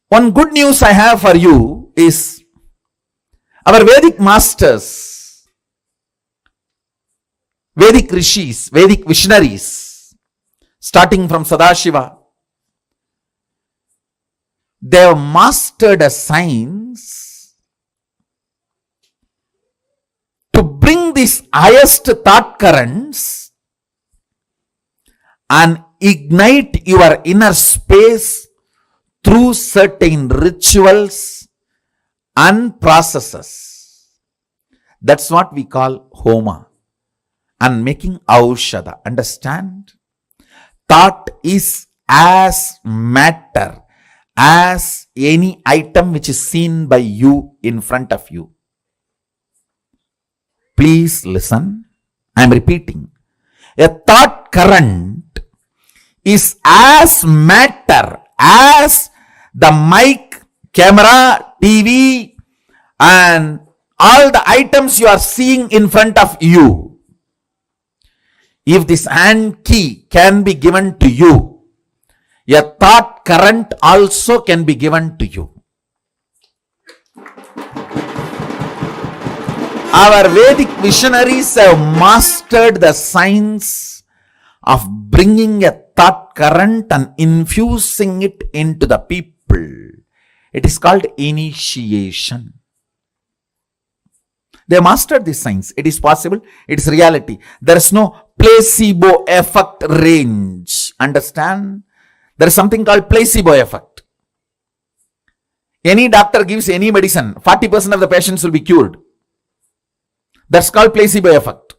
one good news I have for you is our Vedic masters, Vedic rishis, Vedic visionaries, starting from Sadashiva, they have mastered a science to bring these highest thought currents and ignite your inner space through certain rituals and processes. That's what we call Homa and making Aushadha. Understand? Thought is as matter as any item which is seen by you in front of you. Please listen. I am repeating. A thought current is as matter as the mic, camera, TV, and all the items you are seeing in front of you. If this hand key can be given to you, a thought current also can be given to you. Our Vedic visionaries have mastered the science of bringing a thought current and infusing it into the people. It is called initiation. They mastered this science. It is possible. It is reality. There is no placebo effect range. Understand? There is something called placebo effect. Any doctor gives any medicine, 40% of the patients will be cured. That's called placebo effect.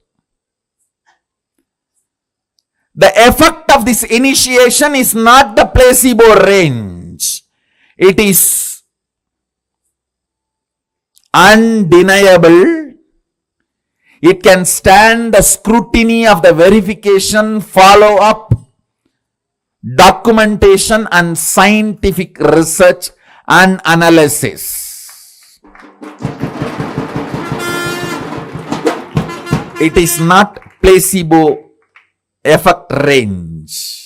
The effect of this initiation is not the placebo range. It is undeniable. It can stand the scrutiny of the verification, follow-up, documentation and scientific research and analysis. It is not placebo effect range.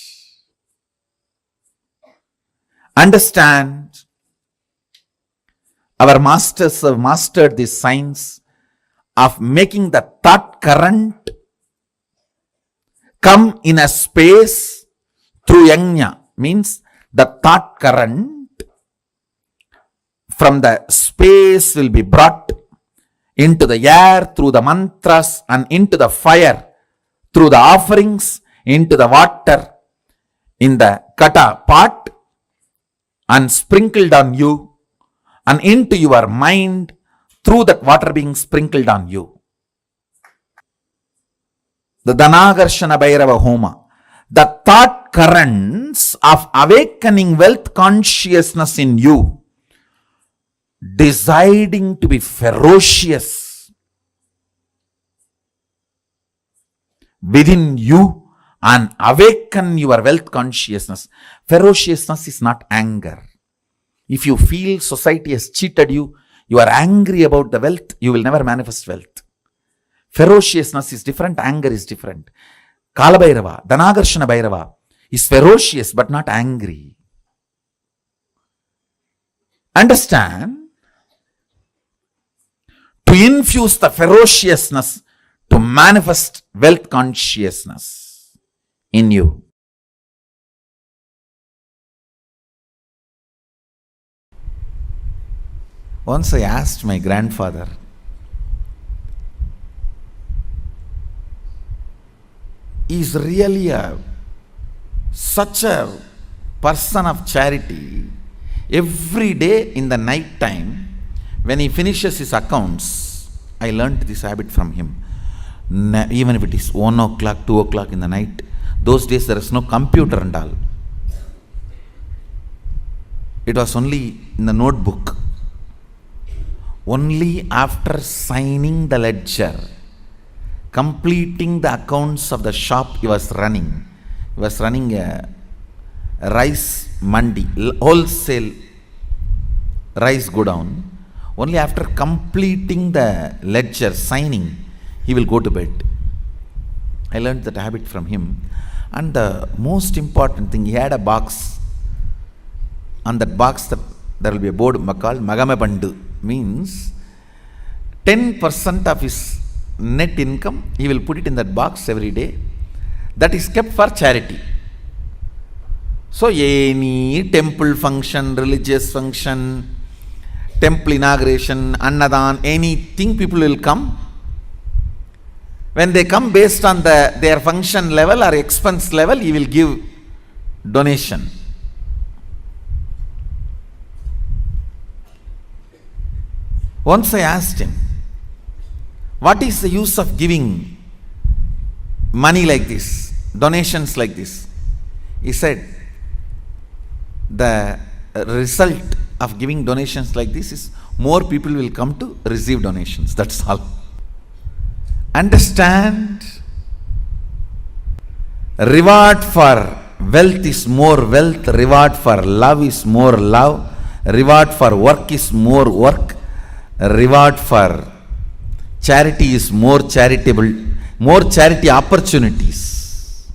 Understand? Our masters have mastered this science of making the thought current come in a space through yajna, means the thought current from the space will be brought into the air through the mantras and into the fire through the offerings, into the water in the kata pot and sprinkled on you and into your mind through that water being sprinkled on you. The Dhanagarshana Bhairava Homa, the thought currents of awakening wealth consciousness in you, deciding to be ferocious within you and awaken your wealth consciousness. Ferociousness is not anger. If you feel society has cheated you, you are angry about the wealth, you will never manifest wealth. Ferociousness is different, anger is different. Kala Bhairava, Dhanagarshana Bhairava is ferocious but not angry. Understand? To infuse the ferociousness to manifest wealth consciousness in you. Once I asked my grandfather, is really such a person of charity. Every day in the night time, when he finishes his accounts, I learnt this habit from him. Even if it is 1 o'clock, 2 o'clock in the night, those days there is no computer and all. It was only in the notebook. Only after signing the ledger, completing the accounts of the shop he was running. He was running a rice mandi, wholesale rice godown. Only after completing the ledger, signing, he will go to bed. I learned that habit from him. And the most important thing, he had a box. On that box, there will be a board called Magame Bandu. Means 10% of his net income, he will put it in that box every day. That is kept for charity. So any temple function, religious function, temple inauguration, annadan, anything, people will come. When they come, based on their function level or expense level, he will give donation. Once I asked him, what is the use of giving money like this, donations like this? He said, the result of giving donations like this is more people will come to receive donations. That's all. Understand, reward for wealth is more wealth, reward for love is more love, reward for work is more work, reward for charity is more charitable, more charity opportunities.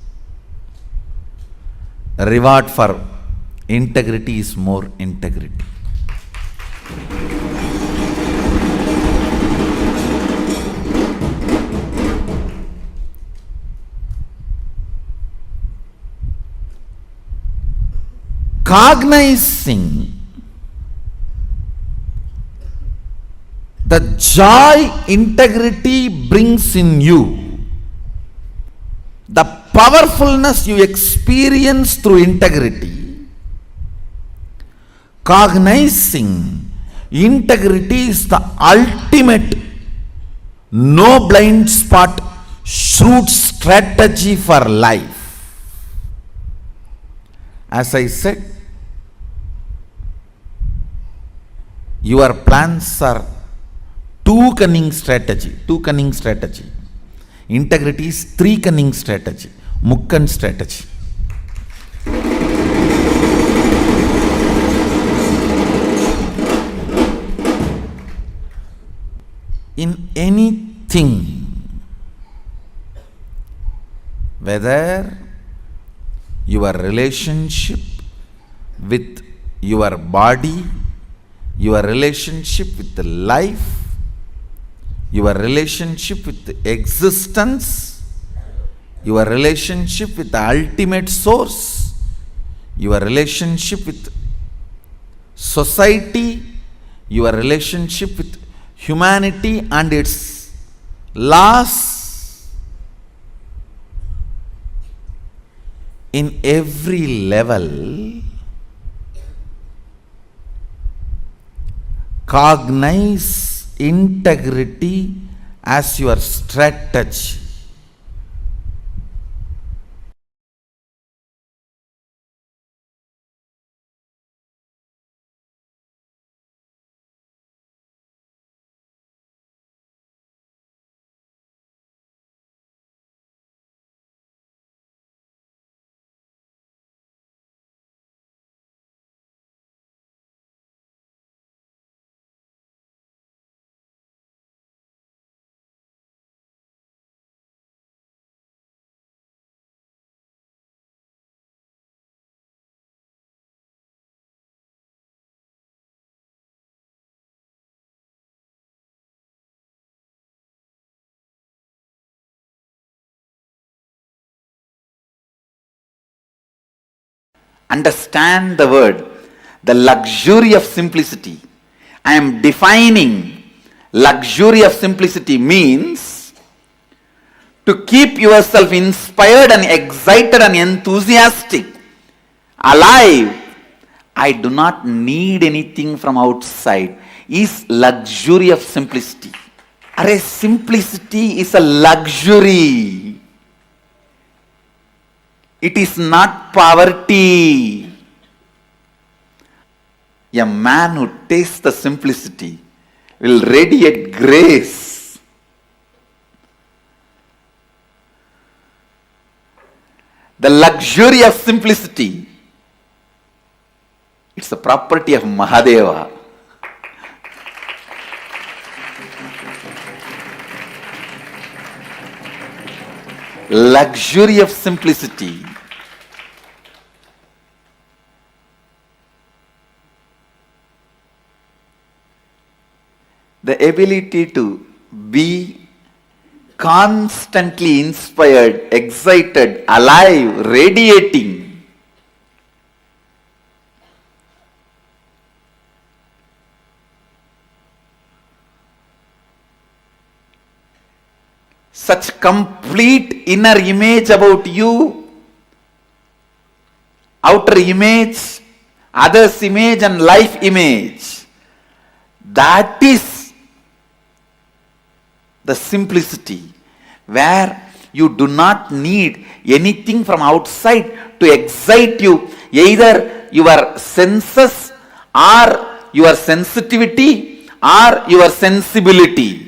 Reward for integrity is more integrity. Cognizing the joy integrity brings in you, the powerfulness you experience through integrity, cognizing integrity is the ultimate no blind spot shrewd strategy for life. As I said, your plans are two cunning strategy. Integrity is three cunning strategy. Mukkan strategy. In anything, whether your relationship with your body, your relationship with life, your relationship with existence, your relationship with the ultimate source, your relationship with society, your relationship with humanity and its laws, in every level, cognize integrity as your strategy. Understand the word, the luxury of simplicity. I am defining luxury of simplicity means to keep yourself inspired and excited and enthusiastic, alive. I do not need anything from outside, is luxury of simplicity. Array, simplicity is a luxury. It is not poverty. A man who tastes the simplicity will radiate grace. The luxury of simplicity, it's the property of Mahadeva. Luxury of simplicity. The ability to be constantly inspired, excited, alive, radiating. Such complete inner image about you, outer image, others' image, and life image. That is the simplicity, where you do not need anything from outside to excite you, either your senses or your sensitivity or your sensibility.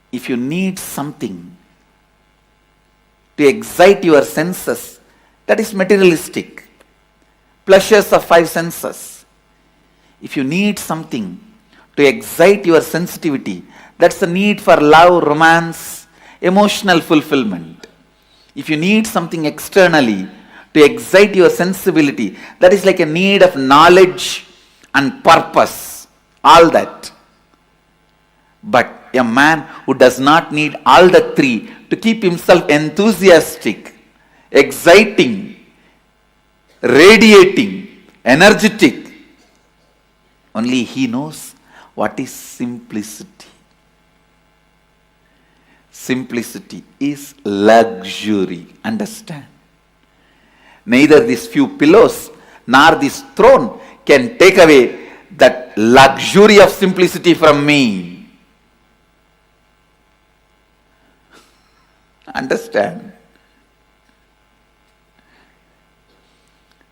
If you need something to excite your senses, that is materialistic. Pleasures of five senses. If you need something to excite your sensitivity, that's the need for love, romance, emotional fulfillment. If you need something externally to excite your sensibility, that is like a need of knowledge and purpose, all that. But a man who does not need all the three to keep himself enthusiastic, exciting, radiating, energetic, only he knows what is simplicity. Simplicity is luxury. Understand? Neither these few pillows nor this throne can take away that luxury of simplicity from me. Understand?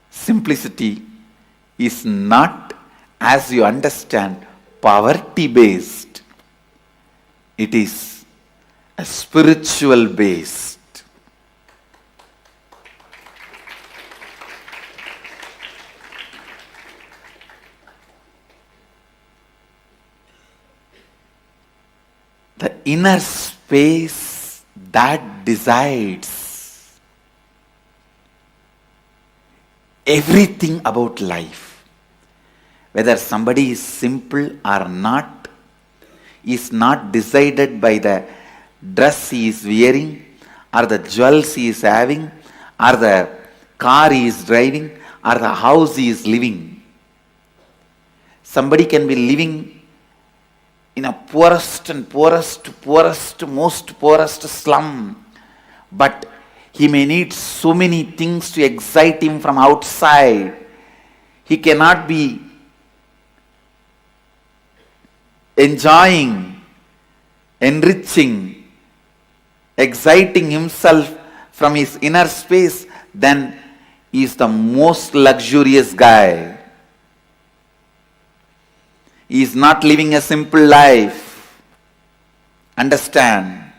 Simplicity is not, as you understand, poverty based. It is a spiritual based. The inner space that decides everything about life. Whether somebody is simple or not is not decided by the dress he is wearing, or the jewels he is having, or the car he is driving, or the house he is living. Somebody can be living in a poorest, most poorest slum, but he may need so many things to excite him from outside. He cannot be enjoying, enriching, exciting himself from his inner space, then he is the most luxurious guy. He is not living a simple life. Understand?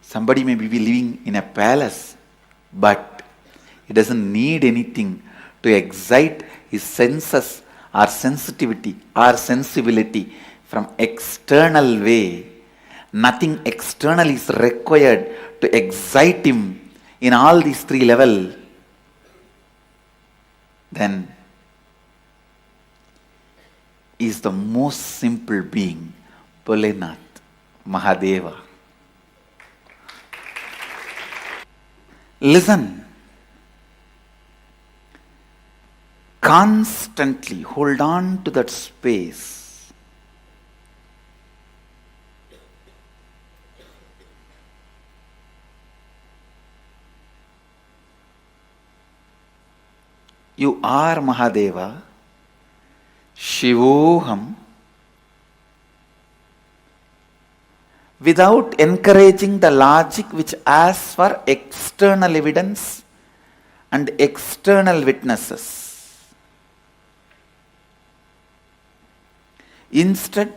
Somebody may be living in a palace, but he doesn't need anything to excite his senses or sensitivity or sensibility from external way. Nothing external is required to excite him in all these three levels. Then is the most simple being, Bholenath, Mahadeva. Listen. Constantly hold on to that space. You are Mahadeva, Shivoham, without encouraging the logic which asks for external evidence and external witnesses. Instead,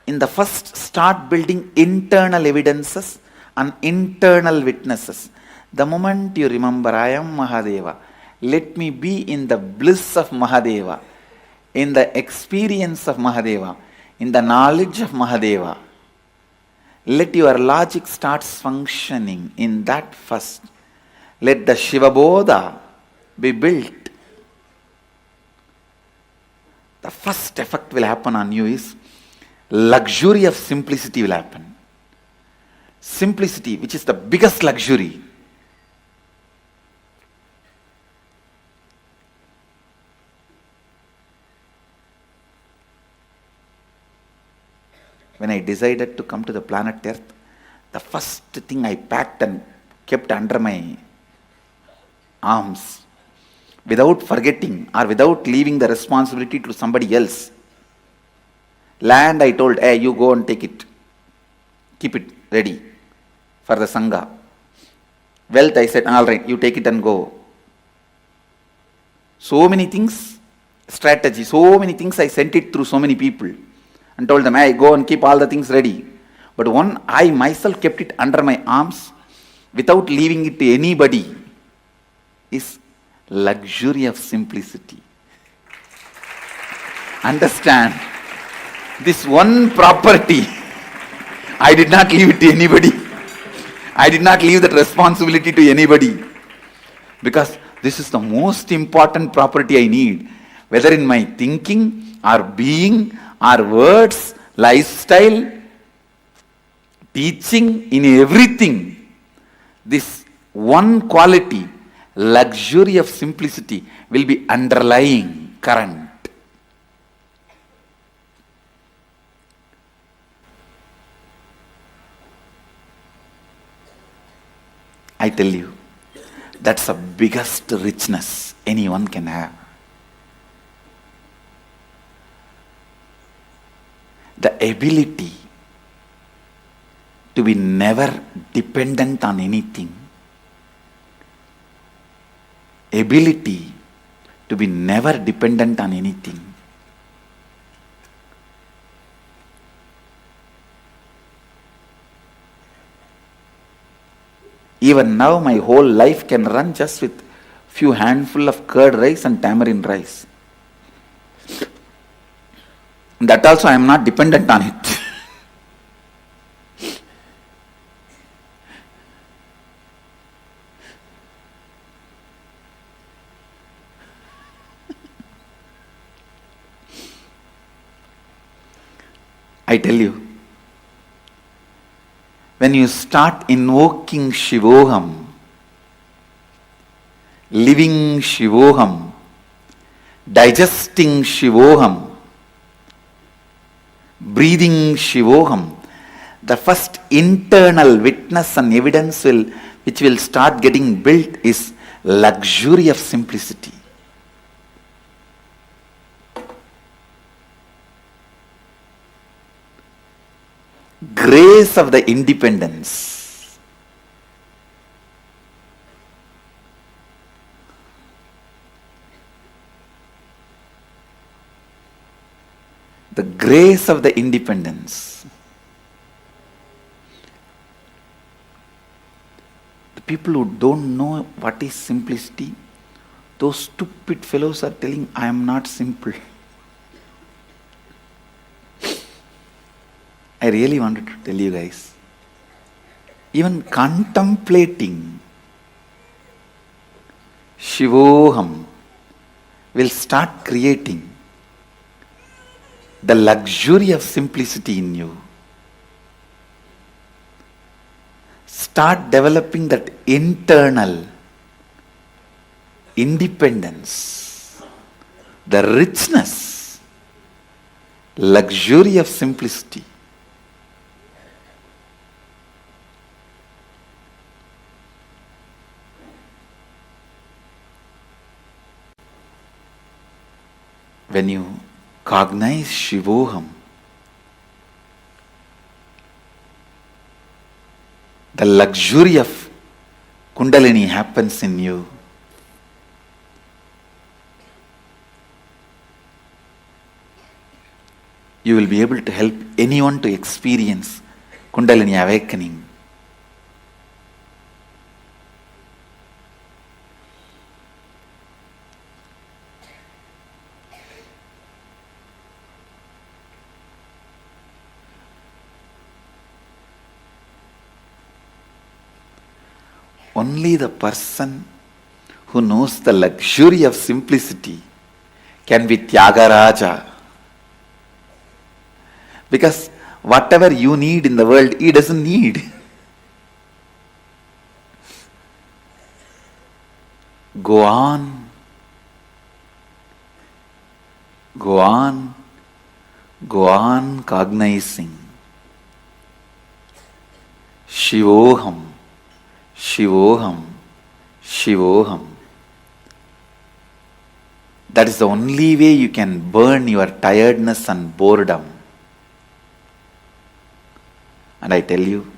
in the first, start building internal evidences and internal witnesses. The moment you remember, I am Mahadeva, let me be in the bliss of Mahadeva, in the experience of Mahadeva, in the knowledge of Mahadeva. Let your logic starts functioning in that first. Let the Shiva Bodha be built. The first effect will happen on you is luxury of simplicity will happen. Simplicity, which is the biggest luxury. When I decided to come to the planet Earth, the first thing I packed and kept under my arms, without forgetting or without leaving the responsibility to somebody else. Land, I told, hey, you go and take it. Keep it ready for the Sangha. Wealth, I said, all right, you take it and go. So many things, strategy, so many things I sent it through so many people and told them, hey, go and keep all the things ready. But one, I myself kept it under my arms without leaving it to anybody, is luxury of simplicity. Understand, this one property, I did not leave it to anybody. I did not leave that responsibility to anybody. Because this is the most important property I need. Whether in my thinking, or being, or words, lifestyle, teaching, in everything, this one quality, luxury of simplicity, will be underlying current. I tell you, that's the biggest richness anyone can have. The ability to be never dependent on anything. Ability to be never dependent on anything. Even now my whole life can run just with few handful of curd rice and tamarind rice. That also I am not dependent on it. I tell you, when you start invoking Shivoham, living Shivoham, digesting Shivoham, breathing Shivoham, the first internal witness and evidence which will start getting built is luxury of simplicity. Grace of the independence. The grace of the independence. The people who don't know what is simplicity, those stupid fellows are telling, I am not simple. I really wanted to tell you guys, even contemplating Shivoham will start creating the luxury of simplicity in you. Start developing that internal independence, the richness, luxury of simplicity. When you cognize Shivoham, the luxury of Kundalini happens in you. you will be able to help anyone to experience Kundalini awakening. Only the person who knows the luxury of simplicity can be Tyagaraja. Because whatever you need in the world, he doesn't need. Go on. Go on. Go on cognizing. Shivoham. Shivoham. Shivoham. That is the only way you can burn your tiredness and boredom. And I tell you,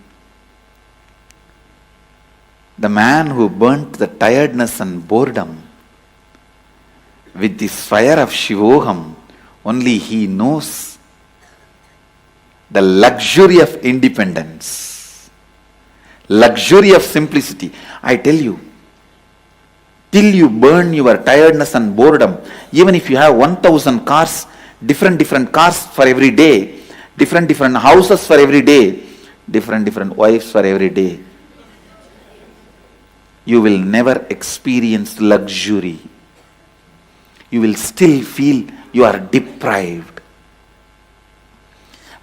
the man who burnt the tiredness and boredom with this fire of Shivoham, only he knows the luxury of independence, luxury of simplicity. I tell you, till you burn your tiredness and boredom, even if you have 1,000 cars, different cars for every day, different houses for every day, different wives for every day, you will never experience luxury. You will still feel you are deprived.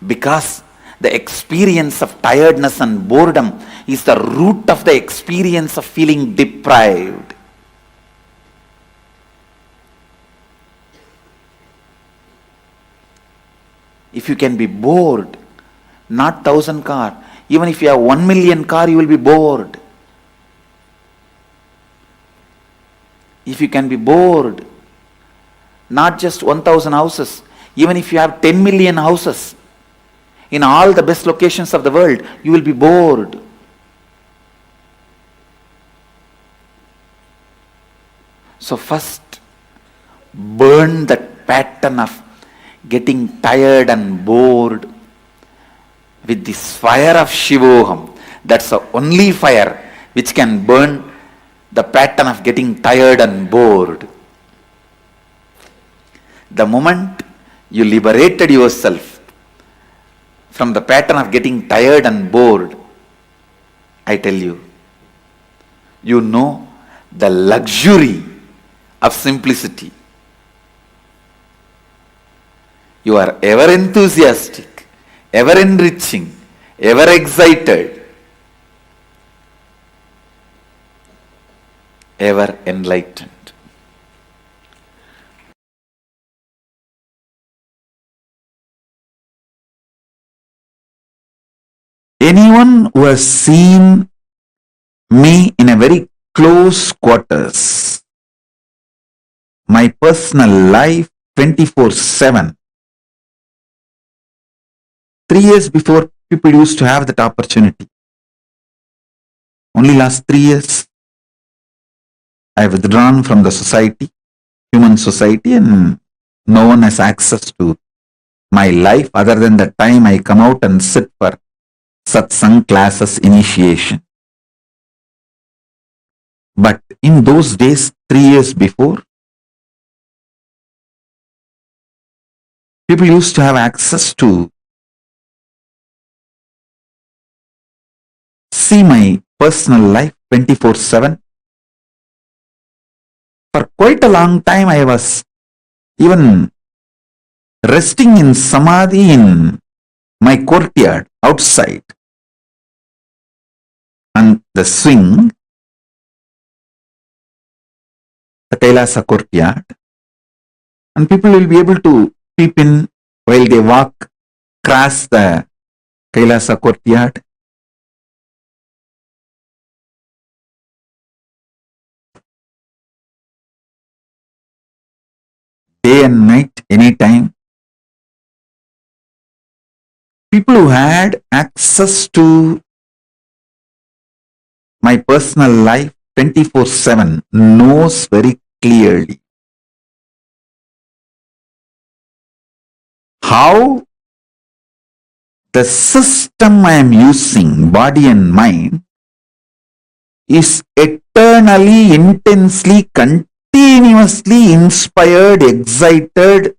Because the experience of tiredness and boredom is the root of the experience of feeling deprived. If you can be bored, not 1,000 car, even if you have 1 million car, you will be bored. If you can be bored, not just 1,000 houses, even if you have 10 million houses in all the best locations of the world, you will be bored. So first, burn that pattern of getting tired and bored with this fire of Shivoham. That's the only fire which can burn the pattern of getting tired and bored. The moment you liberated yourself from the pattern of getting tired and bored, I tell you, you know the luxury of simplicity. You are ever enthusiastic, ever enriching, ever excited, ever enlightened. Anyone who has seen me in a very close quarters, my personal life 24/7. 3 years before, people used to have that opportunity. Only last 3 years, I have withdrawn from the society, human society, and no one has access to my life other than the time I come out and sit for satsang classes initiation. But in those days, 3 years before, people used to have access to see my personal life 24/7. For quite a long time, I was even resting in samadhi in my courtyard outside and the swing, the KAILASA courtyard, and people will be able to peep in while they walk across the KAILASA courtyard. Day and night, anytime. People who had access to my personal life 24/7 knows very clearly how the system I am using, body and mind, is eternally, intensely, continuously inspired, excited,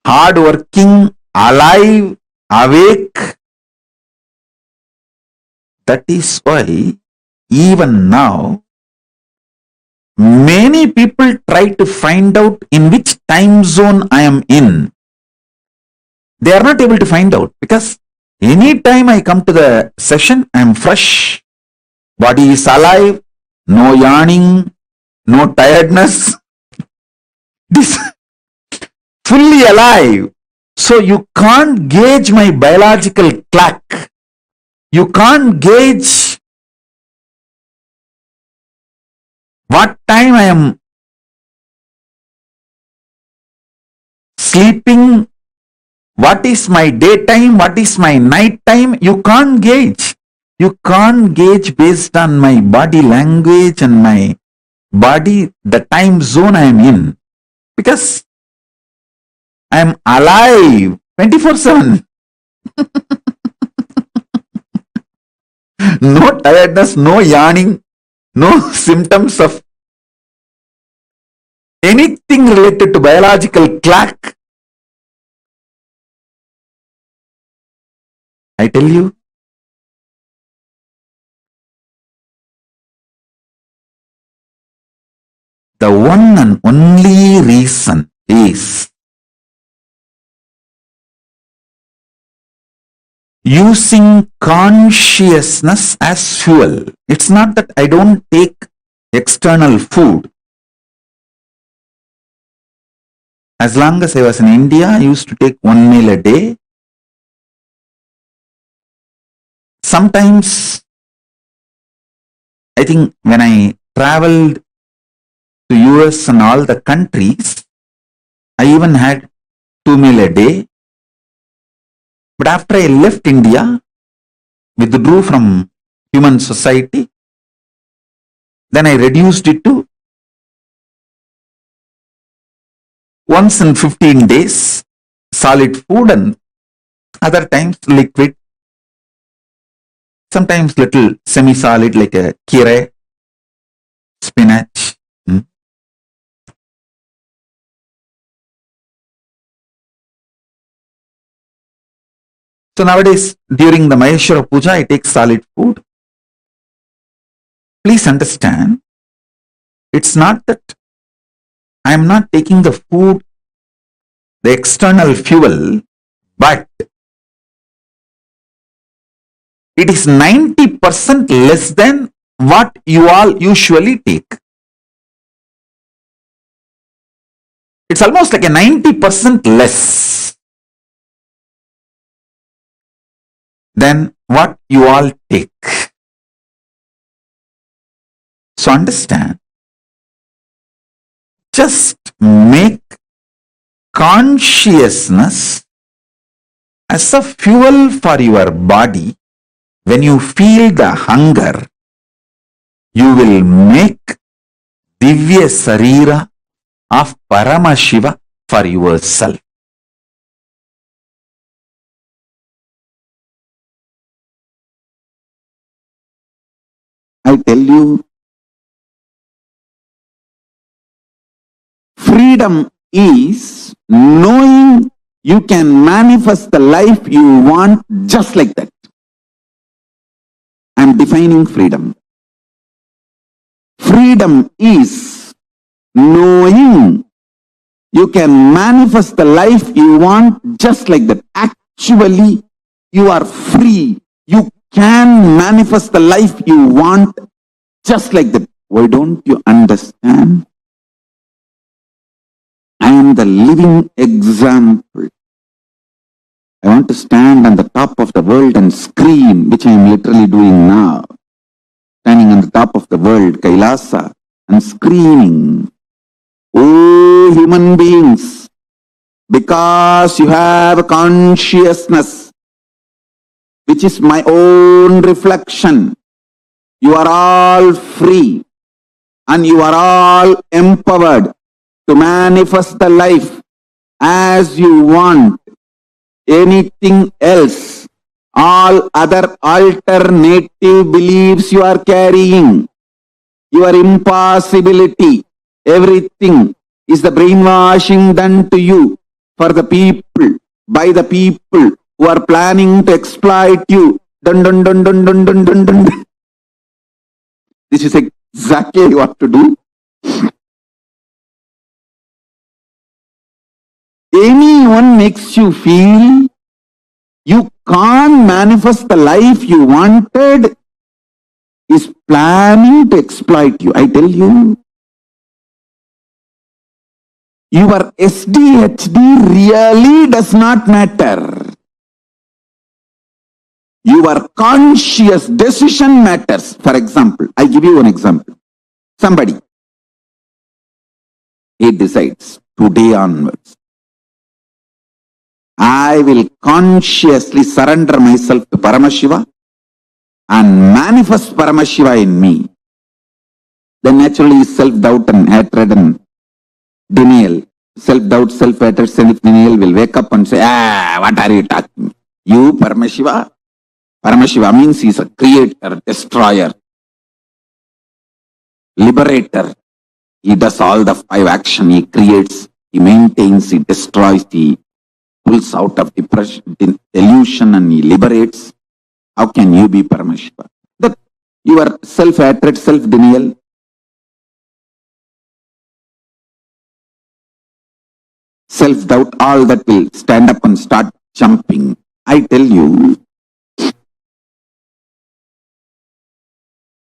hardworking, alive, awake. That is why even now many people try to find out in which time zone I am in. They are not able to find out because anytime I come to the session, I am fresh. Body is alive, no yawning, no tiredness. This fully alive. So you can't gauge my biological clock. You can't gauge what time I am sleeping, what is my daytime, what is my night time. You can't gauge. You can't gauge based on my body language and my body, the time zone I am in. Because I am alive 24/7. No tiredness, no yawning, no symptoms of anything related to biological clock. I tell you, the one and only reason is using consciousness as fuel. It's not that I don't take external food. As long as I was in India, I used to take one meal a day. Sometimes, I think when I traveled to US and all the countries, I even had 2 meals a day. But after I left India, withdrew from human society, then I reduced it to once in 15 days, solid food, and other times liquid, sometimes little semi-solid like a kire, spinach. So nowadays, during the Maheshwara Puja, I take solid food. Please understand, it's not that I am not taking the food, the external fuel, but it is 90% less than what you all usually take. It's almost like a 90% less than what you all take. So understand, just make consciousness as a fuel for your body. When you feel the hunger, you will make Divya Sarira of Paramashiva for yourself. I tell you, freedom is knowing you can manifest the life you want just like that. I am defining freedom. Freedom is knowing you can manifest the life you want just like that. Actually, you are free. You can manifest the life you want just like that. Why don't you understand? I am the living example. I want to stand on the top of the world and scream, which I am literally doing now. Standing on the top of the world, KAILASA, and screaming, "Oh, human beings, because you have a consciousness, which is my own reflection, you are all free and you are all empowered to manifest the life as you want anything else. All other alternative beliefs you are carrying, your impossibility, everything is the brainwashing done to you for the people, by the people who are planning to exploit you. Dun, dun, dun, dun, dun, dun, dun, dun. This is exactly what to do. Anyone makes you feel you can't manifest the life you wanted is planning to exploit you. I tell you, your SDHD really does not matter. Your conscious decision matters. For example, I give you an example. Somebody, he decides today onwards, I will consciously surrender myself to Paramashiva and manifest Paramashiva in me. Then naturally self-doubt and hatred and denial, self-doubt, self-hatred, self-denial will wake up and say, what are you talking? You Paramashiva? Paramashiva means he is a creator, destroyer, liberator. He does all the 5 action. He creates, he maintains, he destroys, he pulls out of depression, illusion, and he liberates. How can you be Paramashiva? That your self-hatred, self-denial, self-doubt, all that will stand up and start jumping. I tell you,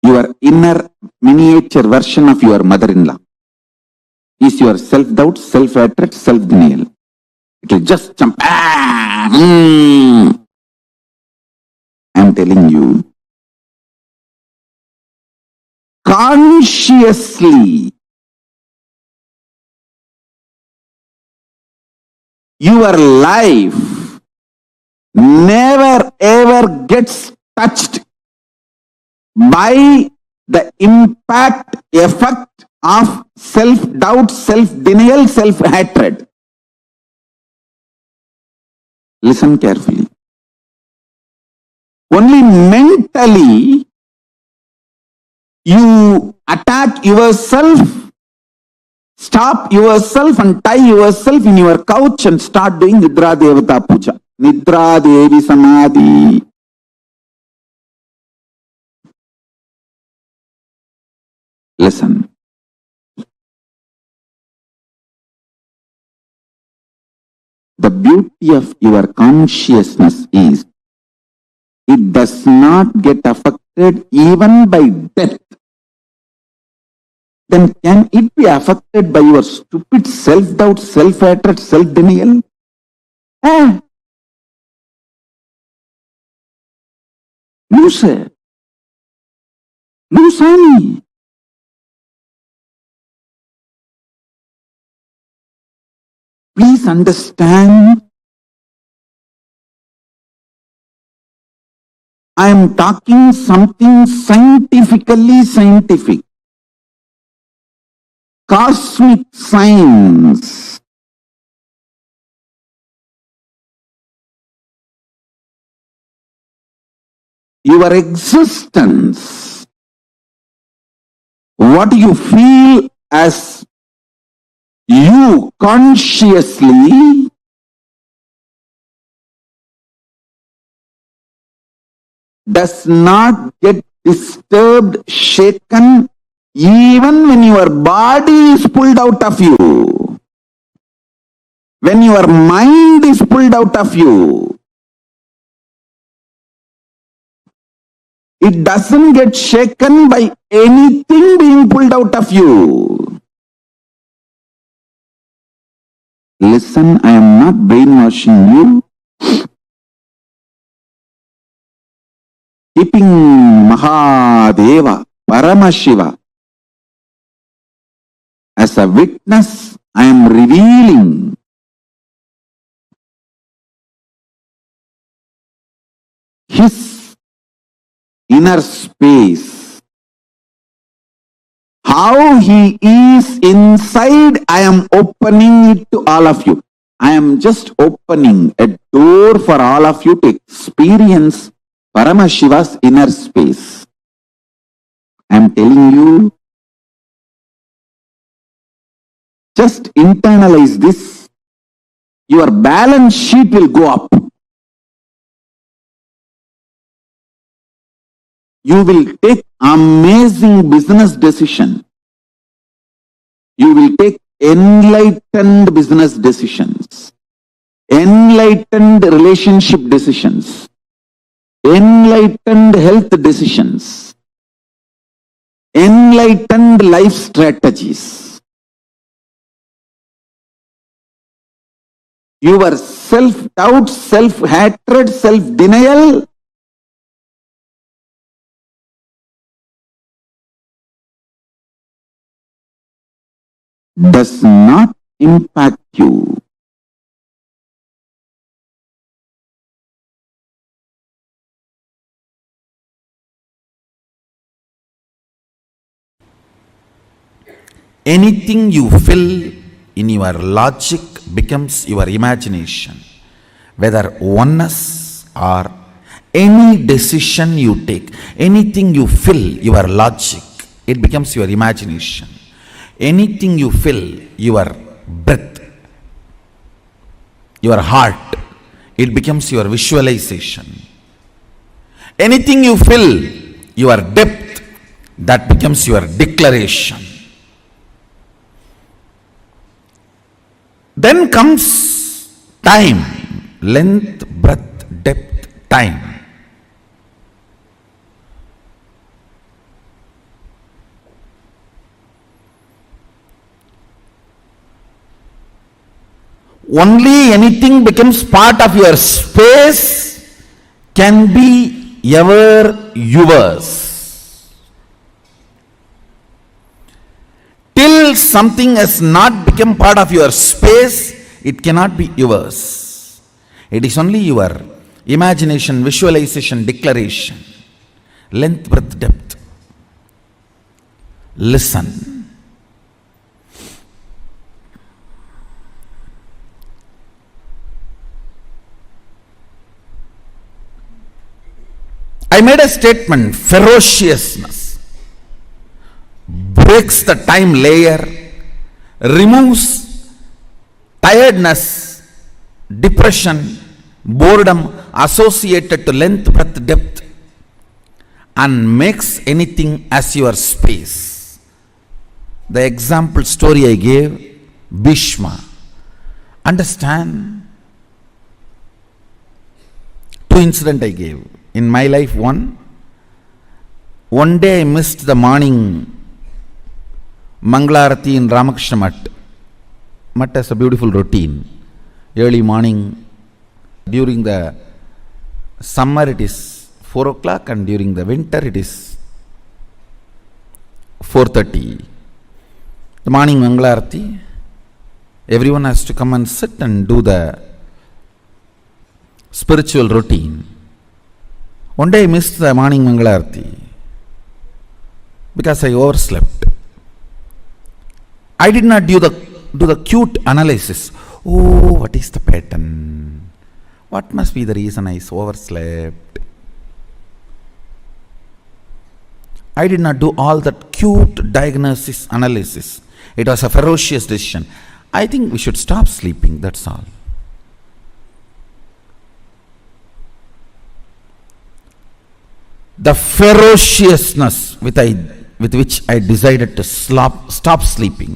your inner miniature version of your mother-in-law is your self-doubt, self-hatred, self-denial. It will just jump. I'm telling you, consciously, your life never ever gets touched by the impact, effect of self-doubt, self-denial, self-hatred. Listen carefully. Only mentally you attack yourself, stop yourself and tie yourself in your couch and start doing Nidra Devata Puja. Nidra Devi Samadhi. Listen. The beauty of your consciousness is it does not get affected even by death. Then can it be affected by your stupid self-doubt, self-hatred, self-denial? No, sir. No, Swami. Please understand, I am talking something scientifically scientific. Cosmic science. Your existence, what you feel as you consciously, does not get disturbed, shaken, even when your body is pulled out of you. When your mind is pulled out of you, it doesn't get shaken by anything being pulled out of you. Listen, I am not brainwashing you. Keeping Mahadeva, Paramashiva, as a witness, I am revealing his inner space. How he is inside, I am opening it to all of you. I am just opening a door for all of you to experience Paramashiva's inner space. I am telling you, just internalize this. Your balance sheet will go up. You will take amazing business decision. You will take enlightened business decisions, enlightened relationship decisions, enlightened health decisions, enlightened life strategies. Your self-doubt, self-hatred, self-denial does not impact you. Anything you fill in your logic becomes your imagination. Whether oneness or any decision you take, anything you fill your logic, it becomes your imagination. Anything you fill your breath, your heart, it becomes your visualization. Anything you fill your depth, that becomes your declaration. Then comes time, length, breadth, depth, time. Only anything becomes part of your space can be ever yours. Till something has not become part of your space, it cannot be yours. It is only your imagination, visualization, declaration. Length, breadth, depth. Listen. I made a statement, ferociousness breaks the time layer, removes tiredness, depression, boredom associated to length, breadth, depth, and makes anything as your space. The example story I gave, Bhishma. Understand? Two incidents I gave. In my life, one day I missed the morning Manglarati in Ramakrishna Mutt. Mutt has a beautiful routine. Early morning, during the summer it is 4 o'clock and during the winter it is 4:30. The morning Manglarati, everyone has to come and sit and do the spiritual routine. One day I missed the morning Mangalarti because I overslept. I did not do the cute analysis. Oh, what is the pattern? What must be the reason I overslept? I did not do all that cute diagnosis analysis. It was a ferocious decision. I think we should stop sleeping, that's all. The ferociousness with which I decided to stop sleeping.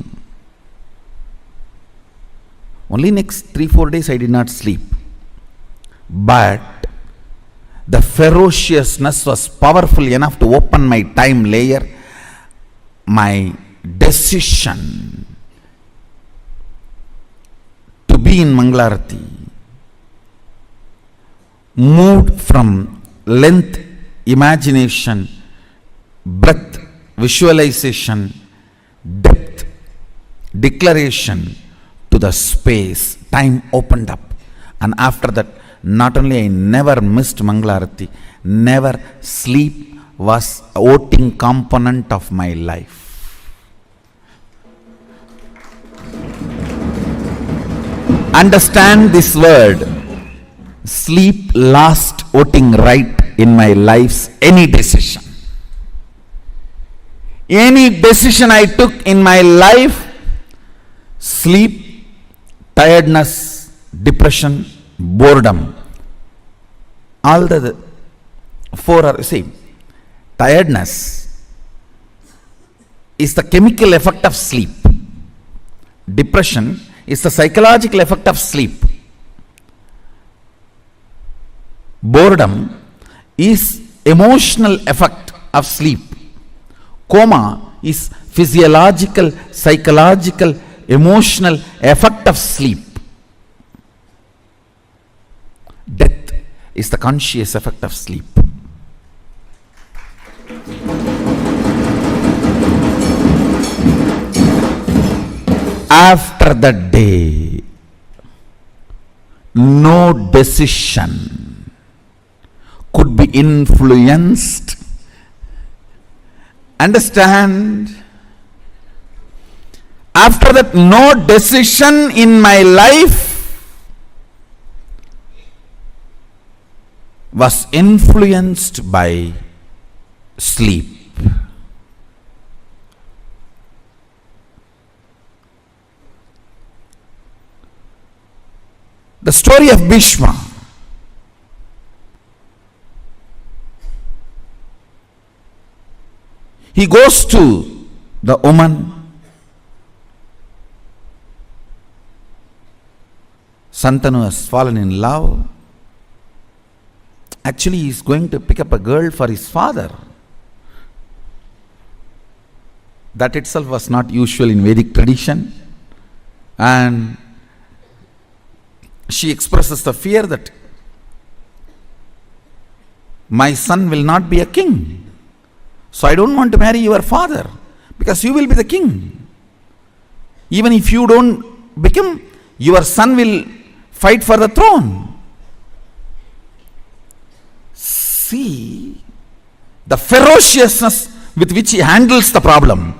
Only next 3-4 days I did not sleep. But the ferociousness was powerful enough to open my time layer. My decision to be in Mangalarati moved from length, imagination, breadth, visualization, depth, declaration to the space. Time opened up. And after that, not only I never missed Mangalarati, never sleep was a voting component of my life. Understand this word. Sleep last voting right in my life's any decision. Any decision I took in my life, sleep, tiredness, depression, boredom, all the four are same. Tiredness is the chemical effect of sleep. Depression is the psychological effect of sleep. Boredom is emotional effect of sleep. Coma is physiological, psychological, emotional effect of sleep. Death is the conscious effect of sleep. After that day, no decision could be influenced. Understand? After that, no decision in my life was influenced by sleep. The story of Bhishma. He goes to the woman. Santanu has fallen in love. Actually, he is going to pick up a girl for his father. That itself was not usual in Vedic tradition. And she expresses the fear that my son will not be a king. So I don't want to marry your father because you will be the king. Even if you don't become, your son will fight for the throne. See the ferociousness with which he handles the problem.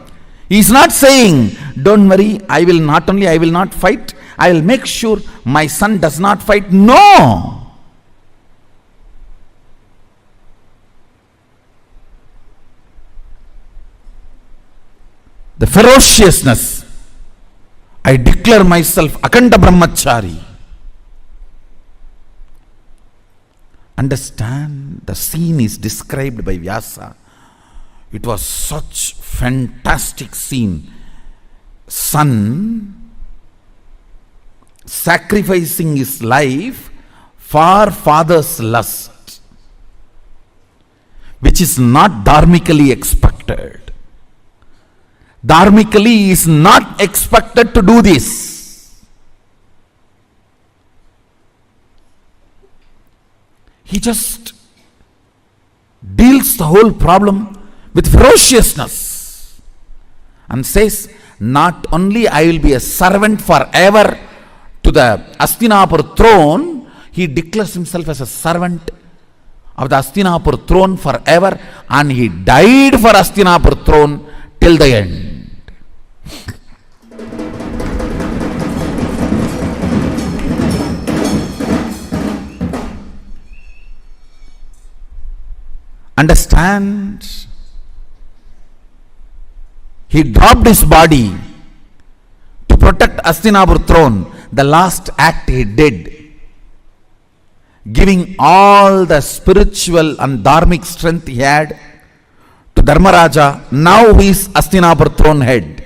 He is not saying, don't worry, I will not fight, I will make sure my son does not fight. No! The ferociousness. I declare myself Akanda Brahmachari. Understand, the scene is described by Vyasa. It was such fantastic scene. Son sacrificing his life for father's lust, which is not dharmically expected. Dharmically he is not expected to do this. He just deals the whole problem with ferociousness and says, not only I will be a servant forever to the Hastinapur throne, he declares himself as a servant of the Hastinapur throne forever, and he died for Hastinapur throne till the end. Understand? He dropped his body to protect Hastinapur throne. The last act he did, giving all the spiritual and dharmic strength he had to Dharmaraja. Now he is Hastinapur throne head.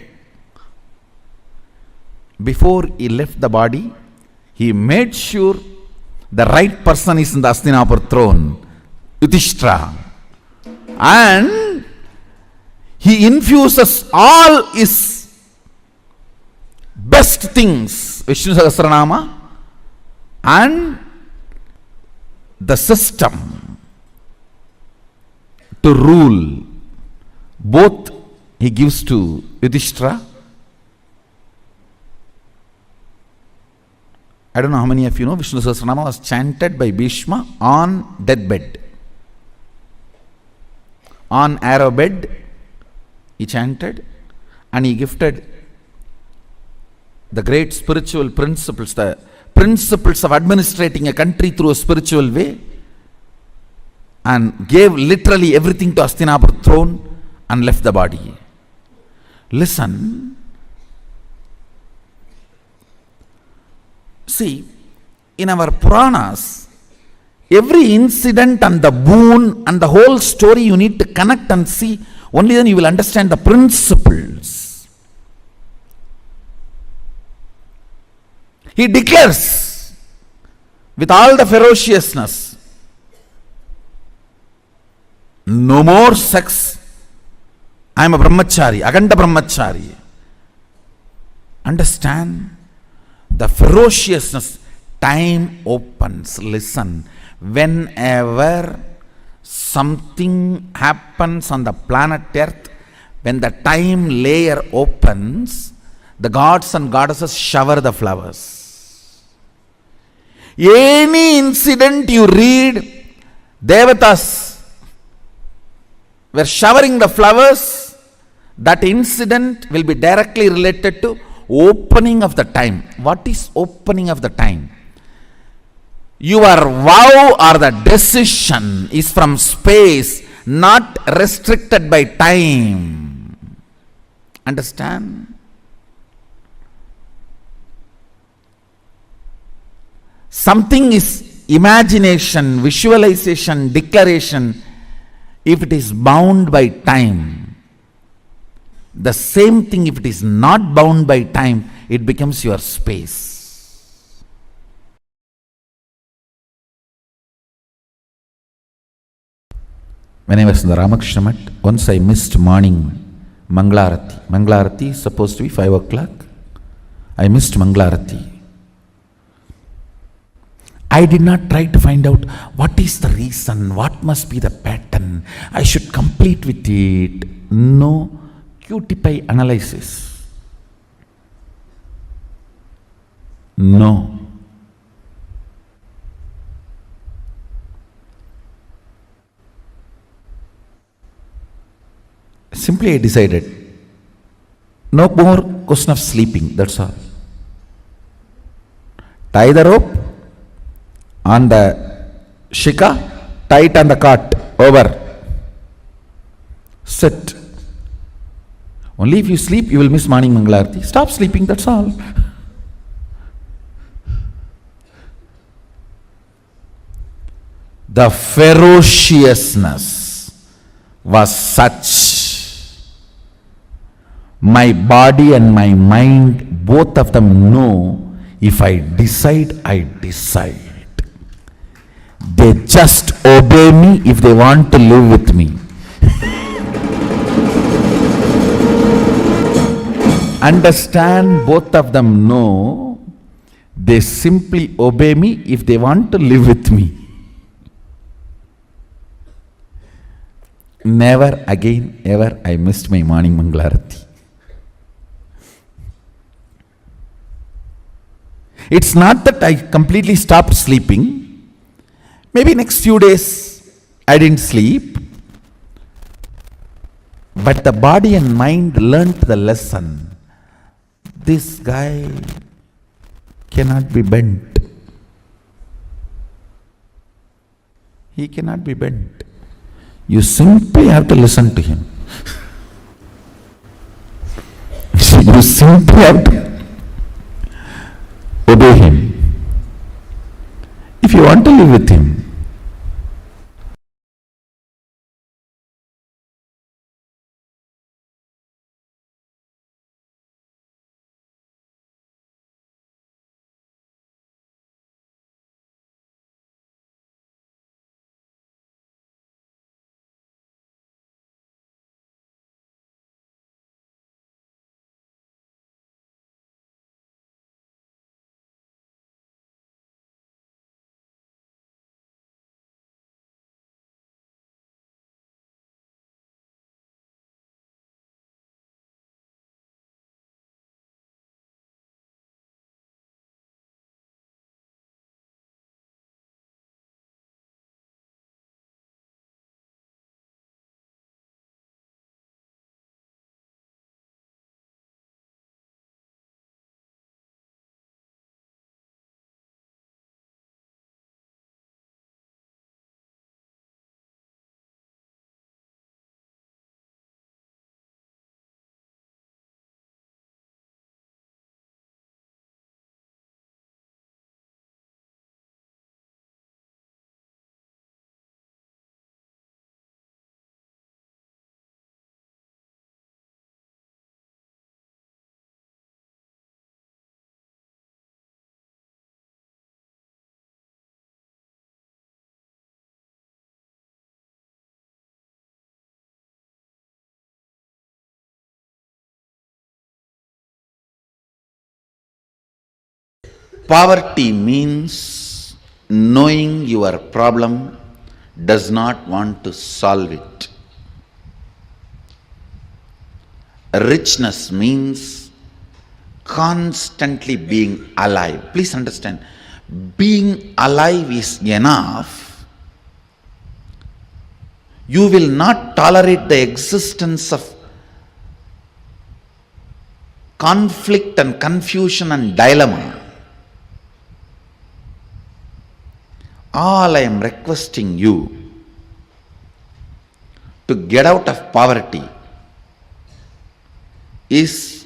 Before he left the body, he made sure the right person is in the Hastinapur throne, Yudhishthira. And he infuses all his best things, Vishnu Sahasranama, and the system to rule. Both he gives to Yudhishthira. I don't know how many of you know, Vishnu Sahasranama was chanted by Bhishma on deathbed. On arrow bed, he chanted, and he gifted the great spiritual principles, the principles of administrating a country through a spiritual way and gave literally everything to Hastinapur throne and left the body. Listen. See, in our Puranas, every incident and the boon and the whole story you need to connect and see. Only then you will understand the principles. He declares with all the ferociousness, no more sex. I am a brahmachari, aganda brahmachari. Understand the ferociousness. Time opens. Listen, whenever something happens on the planet Earth, when the time layer opens, the gods and goddesses shower the flowers. Any incident you read, Devatas were showering the flowers, that incident will be directly related to opening of the time. What is opening of the time? Your vow or the decision is from space, not restricted by time. Understand? Something is imagination, visualization, declaration, if it is bound by time. The same thing, if it is not bound by time, it becomes your space. When I was in the Ramakrishna Mat, once I missed morning Manglarati. Manglarati is supposed to be 5 o'clock. I missed Manglarati. I did not try to find out what is the reason, what must be the pattern, I should complete with it. No QTPI analysis. No. Simply I decided, no more question of sleeping, that's all. Tie the rope on the shika, tie it on the cart, over. Sit. Only if you sleep, you will miss morning Mangalarti. Stop sleeping, that's all. The ferociousness was such. My body and my mind, both of them know, if I decide, I decide. They just obey me if they want to live with me. Understand, both of them know, they simply obey me if they want to live with me. Never again, ever I missed my morning Mangalarati. It's not that I completely stopped sleeping. Maybe next few days I didn't sleep. But the body and mind learnt the lesson. This guy cannot be bent. He cannot be bent. You simply have to listen to him. You simply have to obey him. If you want to live with him, Poverty means knowing your problem, does not want to solve it. Richness means constantly being alive. Please understand, being alive is enough. You will not tolerate the existence of conflict and confusion and dilemma. All I am requesting you to get out of poverty is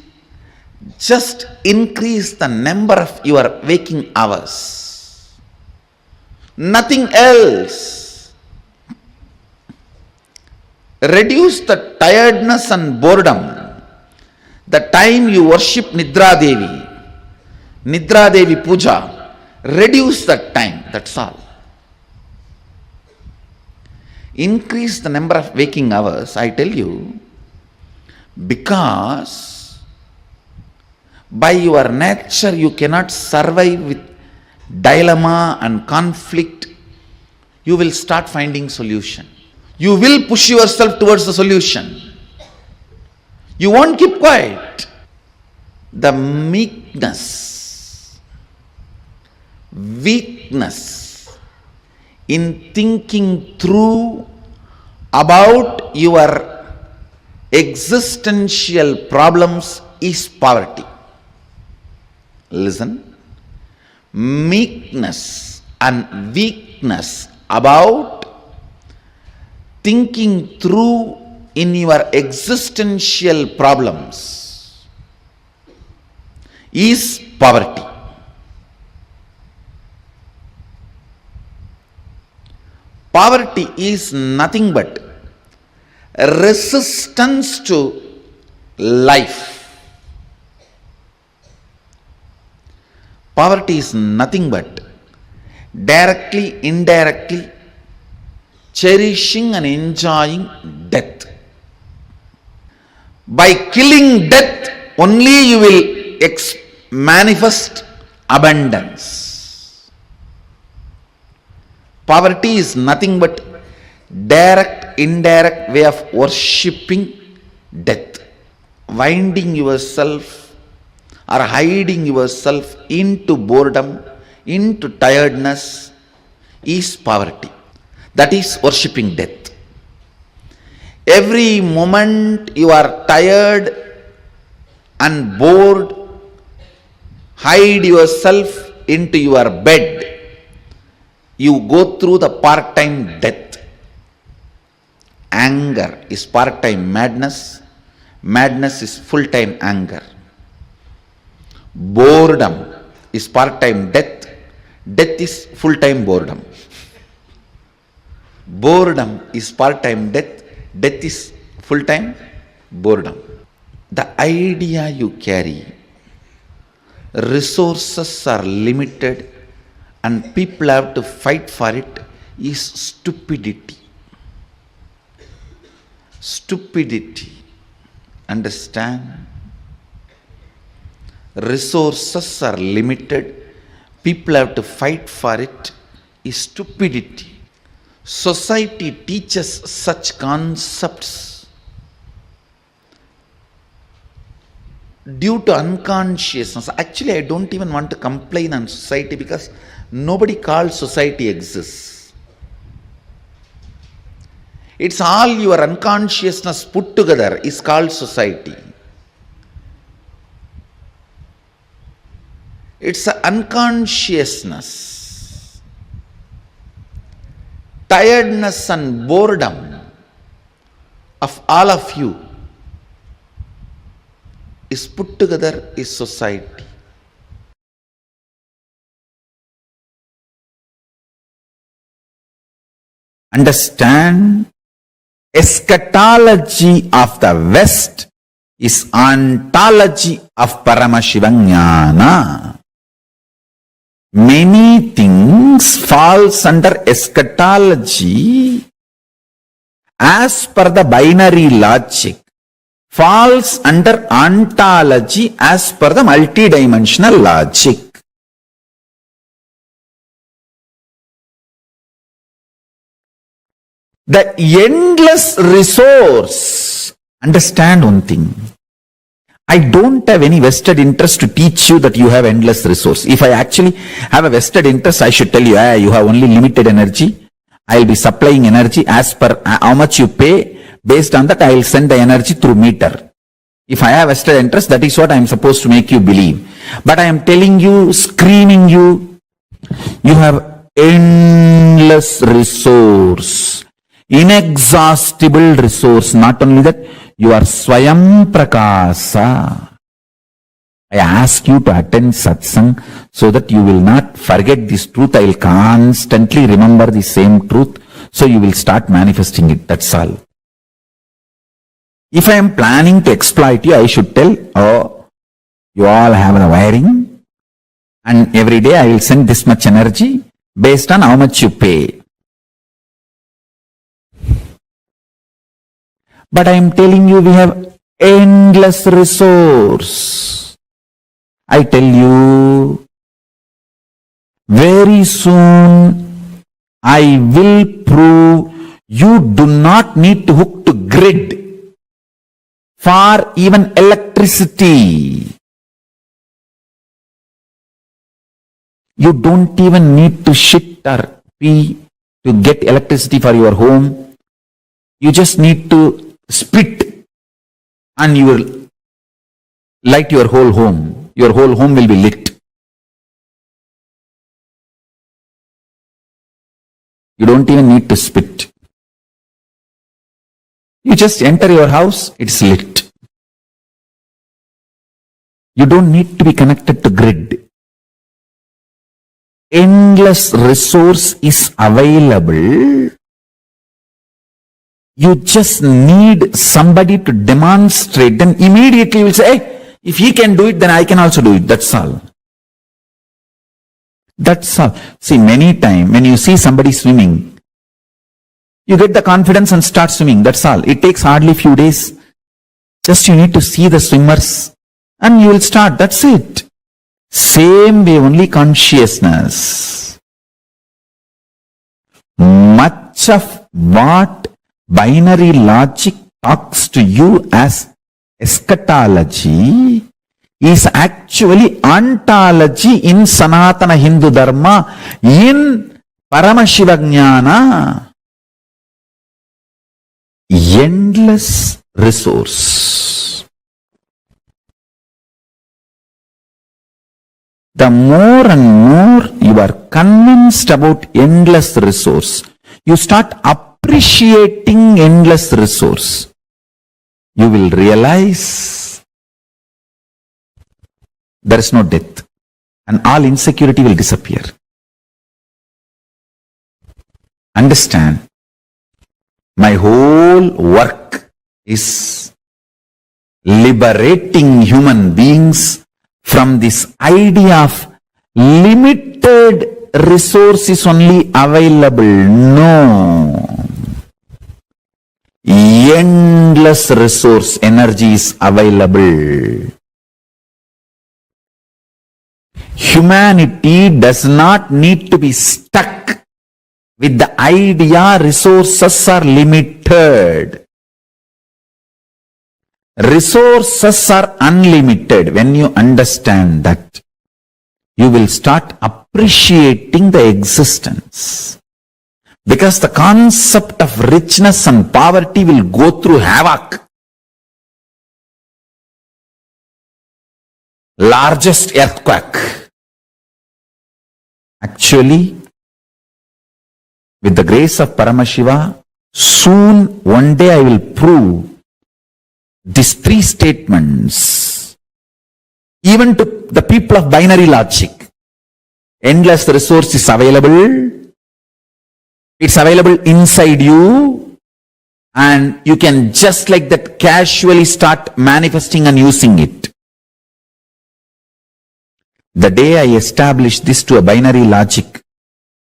just increase the number of your waking hours. Nothing else. Reduce the tiredness and boredom. The time you worship Nidra Devi Puja, reduce that time, that's all. Increase the number of waking hours, I tell you, because by your nature you cannot survive with dilemma and conflict. You will start finding solution. You will push yourself towards the solution. You won't keep quiet. The meekness, weakness in thinking through about your existential problems is poverty. Listen, meekness and weakness about thinking through in your existential problems is poverty. Poverty is nothing but resistance to life. Poverty is nothing but directly, indirectly cherishing and enjoying death. By killing death, only you will manifest abundance. Poverty is nothing but direct, indirect way of worshipping death. Winding yourself or hiding yourself into boredom, into tiredness is poverty. That is worshipping death. Every moment you are tired and bored, hide yourself into your bed. You go through the part-time death. Anger is part-time madness. Madness is full-time anger. Boredom is part-time death. Death is full-time boredom. Boredom is part-time death. Death is full-time boredom. The idea you carry, resources are limited and people have to fight for it, is stupidity. Stupidity. Understand? Resources are limited, people have to fight for it, is stupidity. Society teaches such concepts due to unconsciousness. Actually, I don't even want to complain on society because nobody calls society exists. It's all your unconsciousness put together is called society. It's an unconsciousness. Tiredness and boredom of all of you is put together is society. Understand? Eschatology of the West is ontology of Paramashivaññāna. Many things falls under eschatology as per the binary logic, falls under ontology as per the multidimensional logic. The endless resource. Understand one thing. I don't have any vested interest to teach you that you have endless resource. If I actually have a vested interest, I should tell you, you have only limited energy. I'll be supplying energy as per how much you pay. Based on that, I'll send the energy through meter. If I have vested interest, that is what I'm supposed to make you believe. But I am telling you, screaming you, you have endless resource, inexhaustible resource. Not only that, you are Swayam Prakasa. I ask you to attend satsang so that you will not forget this truth. I will constantly remember the same truth. So you will start manifesting it. That's all. If I am planning to exploit you, I should tell, you all have the wiring and every day I will send this much energy based on how much you pay. But I am telling you, we have endless resource. I tell you, very soon I will prove you do not need to hook to grid for even electricity. You don't even need to shit or pee to get electricity for your home. You just need to spit and you will light your whole home. Your whole home will be lit. You don't even need to spit. You just enter your house, it's lit. You don't need to be connected to grid. Endless resource is available. You just need somebody to demonstrate. Then immediately you will say, hey, if he can do it, then I can also do it. That's all. That's all. See, many times when you see somebody swimming, you get the confidence and start swimming. That's all. It takes hardly few days. Just you need to see the swimmers and you will start. That's it. Same way, only consciousness. Much of what binary logic talks to you as eschatology is actually ontology in Sanatana Hindu Dharma, in Paramashiva Jnana. Endless resource. The more and more you are convinced about endless resource, you start appreciating endless resource. You will realize there is no death and all insecurity will disappear. Understand? My whole work is liberating human beings from this idea of limited resources only available. No. Endless resource energy is available. Humanity does not need to be stuck with the idea resources are limited. Resources are unlimited. When you understand that, you will start appreciating the existence. Because the concept of richness and poverty will go through havoc. Largest earthquake. Actually, with the grace of Paramashiva, soon one day I will prove these three statements even to the people of binary logic. Endless resource is available. It's available inside you and you can just like that casually start manifesting and using it. The day I establish this to a binary logic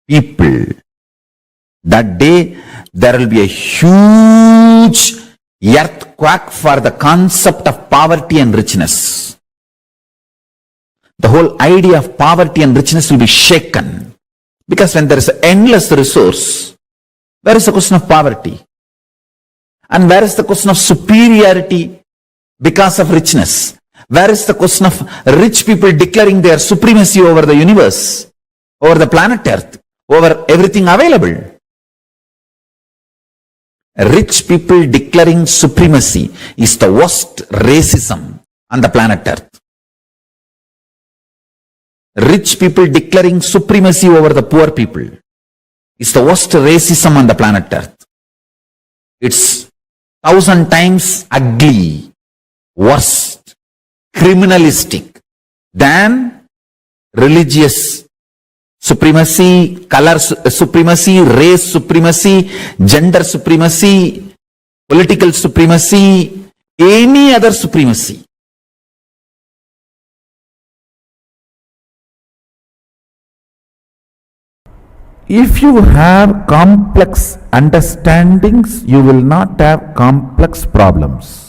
people, that day there will be a huge earthquake for the concept of poverty and richness. The whole idea of poverty and richness will be shaken. Because when there is endless resource, Where is the question of poverty? And where is the question of superiority because of richness? Where is the question of rich people declaring their supremacy over the universe, over the planet Earth, over everything available? Rich people declaring supremacy is the worst racism on the planet Earth. Rich people declaring supremacy over the poor people is the worst racism on the planet Earth. It's 1,000 times ugly, worst, criminalistic than religious supremacy, color supremacy, race supremacy, gender supremacy, political supremacy, any other supremacy. If you have complex understandings, you will not have complex problems.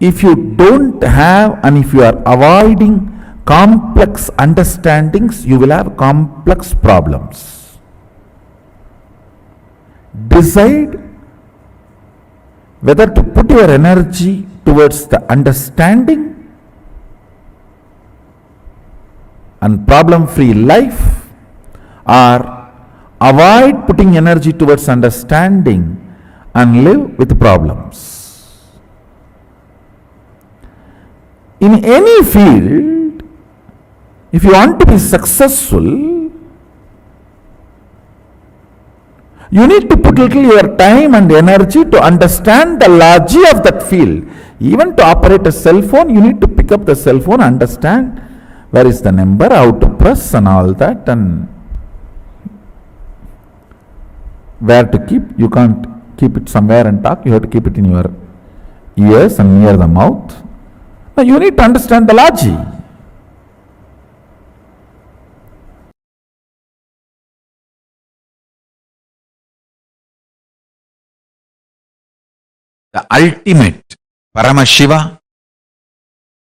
If you don't have and if you are avoiding complex understandings, you will have complex problems. Decide whether to put your energy towards the understanding and problem-free life, or avoid putting energy towards understanding and live with problems. In any field, if you want to be successful, you need to put little your time and energy to understand the logic of that field. Even to operate a cell phone, you need to pick up the cell phone, understand where is the number, how to press and all that, and where to keep. You can't keep it somewhere and talk, you have to keep it in your ears and near the mouth. Now you need to understand the logic. The ultimate Paramashiva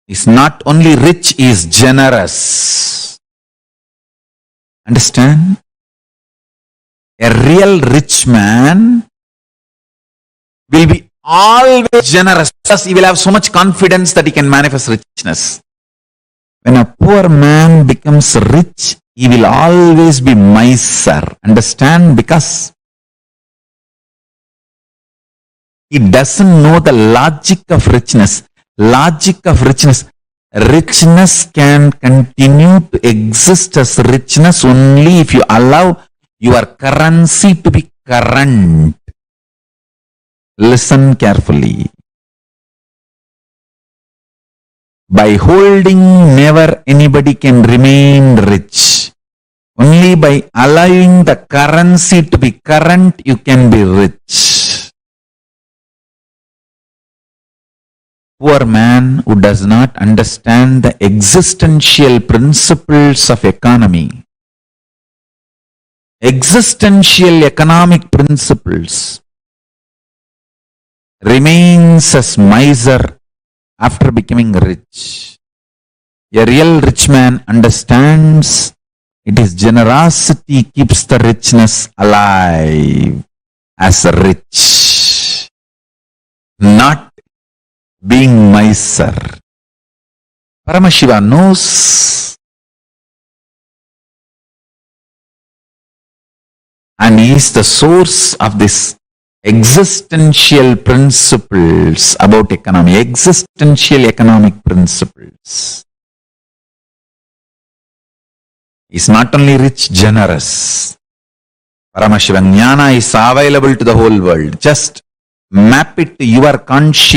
is not only rich, he is generous. Understand? A real rich man will be always generous because he will have so much confidence that he can manifest richness. When a poor man becomes rich, he will always be miser. Understand? Because he doesn't know the logic of richness. Logic of richness. Richness can continue to exist as richness only if you allow your currency to be current. Listen carefully. By holding, never anybody can remain rich. Only by allowing the currency to be current, you can be rich. Poor man who does not understand the existential principles of economy, existential economic principles, remains as miser after becoming rich. A real rich man understands it is generosity keeps the richness alive as rich, not being miser. Paramashiva knows and he is the source of this existential principles about economy, existential economic principles. He is not only rich, generous. Paramashiva Jnana is available to the whole world. Just map it to your conscious